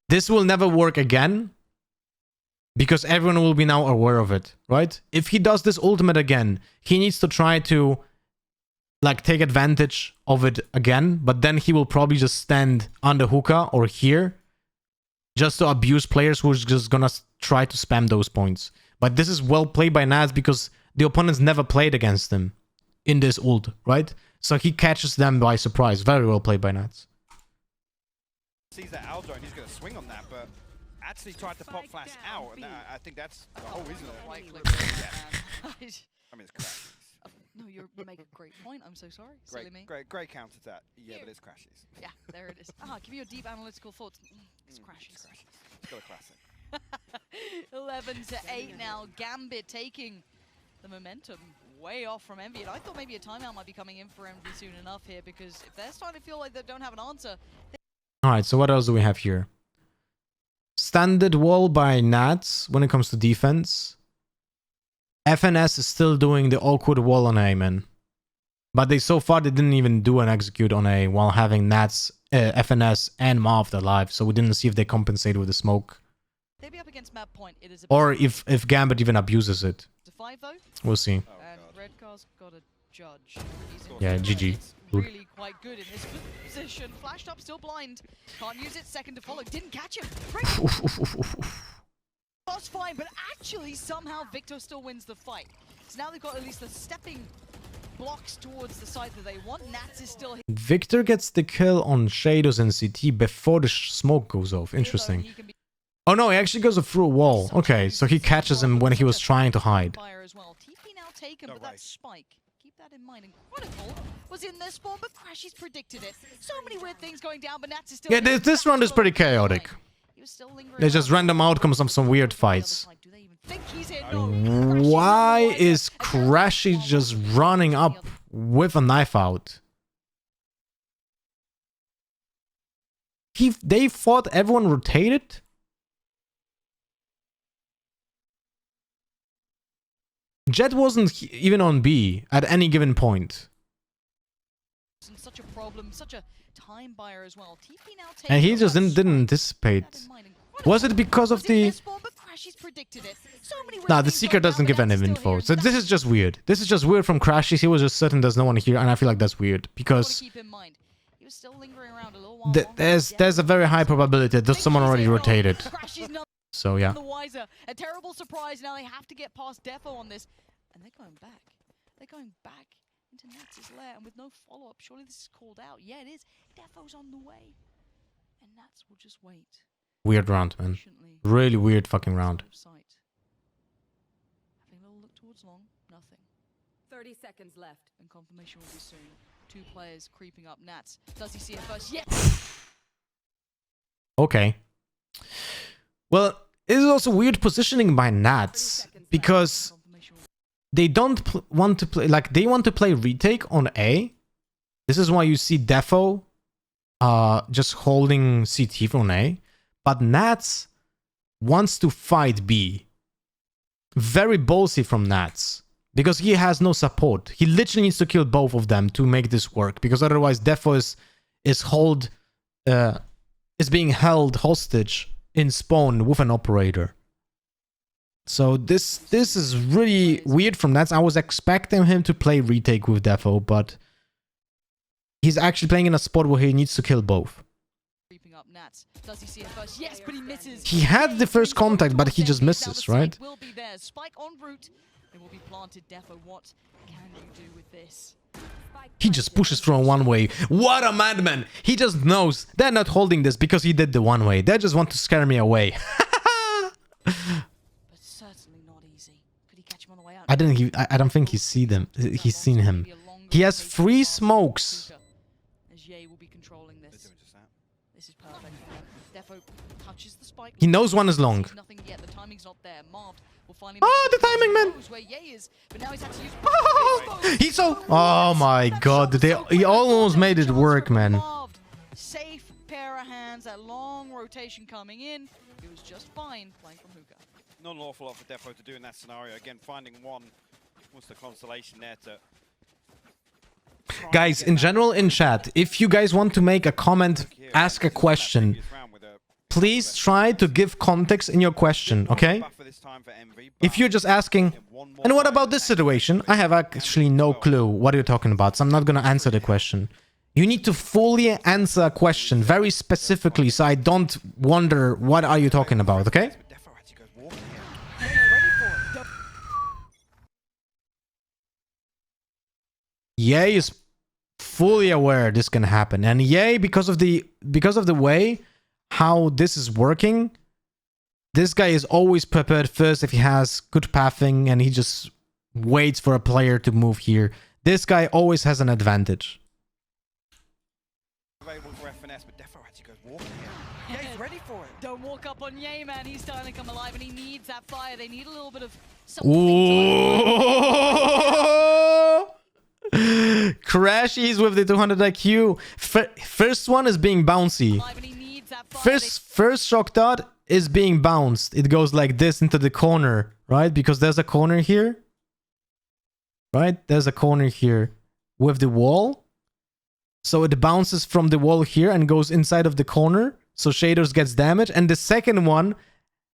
this will never work again because everyone will be now aware of it, right? If he does this ultimate again, he needs to try to like take advantage of it again, but then he will probably just stand under hookah or here just to abuse players who's just gonna try to spam those points. But this is well played by Nats because the opponents never played against him in this ult, right? So he catches them by surprise. Very well played by Nats. Sees that Aldro and he's going to swing on that, but actually tried to pop flash out, and I think that's the whole reason. Right clicked on that, man. I mean, it's crashes. No, you make a great point. I'm so sorry. Silly me. Great counter to that. Yeah, but it's crashes. Yeah, there it is. Give you your deep analytical thoughts. It's Crashies. It's got a classic. 11 to 8 now. Gambit taking the momentum way off from Envy. And I thought maybe a timeout might be coming in for Envy soon enough here, because if they're starting to feel like they don't have an answer. Alright, so what else do we have here? Standard wall by Nats when it comes to defense. FNS is still doing the awkward wall on A, man. But so far they didn't even do an execute on A while having Nats, FNS and Marv alive. So we didn't see if they compensate with the smoke. They'd be up against map point. It is a Or if Gambit even abuses it. to 5 though. We'll see. And Redcar's got a judge. He's in Yeah, control. GG. It's really quite good in this position. Flashed up, still blind. Can't use it. Second to follow. Didn't catch him. Was fine, but actually somehow Victor still wins the fight. So now they've got at least the stepping blocks towards the side that they want. Nats is still here. Victor gets the kill on Shadows and CT before the smoke goes off. Interesting. Oh no, he actually goes through a wall. Okay, so he catches him when he was trying to hide. As well. TP now taken, but that spike. Keep that in mind. Incredible was in their spawn, but Crashies predicted it. So many weird things going down, but Nats is still. Yeah, this round is pretty chaotic. There's just random outcomes of some weird fights. Why is Crashy just running up with a knife out? They thought everyone rotated? Jett wasn't even on B at any given point. Such a problem, such a time buyer as well. TP now And he just didn't anticipate. Was it because of the... Nah, the Seeker doesn't give any info. So this is just weird. This is just weird from Crashies. He was just certain there's no one here, and I feel like that's weird. Because there's a very high probability that someone already rotated. So yeah. A terrible surprise. Now they have to get past Defo on this. And they're going back. They're going back into Nats' lair, and with no follow-up. Surely this is called out. Yeah, it is. Defo's on the way. And Nats will just wait. Weird round, man. Really weird fucking round. Having a little look towards long, nothing. 30 seconds left. And confirmation will be soon. 2 players creeping up. Nats. Does he see it first? Yes! Okay. Well, it is also weird positioning by Nats. Because they don't want to play... Like, they want to play retake on A. This is why you see Defo just holding CT from A. But Nats wants to fight B. Very ballsy from Nats. Because he has no support. He literally needs to kill both of them to make this work. Because otherwise Defo is being held hostage in spawn with an operator. So this is really weird from Nats. I was expecting him to play retake with Defo, but he's actually playing in a spot where he needs to kill both. Creeping up. up Nats. Does he see it first? Yes, but he misses. He had the first contact, but he just misses, right? Will be there. Spike en route. It will be planted. Defo, what can you do with this? He just pushes through a one-way. What a madman! He just knows they're not holding this because he did the one-way. They just want to scare me away. But certainly not easy. Could he catch him on the way out? I don't think he's seen them. He's seen him. He has 3 smokes. As Jett will be controlling this. This is perfect for him. Defo touches the spike. He knows one is long. Nothing yet. The timing's not there. Marved will finally The timing, man! knows where Jett is, but now he's had to use He's so... Oh my god. He almost made it work, man. Marved. Safe pair of hands. That long rotation coming in. He was just fine playing from hookah. Not an awful lot for Defo to do in that scenario. Again, finding one was the consolation there to... Guys, in general, in chat, if you guys want to make a comment, ask a question, please try to give context in your question, okay? If you're just asking, and what about this situation? I have actually no clue what you're talking about, so I'm not gonna answer the question. You need to fully answer a question very specifically, so I don't wonder what are you talking about, okay? Ye is fully aware this can happen, and Ye, because of the way how this is working, this guy is always prepared first if he has good pathing, and he just waits for a player to move here. This guy always has an advantage. Available for FNS, but Defo actually goes walking here. Yeah, he's ready for it. Don't walk up on Jett, man. He's starting to come alive, and he needs that fire. They need a little bit of something. Ooh. Crashies with the 200 IQ. First one is being bouncy. First shock dot is being bounced. It goes like this into the corner, right? Because there's a corner here. Right? There's a corner here with the wall. So it bounces from the wall here and goes inside of the corner. So Shaders gets damage. And the second one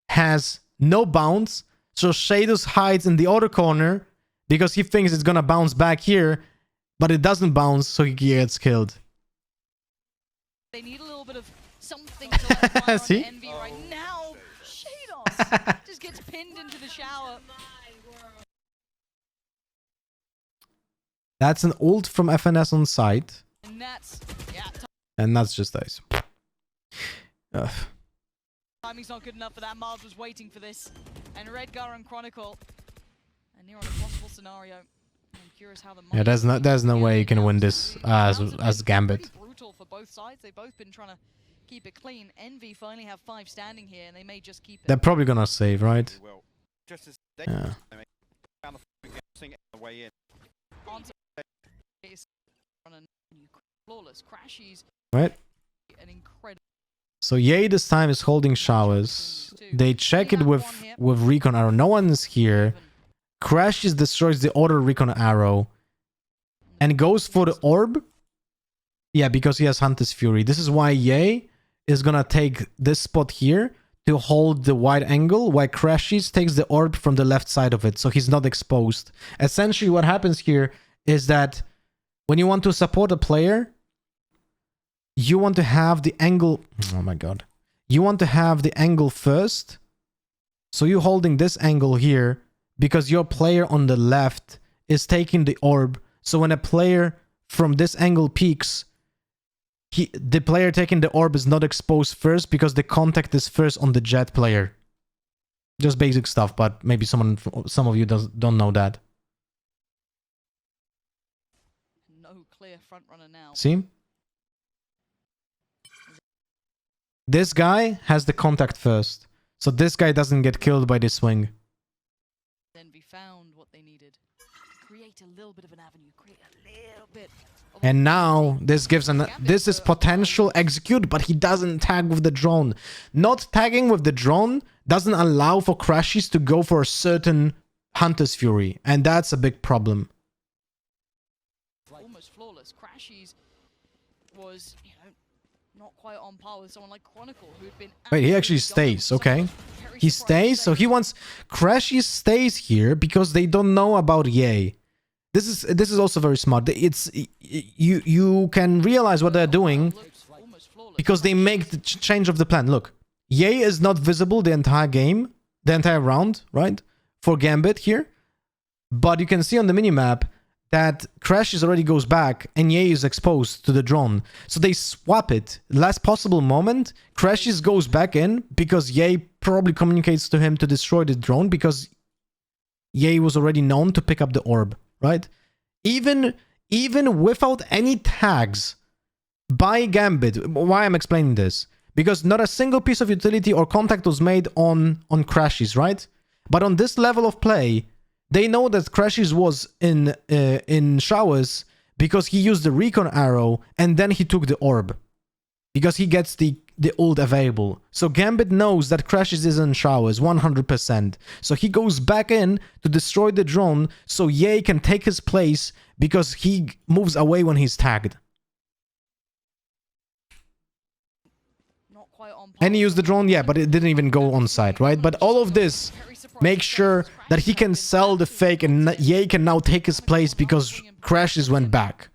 has no bounce. So Shaders hides in the other corner because he thinks it's gonna bounce back here, but it doesn't bounce, so he gets killed. They need a little bit of something to light fire on See? Envy right now. Shados just gets pinned into the shower. That's an ult from FNS on site. And that's, yeah, And that's just dice. Ugh. timing's not good enough for that. Mars was waiting for this. And Redgar and Chronicle are near on a possible scenario. I'm curious how the Yeah, there's no way you can win this as Gambit. Brutal for both sides. They've both been trying to keep it clean. Envy finally have 5 standing here, and they may just keep it. They're probably gonna save, right? Just as they Yeah. found the way in. Answer is on a flawless crashies. Right? An incredible. So Ye this time is holding showers. They check it with recon arrow. No one is here. Crashes, destroys the other recon arrow and goes for the orb. Yeah, because he has Hunter's Fury. This is why Ye is gonna take this spot here to hold the wide angle, while Crashes takes the orb from the left side of it, so he's not exposed. Essentially what happens here is that when you want to support a player, you want to have the angle... Oh my god. You want to have the angle first. So you're holding this angle here because your player on the left is taking the orb. So when a player from this angle peeks, the player taking the orb is not exposed first because the contact is first on the Jett player. Just basic stuff, but maybe some of you don't know that. No clear front runner now. See? This guy has the contact first. So this guy doesn't get killed by the swing. Envy found what they needed. Create a little bit of an avenue. Create a little bit. And now this gives this is potential execute, but he doesn't tag with the drone. Not tagging with the drone doesn't allow for Crashies to go for a certain Hunter's Fury, and that's a big problem. Almost flawless. Crashies was, not quite on par with someone like Chronicle, who'd been. Wait, he actually stays, okay? He stays, so he wants Crashies stays here because they don't know about Ye. This is also very smart. It's you can realize what they're doing because they make the change of the plan. Look, Ye is not visible the entire game, the entire round, right? For Gambit here. But you can see on the minimap that Crashes already goes back and Ye is exposed to the drone. So they swap it. Last possible moment, Crashes goes back in because Ye probably communicates to him to destroy the drone because Ye was already known to pick up the orb, right? Even without any tags by Gambit. Why I'm explaining this? Because not a single piece of utility or contact was made on Crashes, right? But on this level of play, they know that Crashes was in showers because he used the recon arrow and then he took the orb. Because he gets the ult available. So Gambit knows that Crashes is in showers 100%. So he goes back in to destroy the drone so Ye can take his place because he moves away when he's tagged. And he used the drone, yeah, but it didn't even go on site, right? But all of this makes sure that he can sell the fake and Ye can now take his place because Crashes went back.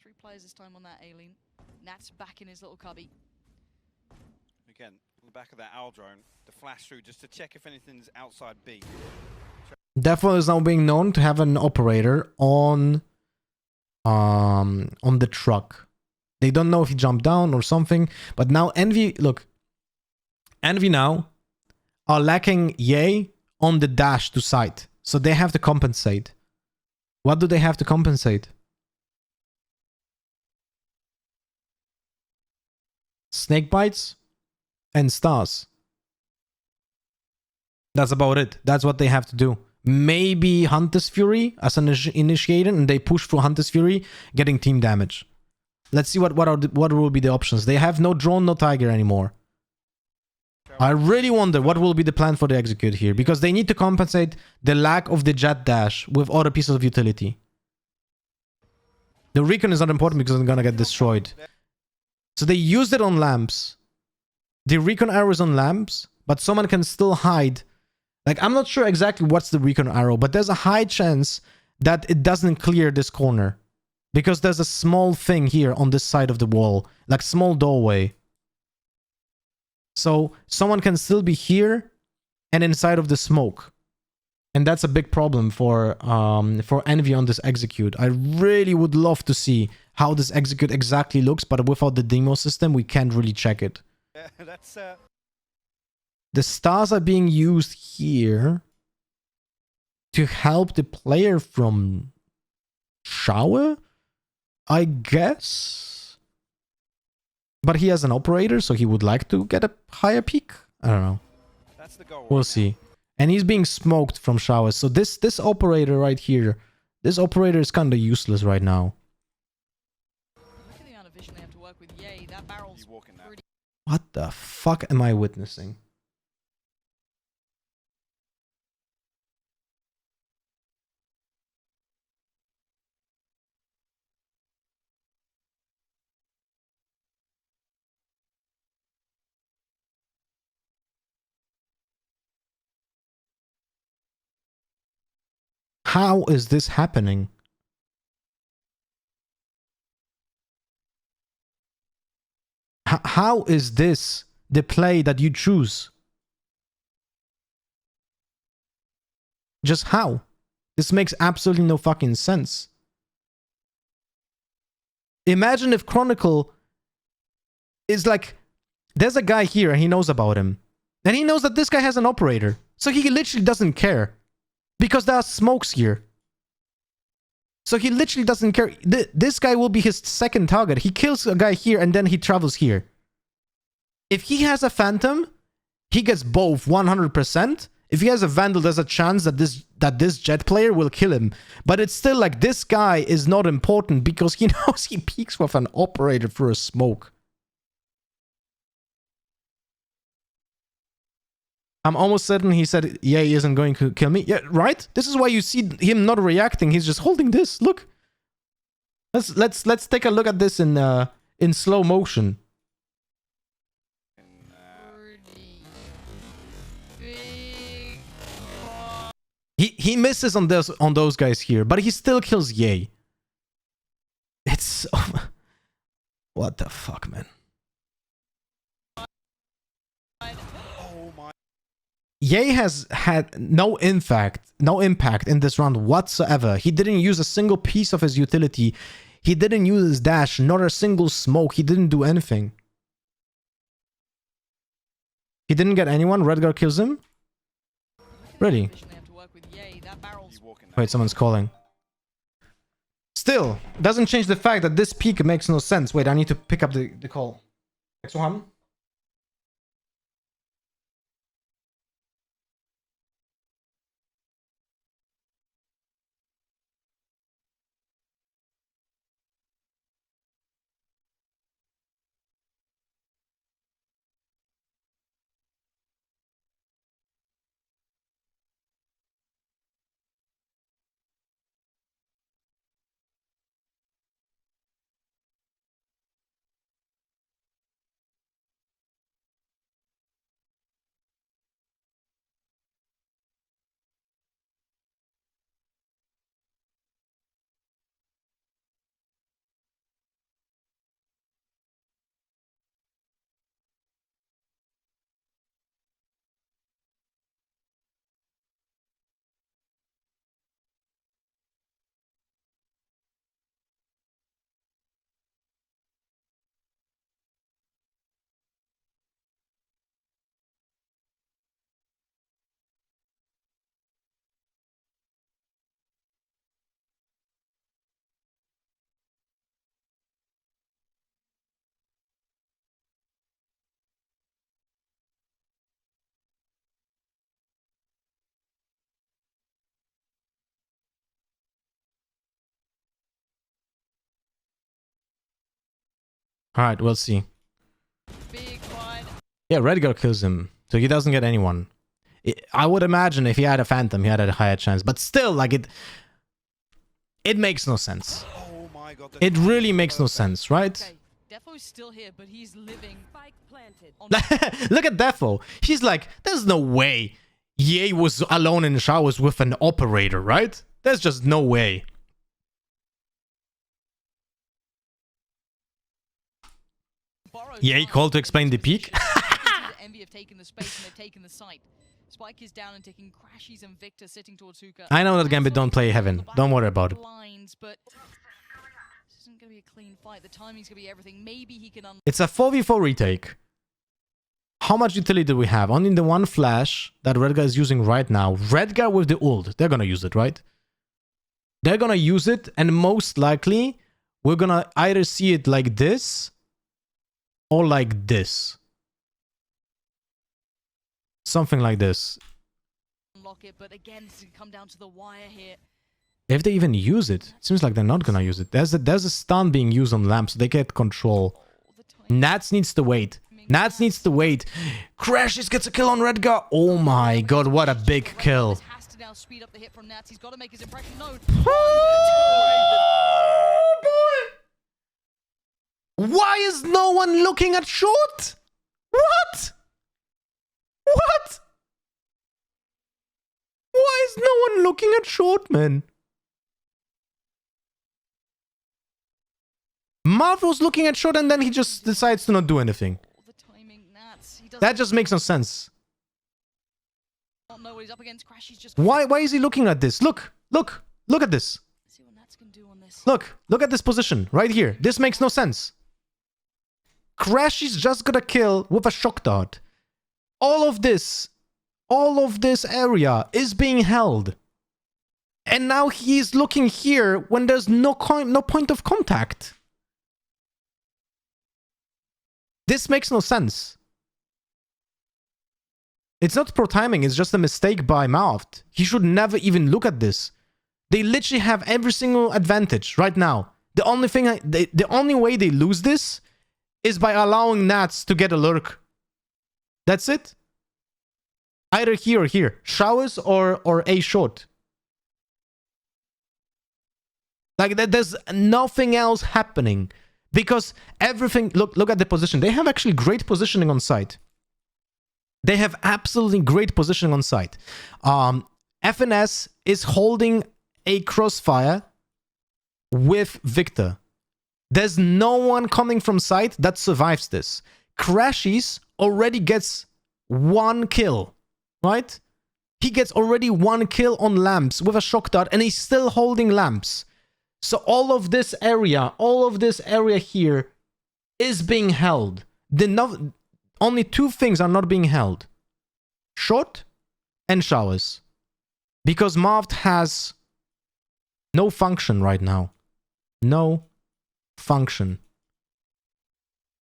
3 players this time on that Aileen. Nat's back in his little cubby. Again, on the back of that owl drone, the flash through just to check if anything's outside B. Defo is now being known to have an operator on the truck. They don't know if he jumped down or something, but now Envy, look, Envy now are lacking Ye on the dash to site, so they have to compensate. What do they have to compensate? Snake bites and stars. That's about it. That's what they have to do. Maybe Hunter's Fury as an initiator, and they push for Hunter's Fury, getting team damage. Let's see what will be the options. They have no drone, no tiger anymore. I really wonder what will be the plan for the execute here, because they need to compensate the lack of the Jett dash with other pieces of utility. The recon is not important because it's gonna get destroyed. So they used it on lamps. The recon arrow is on lamps, but someone can still hide. Like, I'm not sure exactly what's the recon arrow, but there's a high chance that it doesn't clear this corner. Because there's a small thing here on this side of the wall. Like, small doorway. So, someone can still be here and inside of the smoke. And that's a big problem for Envy on this execute. I really would love to see how this execute exactly looks, but without the demo system, we can't really check it. That's The stars are being used here to help the player from shower, I guess. But he has an operator, so he would like to get a higher peak. I don't know. that's the goal. We'll see. And he's being smoked from showers. So this operator right here, this operator is kind of useless right now. Look at the amount of vision they have to work with. Yay, that barrel's You walking now. pretty. What the fuck am I witnessing? How is this happening? How is this the play that you choose? Just how? This makes absolutely no fucking sense. Imagine if Chronicle is like, there's a guy here and he knows about him. And he knows that this guy has an operator. So he literally doesn't care. Because there are smokes here. So he literally doesn't care. This guy will be his second target. He kills a guy here and then he travels here. If he has a Phantom, he gets both 100%. If he has a Vandal, there's a chance that this Jett player will kill him. But it's still like, this guy is not important because he knows he peeks with an operator for a smoke. I'm almost certain he said, yeah, he isn't going to kill me. Yeah, right? This is why you see him not reacting. He's just holding this. Look. Let's take a look at this in slow motion. He misses on those guys here, but he still kills Ye. It's what the fuck, man. Ye has had no impact in this round whatsoever. He didn't use a single piece of his utility. He didn't use his dash, not a single smoke. He didn't do anything. He didn't get anyone. Redgar kills him. Really? Wait, someone's calling. Still, doesn't change the fact that this peak makes no sense. Wait, I need to pick up the call. Exoham? Alright, we'll see. Yeah, Redgar kills him, so he doesn't get anyone. I would imagine if he had a Phantom, he had a higher chance. But still, like, it makes no sense. Oh my God, It really makes no sense, right? Okay, Defo's still here, but he's living. Spike planted. Look at Defo. He's like, there's no way Ye was alone in the showers with an operator, right? There's just no way. Ye called to explain the peak. Envy have taken the space and they've taken the site. Spike is down and taking Crashies and Victor sitting towards Hookah. I know that Gambit don't play Heaven. Don't worry about it. Blinds, but this isn't going to be a clean fight. The timing's going to be everything. Maybe he can It's a 4v4 retake. How much utility do we have? Only the one flash that Redgar is using right now. Redgar with the ult. They're gonna use it, right? They're gonna use it, and most likely we're gonna either see it like this or like this. Something like this. unlock it, but again, it's going to come down to the wire here. If they even use it, it seems like they're not gonna use it. There's a stun being used on Lamp, so they get control. Nats needs to wait. Nats needs to wait. Crashes gets a kill on Redgar. Oh my god, what a big kill. Has to now speed up the hit from Nats. He's got to make his impression known. Oh boy! Why is no one looking at short? What? What? Why is no one looking at short, man? Marv was looking at short and then he just decides to not do anything. The timing, Nats. He That just makes no sense. doesn't know what he's up against. Crash, he's just Why is he looking at this? Look at this. see what Nats can do on this. Look at this position right here. This makes no sense. Crash is just gonna kill with a shock dart. All of this area is being held. And now he's looking here when there's no point of contact. This makes no sense. It's not pro timing, it's just a mistake by Mouth. He should never even look at this. They literally have every single advantage right now. The only way they lose this is by allowing Nats to get a lurk. That's it. Either here or here. Showers or A short. Like there's nothing else happening. Because everything... Look at the position. They have actually great positioning on site. They have absolutely great positioning on site. FNS is holding a crossfire with Victor. There's no one coming from site that survives this. Crashies already gets one kill right? He gets already 1 kill on lamps with a shock dart, and he's still holding lamps. So all of this area here is being held. Only 2 things are not being held. Short and showers. Because Marved has no function right now. No function.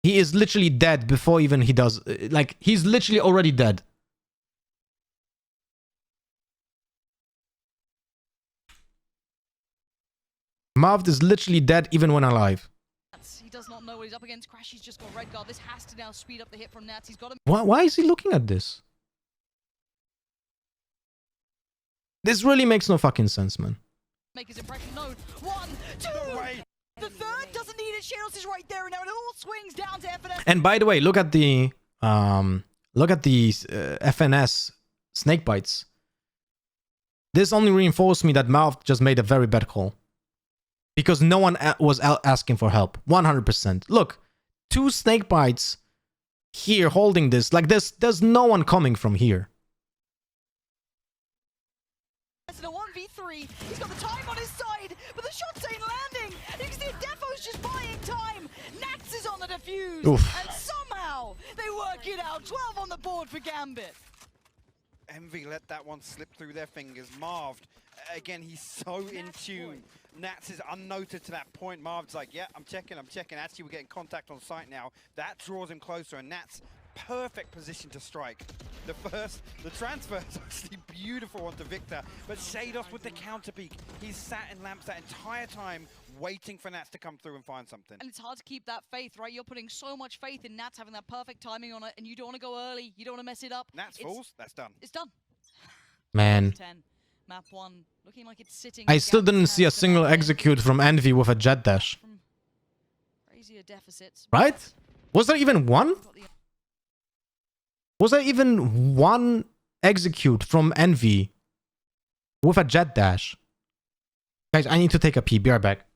He is literally dead before even he does... Like, he's literally already dead. Marved is literally dead even when alive. He does not know what he's up against. Crashy's just got red guard. This has to now speed up the hit from Nats. He's got to Why is he looking at this? This really makes no fucking sense, man. make his impression known. 1, 2! The third doesn't need it. Shadows is right there, and now it all swings down to FNS. And by the way, look at the FNS snake bites. This only reinforced me that Mouth just made a very bad call. Because no one was asking for help. 100%. Look, 2 snake bites here holding this. Like, there's no one coming from here. It's a 1v3. He's got the time on his side, but the shots ain't landing. You can see Defo's just buying time. Nats is on the defuse. Oof. And somehow they work it out. 12 on the board for Gambit. Envy let that one slip through their fingers. Marved, again, he's so in tune. Nats is unnoted to that point. Marv's like, yeah, I'm checking. Actually, we're getting contact on site now. That draws him closer, and Nats, perfect position to strike. The transfer is actually beautiful onto Victor, but Shados with the counter peek. He's sat in lamps that entire time, waiting for Nats to come through and find something. And it's hard to keep that faith, right? You're putting so much faith in Nats having that perfect timing on it, and you don't want to go early. You don't want to mess it up. Nats falls, that's done. It's done. Man. 10. Map 1, looking like it's sitting. I still didn't see a single execute from Envy with a Jett dash. Crazier deficits. Right? Was there even one? Was there even one execute from Envy with a Jett dash? Guys, I need to take a pee. Be right back.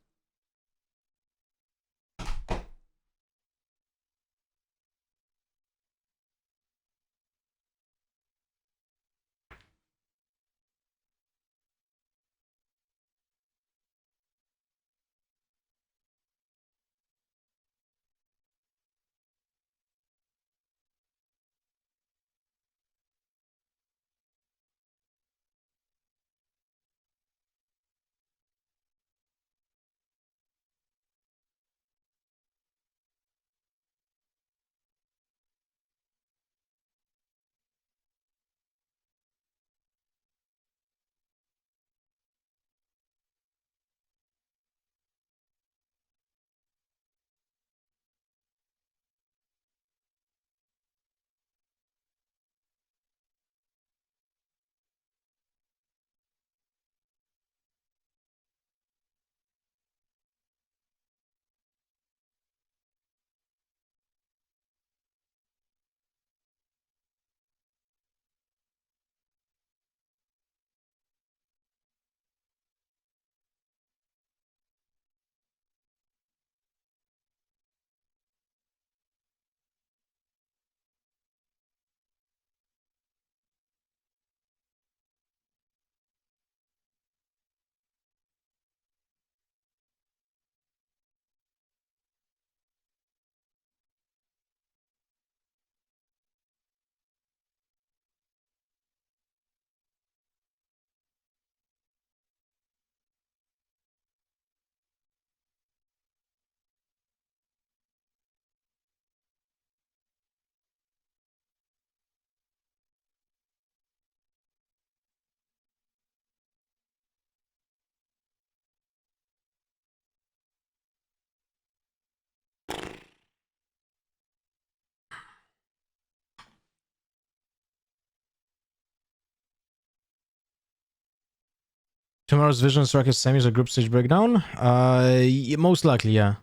Tomorrow's Vision Strike is semis or group stage breakdown? Most likely, yeah.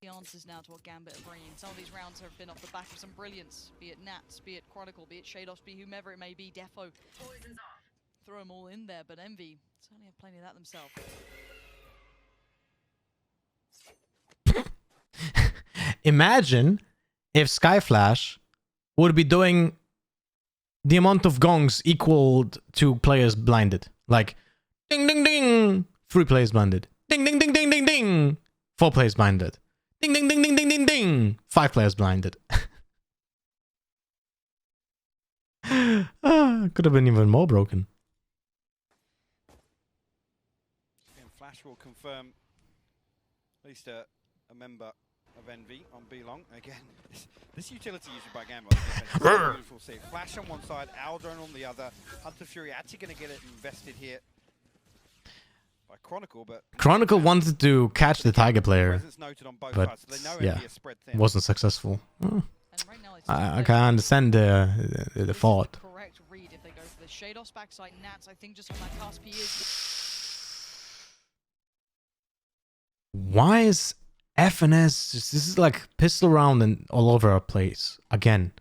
The answers now to what Gambit are bringing. Some of these rounds have been off the back of some brilliance, be it Nats, be it Chronicle, be it Shados, be whomever it may be, Defo. Throw them all in there, but Envy certainly have plenty of that themselves. Imagine if Skye Flash would be doing the amount of gongs equal to players blinded. Like, ding, ding, ding, 3 players blinded. Ding, ding, ding, ding, ding, ding, 4 players blinded. Ding, ding, ding, ding, ding, ding, ding, 5 players blinded. Could have been even more broken. And Flash will confirm at least a member of Envy on B long. Again, this utility used by Gambit is beautiful. See, Flash on one side, Aldrone on the other. Hunter Fury actually going to get it invested here by Chronicle, but Chronicle wanted to catch the Tiger player, presence noted on both but sides, so they know yeah, Envy is spread thin. wasn't successful. And right now it's I can understand the this is thought. the correct read if they go for the Shados backside. Nats, I think, just on that cusp, he is. Why is FNS just, this is like pistol round and all over our place again?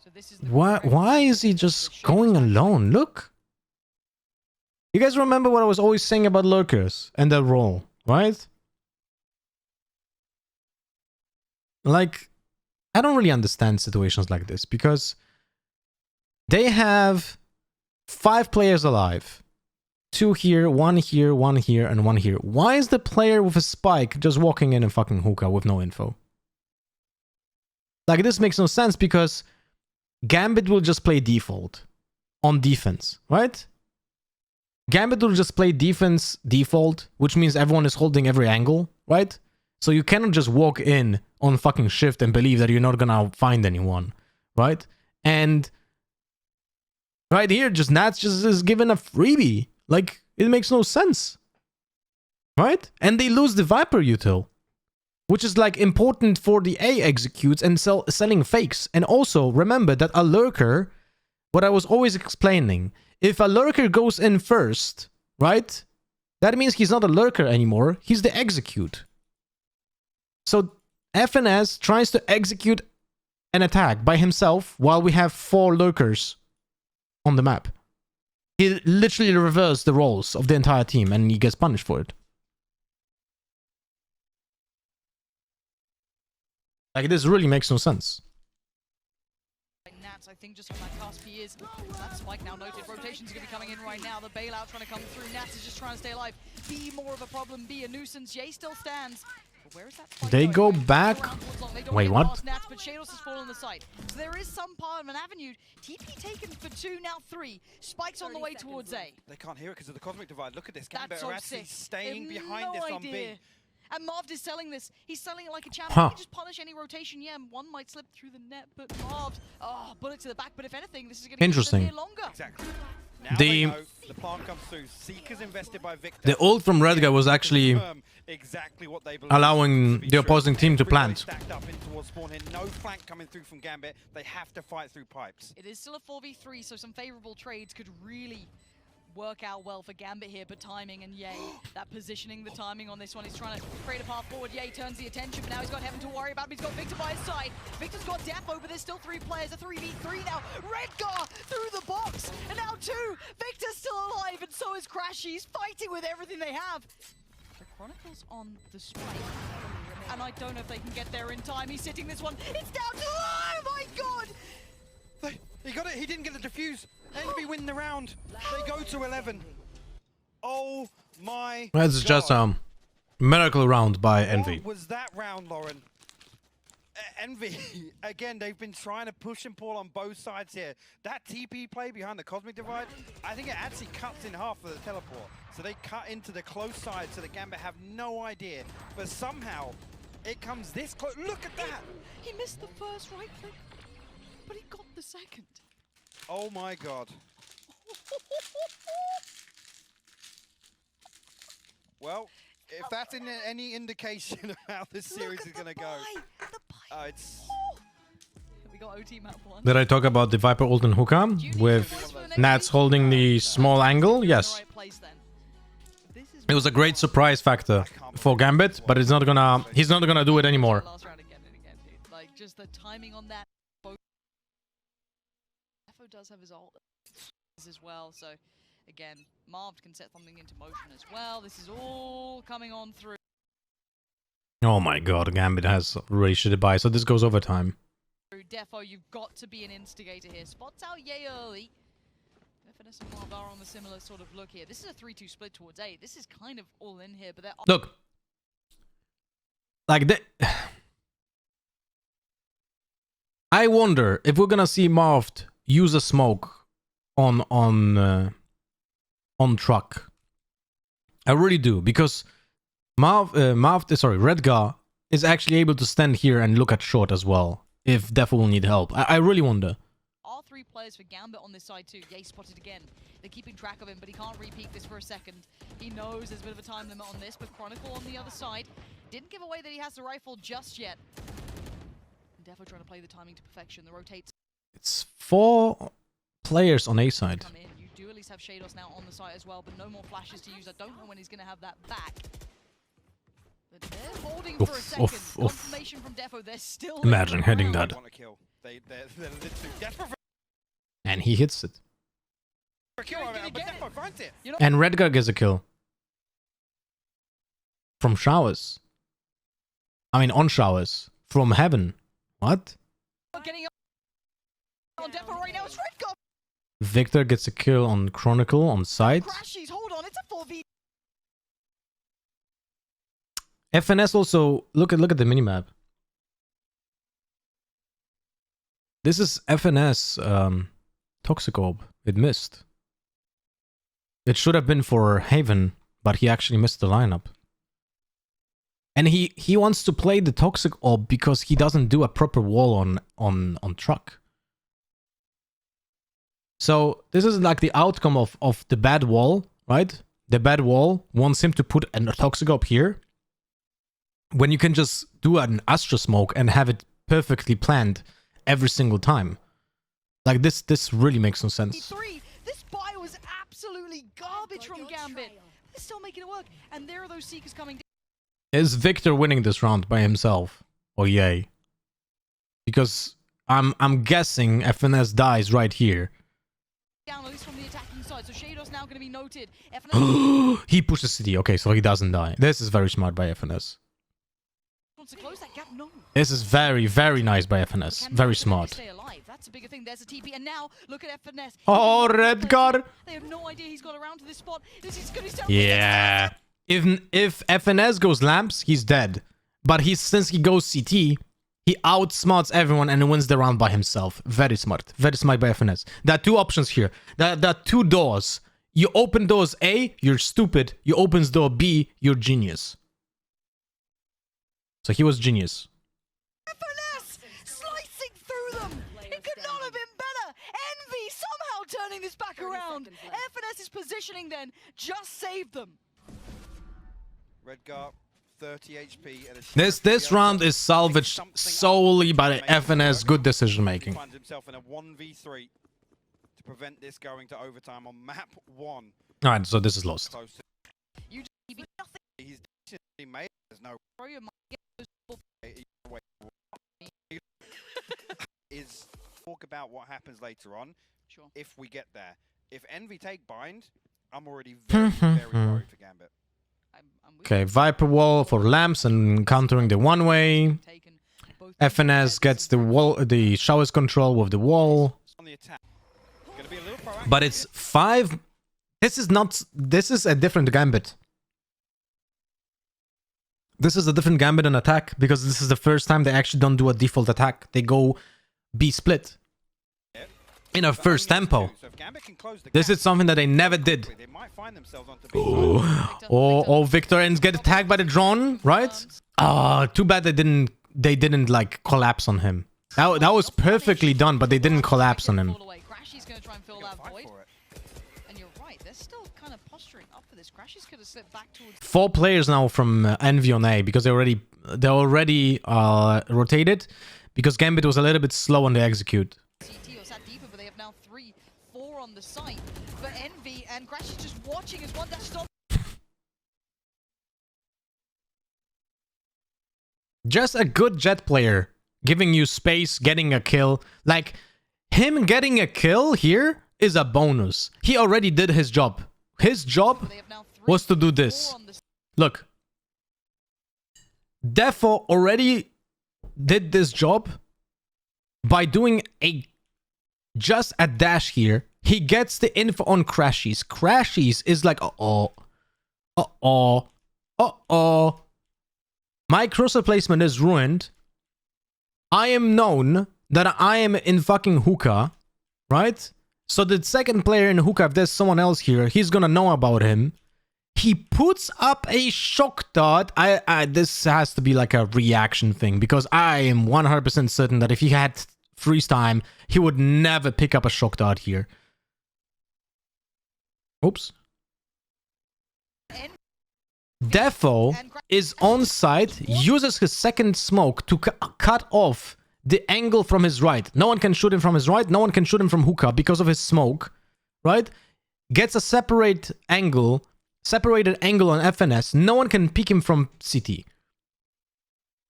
So this is the Why correct is he read. just The Shados going backside. alone? Look. You guys remember what I was always saying about lurkers and their role, right? Like, I don't really understand situations like this because they have 5 players alive. 2 here, 1 here, 1 here, and 1 here. Why is the player with a spike just walking in and fucking hookah with no info? Like, this makes no sense because Gambit will just play default on defense, right? Gambit will just play defense default, which means everyone is holding every angle, right? So you cannot just walk in on fucking shift and believe that you're not gonna find anyone, right? And right here, just Nats just is given a freebie. Like, it makes no sense, right? And they lose the Viper util, which is like important for the A executes and selling fakes. And also remember that a lurker, what I was always explaining, if a lurker goes in first, right? That means he's not a lurker anymore. He's the execute. So FNS tries to execute an attack by himself while we have 4 lurkers on the map. He literally reversed the roles of the entire team and he gets punished for it. Like, this really makes no sense. Nats, I think, just on that cusp, he is. That spike now noted. Rotation's going to be coming in right now. The bailout trying to come through. Nats is just trying to stay alive. B more of a problem. B a nuisance. Jay still stands. But where is that spike They going? go Right, back. around towards long. They don't Wait, get what? past Nats, but Shados has fallen on the site. So there is some part of an avenue. TP taken for 2, now 3. Spikes on the way towards A. They can't hear it because of the cosmic divide. Look at this. That's Gambit so are actually sick. staying They have behind no this on idea. B. And Marv is selling this. He's selling it like a champ. Huh. He can just punish any rotation. Yeah, one might slip through the net, but Marv, bullet to the back. But if anything, this is going to Interesting. keep longer. Exactly. Now The- they know the plant comes through. Seekers invested by Victor. The ult from Redguy was actually Confirm exactly what they believe allowing to be the true. opposing team to Everybody plant. stacked up in towards spawn here. No flank coming through from Gambit. They have to fight through pipes. It is still a 4v3, so some favorable trades could really work out well for Gambit here, but timing and Yay, that positioning, the timing on this one, he's trying to create a path forward. Yay turns the attention, but now he's got Heaven to worry about, but he's got Victor by his side. Victor's got Def over, there's still 3 players, a 3v3 now. Redgar through the box, and now 2. Victor's still alive, and so is Crashy. He's fighting with everything they have. The Chronicles on the spike, and I don't know if they can get there in time. He's sitting this one, it's down to, oh my god! He got it. He didn't get the defuse. Envy win the round. They go to 11. Oh my That's just miracle round by Envy. What was that round, Lauren? Envy, again, they've been trying to push and pull on both sides here. That TP play behind the Cosmic Divide, I think it actually cuts in half for the teleport. So they cut into the close side so the Gambit have no idea. But somehow, it comes this close. Look at that! He missed the first right click, but he got the second. Oh my god. Well, if that's any indication of how this series is going to go. It's... We got OT map 1. Did I talk about the Viper ult and hookah with Nats holding the small angle? Yes. It was a great surprise factor for Gambit, but he's not gonna do it anymore. Last round again and again, dude. Like, just the timing on that. Defo does have his ult as well, so again, Marv can set something into motion as well. This is all coming on through. Oh my god, Gambit has really shitty buy, so this goes overtime. Defo, you've got to be an instigator here. Spots out yay early. FNS and Marv are on the similar sort of look here. This is a 3-2 split towards A. This is kind of all in here, but they're... Look. Like, I wonder if we're gonna see Marv use a smoke on truck. I really do, because Redgar is actually able to stand here and look at short as well, if Defo will need help. I really wonder. All three players for Gambit on this side too. Yay spotted again. They're keeping track of him, but he can't repeat this for a second. He knows there's a bit of a time limit on this, but Chronicle on the other side didn't give away that he has the rifle just yet. Defo trying to play the timing to perfection. The rotates. It's 4 players on A side. Come in. You do at least have Shados now on the side as well, but no more flashes to use. I don't know when he's going to have that back. But they're holding for a second. Confirmation from Defo. They're still... Imagine hitting that. They're literally And he hits it. You know, And Redgar gets a kill. From showers. I mean, on showers. From heaven. What? getting on Defo right now. It's Redgar. Victor gets a kill on Chronicle on site. Crashies. Hold on. It's a 4v. FNS also, look at the minimap. This is FNS Toxic Orb. It missed. It should have been for Haven, but he actually missed the lineup. And he wants to play the Toxic Orb because he doesn't do a proper wall on truck. So this is like the outcome of the bad wall, right? The bad wall wants him to put a Toxic Orb here, when you can just do an Astra Smoke and have it perfectly planned every single time. Like, this really makes no sense. This buy was absolutely garbage from Gambit. They're still making it work. And there are those Seekers coming down. Is Victor winning this round by himself? Or yay? Because I'm guessing FNS dies right here. Down, at least from the attacking side. So Shadows now going to be noted. He pushes CD. Okay, so he doesn't die. This is very smart by FNS. To close that gap, no. This is very, very nice by FNS. Very smart. Stay alive. That's a bigger thing. There's a TP, and now look at FNS. Oh, Redgar! They have no idea he's got around to this spot. This is going to Yeah. If FNS goes lamps, he's dead. But since he goes CT, he outsmarts everyone and wins the round by himself. Very smart. Very smart by FNS. There are 2 options here. There are 2 doors. You open doors A, you're stupid. You open door B, you're genius. So he was genius. FNS slicing through them. It could not have been better. Envy somehow turning this back around. FNS's positioning then just saved them. Redgar, 30 HP. And This round is salvaged solely by FNS good decision making. Finds himself in a 1v3 to prevent this going to overtime on map 1. All right, so this is lost. You just nothing. He's decently made. There's no is talk about what happens later on. Sure. If we get there, if Envy take bind, I'm already very worried for Gambit. Okay, Viper wall for lamps and countering the one way. FNS gets the showers control with the wall. On the attack. Gonna be a little proactive. But it's 5. This is a different Gambit. This is a different Gambit and attack because this is the first time they actually don't do a default attack. They go B split in a first tempo. This is something that they never did. Oh, Victor ends get attacked by the drone, right? Too bad they didn't like collapse on him. That was perfectly done, but they didn't collapse on him. Crashy's going to try and fill that void. And you're right, they're still kind of posturing up for this. Crashy's going to slip back towards 4 players now from Envy on A because they already rotated because Gambit was a little bit slow on the execute. CT or sat deeper, but they have now 3-4 on the site. But Envy and Crash is just watching as one dash stop. Just a good Jett player, giving you space, getting a kill. Like, him getting a kill here is a bonus. He already did his job. His job was to do this. Look. Defo already did this job by doing just a dash here, he gets the info on Crashies. Crashies is like, uh-oh. My cursor placement is ruined. I am known that I am in fucking hookah, right? So the second player in hookah, if there's someone else here, he's gonna know about him. He puts up a shock dart. This has to be like a reaction thing, because I am 100% certain that if he had freeze time, he would never pick up a shock dart here. Oops. Defo is on site, uses his second smoke to cut off the angle from his right. No one can shoot him from his right. No one can shoot him from hookah because of his smoke, right? Gets a separated angle on FNS. No one can peek him from CT.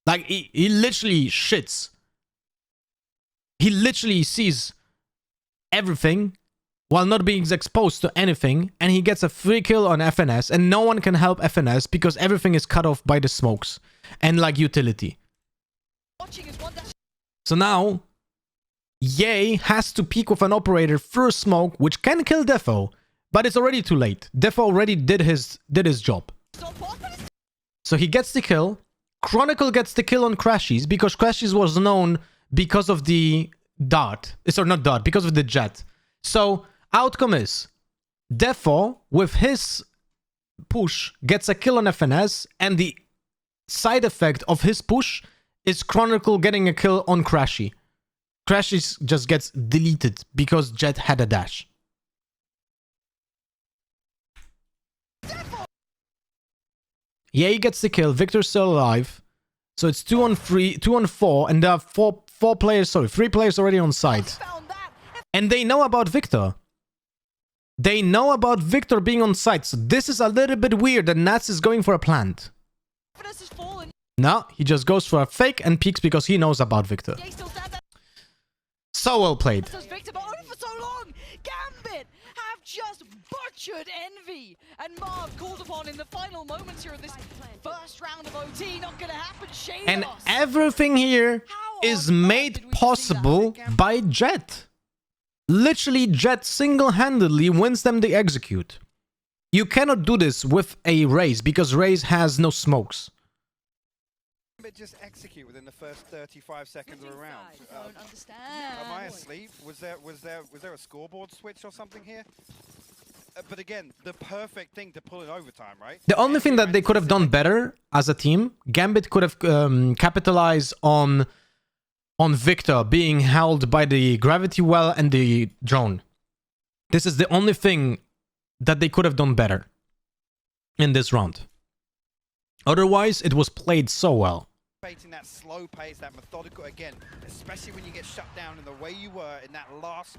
Like, he literally shits. He literally sees everything while not being exposed to anything, and he gets a free kill on FNS, and no one can help FNS because everything is cut off by the smokes and like utility. So now, Ye has to peek with an operator first smoke, which can kill Defo, but it's already too late. Defo already did his job. So he gets the kill. Chronicle gets the kill on Crashies, because Crashies was known because of the dart. Sorry, not dart, because of the Jett. So, outcome is, Defo, with his push, gets a kill on FNS, and the side effect of his push is Chronicle getting a kill on Crashy. Crashy just gets deleted because Jett had a dash. Yeah, he gets the kill. Victor's still alive. So it's 2 on 3, 2 on 4, and there are 3 players already on site. And they know about Victor. They know about Victor being on site. So this is a little bit weird that Nats is going for a plant. No, he just goes for a fake and peeks because he knows about Victor. So well played. Victor, but only for so long. Gambit have just butchered Envy, and Marv called upon in the final moments here of this first round of OT. Not gonna happen. And everything here is made possible by Jett. Literally, Jett single-handedly wins them the execute. You cannot do this with a Raze, because Raze has no smokes. Just execute within the first 35 seconds of a round. I don't understand. Am I asleep? Was there a scoreboard switch or something here? But again, the perfect thing to pull in overtime, right? The only thing that they could have done better as a team, Gambit could have capitalized on Victor being held by the gravity well and the drone. This is the only thing that they could have done better in this round. Otherwise, it was played so well. That slow pace, that methodical, again, especially when you get shut down in the way you were in that last,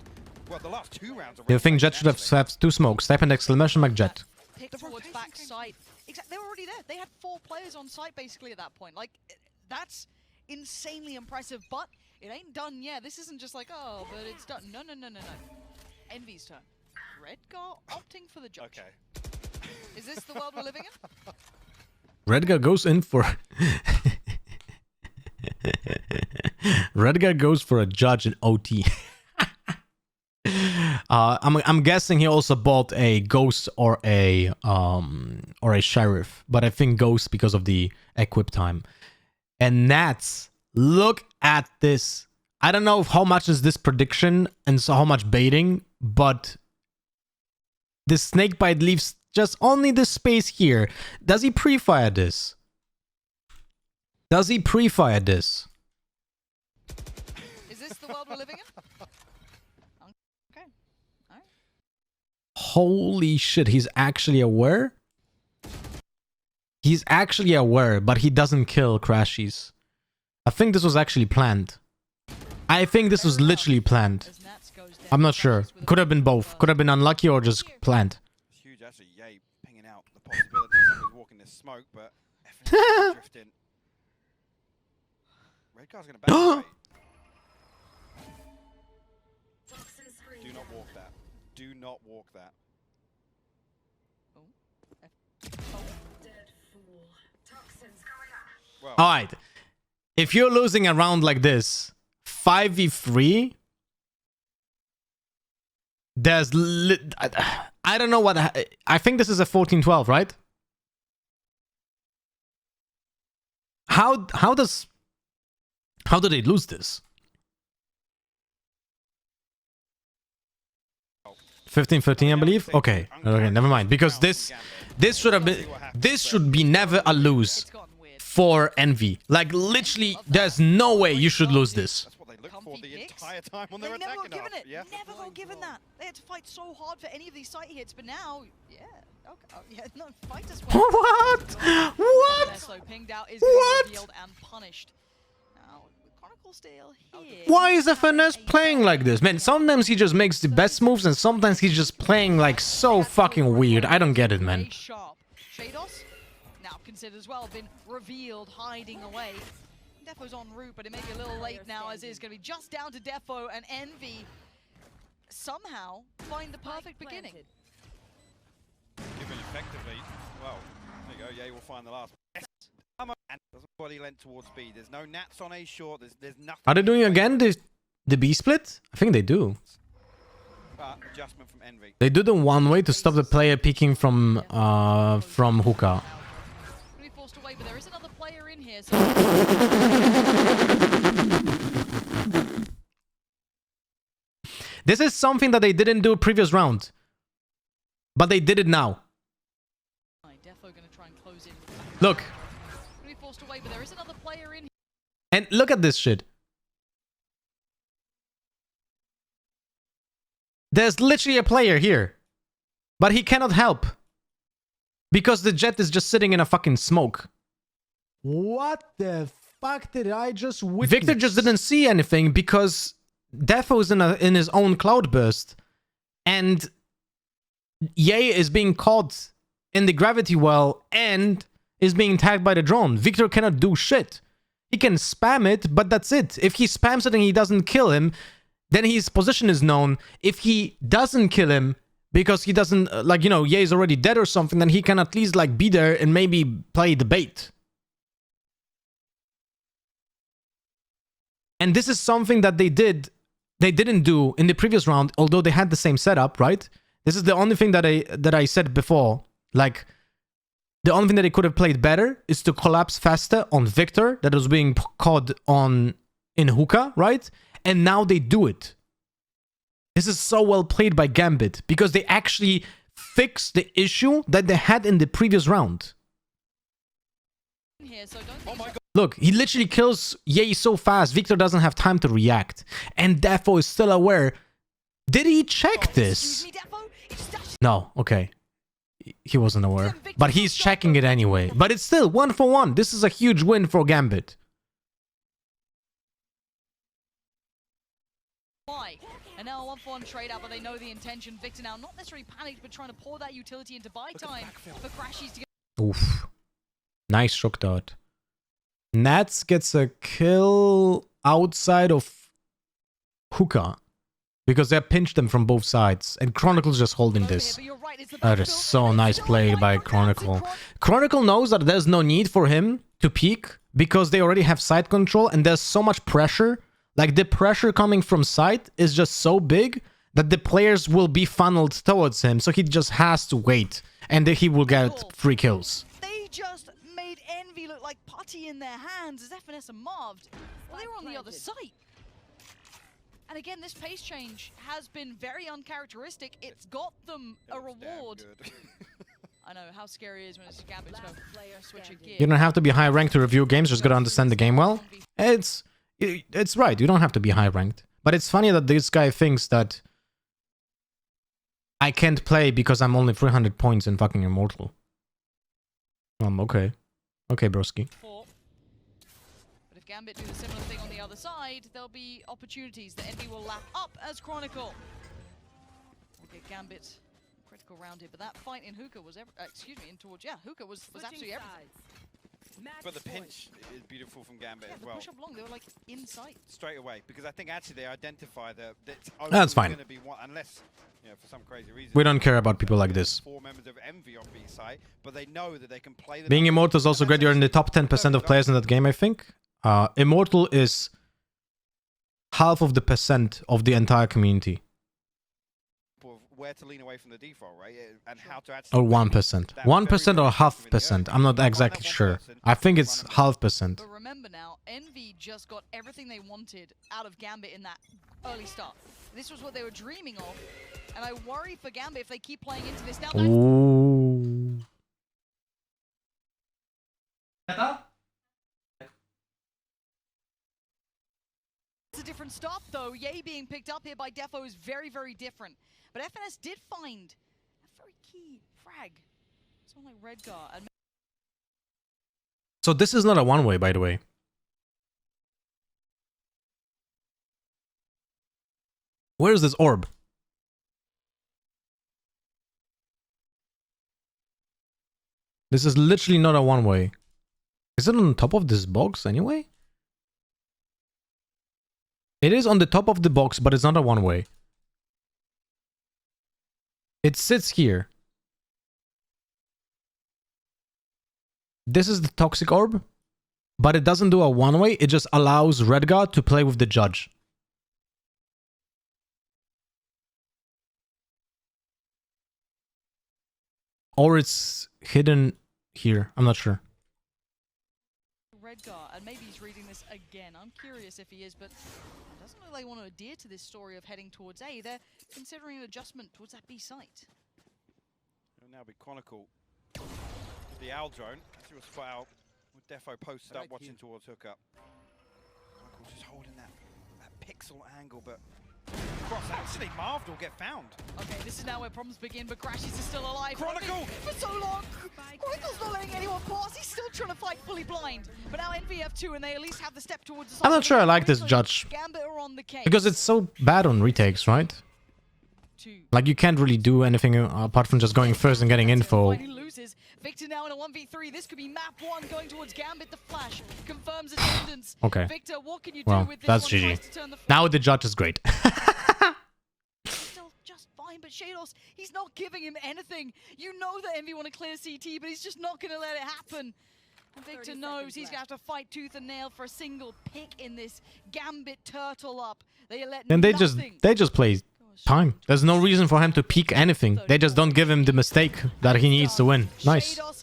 well, the last 2 rounds. You think Jett should have 2 smokes? Type in exclamation mark Jett. Pick towards back site. Exactly, they were already there. They had 4 players on site basically at that point. Like, that's insanely impressive, but it ain't done yet. This isn't just like, oh, but it's done. No. Envy's turn. Redgar opting for the judge. Okay. Is this the world we're living in? Redgar goes in for... Redgar goes for a judge in OT. I'm guessing he also bought a ghost or a sheriff, but I think ghost because of the equip time. And Nats, look at this. I don't know how much is this prediction and so how much baiting, but the snakebite leaves just only the space here. Does he pre-fire this? Does he pre-fire this? Is this the world we're living in? Okay. All right. Holy shit, he's actually aware? He's actually aware, but he doesn't kill Crashies. I think this was actually planned. I think this was literally planned. I'm not sure. Could have been both. Could have been unlucky or just planned. It's huge, actually. Yay, pinging out the possibility of somebody walking this smoke, but FNS drifting. Redgar's gonna back away. Do not walk that. Do not walk that. Well, Alright. If you're losing a round like this, 5v3, there's... I don't know what... I think this is a 14-12, right? How do they lose this? 15-13, I believe. Okay, never mind. Because this should be never a lose for Envy. Like literally, there's no way you should lose this. That's what they look for the entire time when they're They never got attacking given us. it. Yeah. Never got given that. They had to fight so hard for any of these site hits, but now, yeah. Okay. Oh, yeah, no, fighters went. What? What? So pinged out is What? revealed and punished. Now, Chronicle still here. Why is the finesse playing like this? Man, sometimes he just makes the best moves and sometimes he's just playing like so fucking weird. I don't get it, man. Very sharp. Shados, now considered as well, been revealed, hiding away. Defo's en route, but it may be a little late now, as it is going to be just down to Defo and Envy. Somehow find the perfect beginning. Given effectively, well, there you go. Yeah, we'll find the last. Come on, doesn't body lent towards B. There's no nats on A short. There's nothing. Are they doing again the B split? I think they do. Adjustment from Envy. They do the one way to stop the player peeking from hookah. Be forced away, but there is another player in here. So This is something that they didn't do previous round, but they did it now. Defo gonna try and close in. Look, Be forced away, but there is another player in here. and look at this shit. There's literally a player here, but he cannot help because the Jett is just sitting in a fucking smoke. What the fuck did I just witness? Victor just didn't see anything because Defo's in his own cloudburst, and Ye is being caught in the gravity well and is being tagged by the drone. Victor cannot do shit. He can spam it, but that's it. If he spams it and he doesn't kill him, then his position is known. If he doesn't kill him because he doesn't, like, you know, Ye is already dead or something, then he can at least, like, be there and maybe play the bait. And this is something that they didn't do in the previous round, although they had the same setup, right? This is the only thing that I said before. Like, the only thing that they could have played better is to collapse faster on Victor that was being caught in hookah, right? And now they do it. This is so well played by Gambit because they actually fixed the issue that they had in the previous round. Here, so don't think Look, he literally kills Ye so fast, Victor doesn't have time to react. And Defo is still aware. Did he check this? Excuse me, Defo? It's dashed. No, okay. He wasn't aware. But he's checking it anyway. But it's still 1-for-1. This is a huge win for Gambit. Why? And now a 1-for-1 trade out, but they know the intention. Victor now not necessarily panicked, but trying to pour that utility into buy time for Crashies to get. Oof. Nice shock dart. Nats gets a kill outside of hookah because they pinched them from both sides, and Chronicle's just holding this. That is so nice play by Chronicle. Chronicle knows that there's no need for him to peek because they already have side control, and there's so much pressure. Like, the pressure coming from side is just so big that the players will be funneled towards him, so he just has to wait, and then he will get 3 kills. They just made Envy look like putty in their hands as FNS and Marved. Well, they were on the other side. And again, this pace change has been very uncharacteristic. It's got them a reward. I know how scary it is when it's Gambit to go switch a gear. You don't have to be high ranked to review games, just gotta understand the game well. It's right, you don't have to be high ranked. But it's funny that this guy thinks that I can't play because I'm only 300 points in fucking Immortal. Okay. Okay, broski. But if Gambit do the similar thing on the other side, there'll be opportunities that Envy will lap up as Chronicle. We'll get Gambit critical round here, but that fight in hookah was in towards hookah was absolutely everything. But the pinch is beautiful from Gambit as The well. push up long, they were like in sight. Straight away, because I think actually they identify that it's That's fine. going to be one, unless, you know, for some crazy reason. We don't care about people like this. 4 members of Envy on B side, but they know that they can play the Being Immortal is also great. You're in the top 10% of players in that game, I think. Immortal is half of the percent of the entire community. Of where to lean away from the default, right? And how to actually Or 1%. 1% or half percent. I'm not exactly sure. I think it's half percent. But remember now, Envy just got everything they wanted out of Gambit in that early start. This was what they were dreaming of. And I worry for Gambit if they keep playing into this. Now, Ooh. it's a different start, though. Yay being picked up here by Defo is very, very different. But FNS did find a very key frag. Someone like Redgar. And So this is not a one-way, by the way. Where is this orb? This is literally not a one-way. Is it on top of this box anyway? It is on the top of the box, but it's not a one-way. It sits here. This is the toxic orb, but it doesn't do a one-way. It just allows Redgar to play with the judge. Or it's hidden here. I'm not sure. Redgar, and maybe he's reading this again. I'm curious if he is, but it doesn't look like they want to adhere to this story of heading towards A. They're considering an adjustment towards that B site. It'll now be Chronicle. The Owl drone, as he was spot out with Defo posted up, watching towards hookup. Chronicle's just holding that pixel angle, but Cross actually Marv will get found. Okay, this is now where problems begin, but Crashes is still alive. Chronicle! For so long! Chronicle's not letting anyone pass, he's still trying to fight fully blind. But now Envy have 2 and they at least have the step towards the side. I'm not sure I like this judge. Gambit are on the case. Because it's so bad on retakes, right? Like, you can't really do anything apart from just going first and getting info. Finally loses. Victor now in a 1v3. This could be map 1 going towards Gambit. The flash confirms attendance. Okay. Victor, what can you Well, do with this that's one? GG. Tries to turn the Now the judge is great. Still just fine, but Shados, he's not giving him anything. You know that Envy want to clear CT, but he's just not going to let it happen. And Victor knows he's going to have to fight tooth and nail for a single pick in this Gambit turtle up. They let And they nothing. just play time. There's no reason for him to peek anything. They just don't give him the mistake that he needs to win. Nice. Shados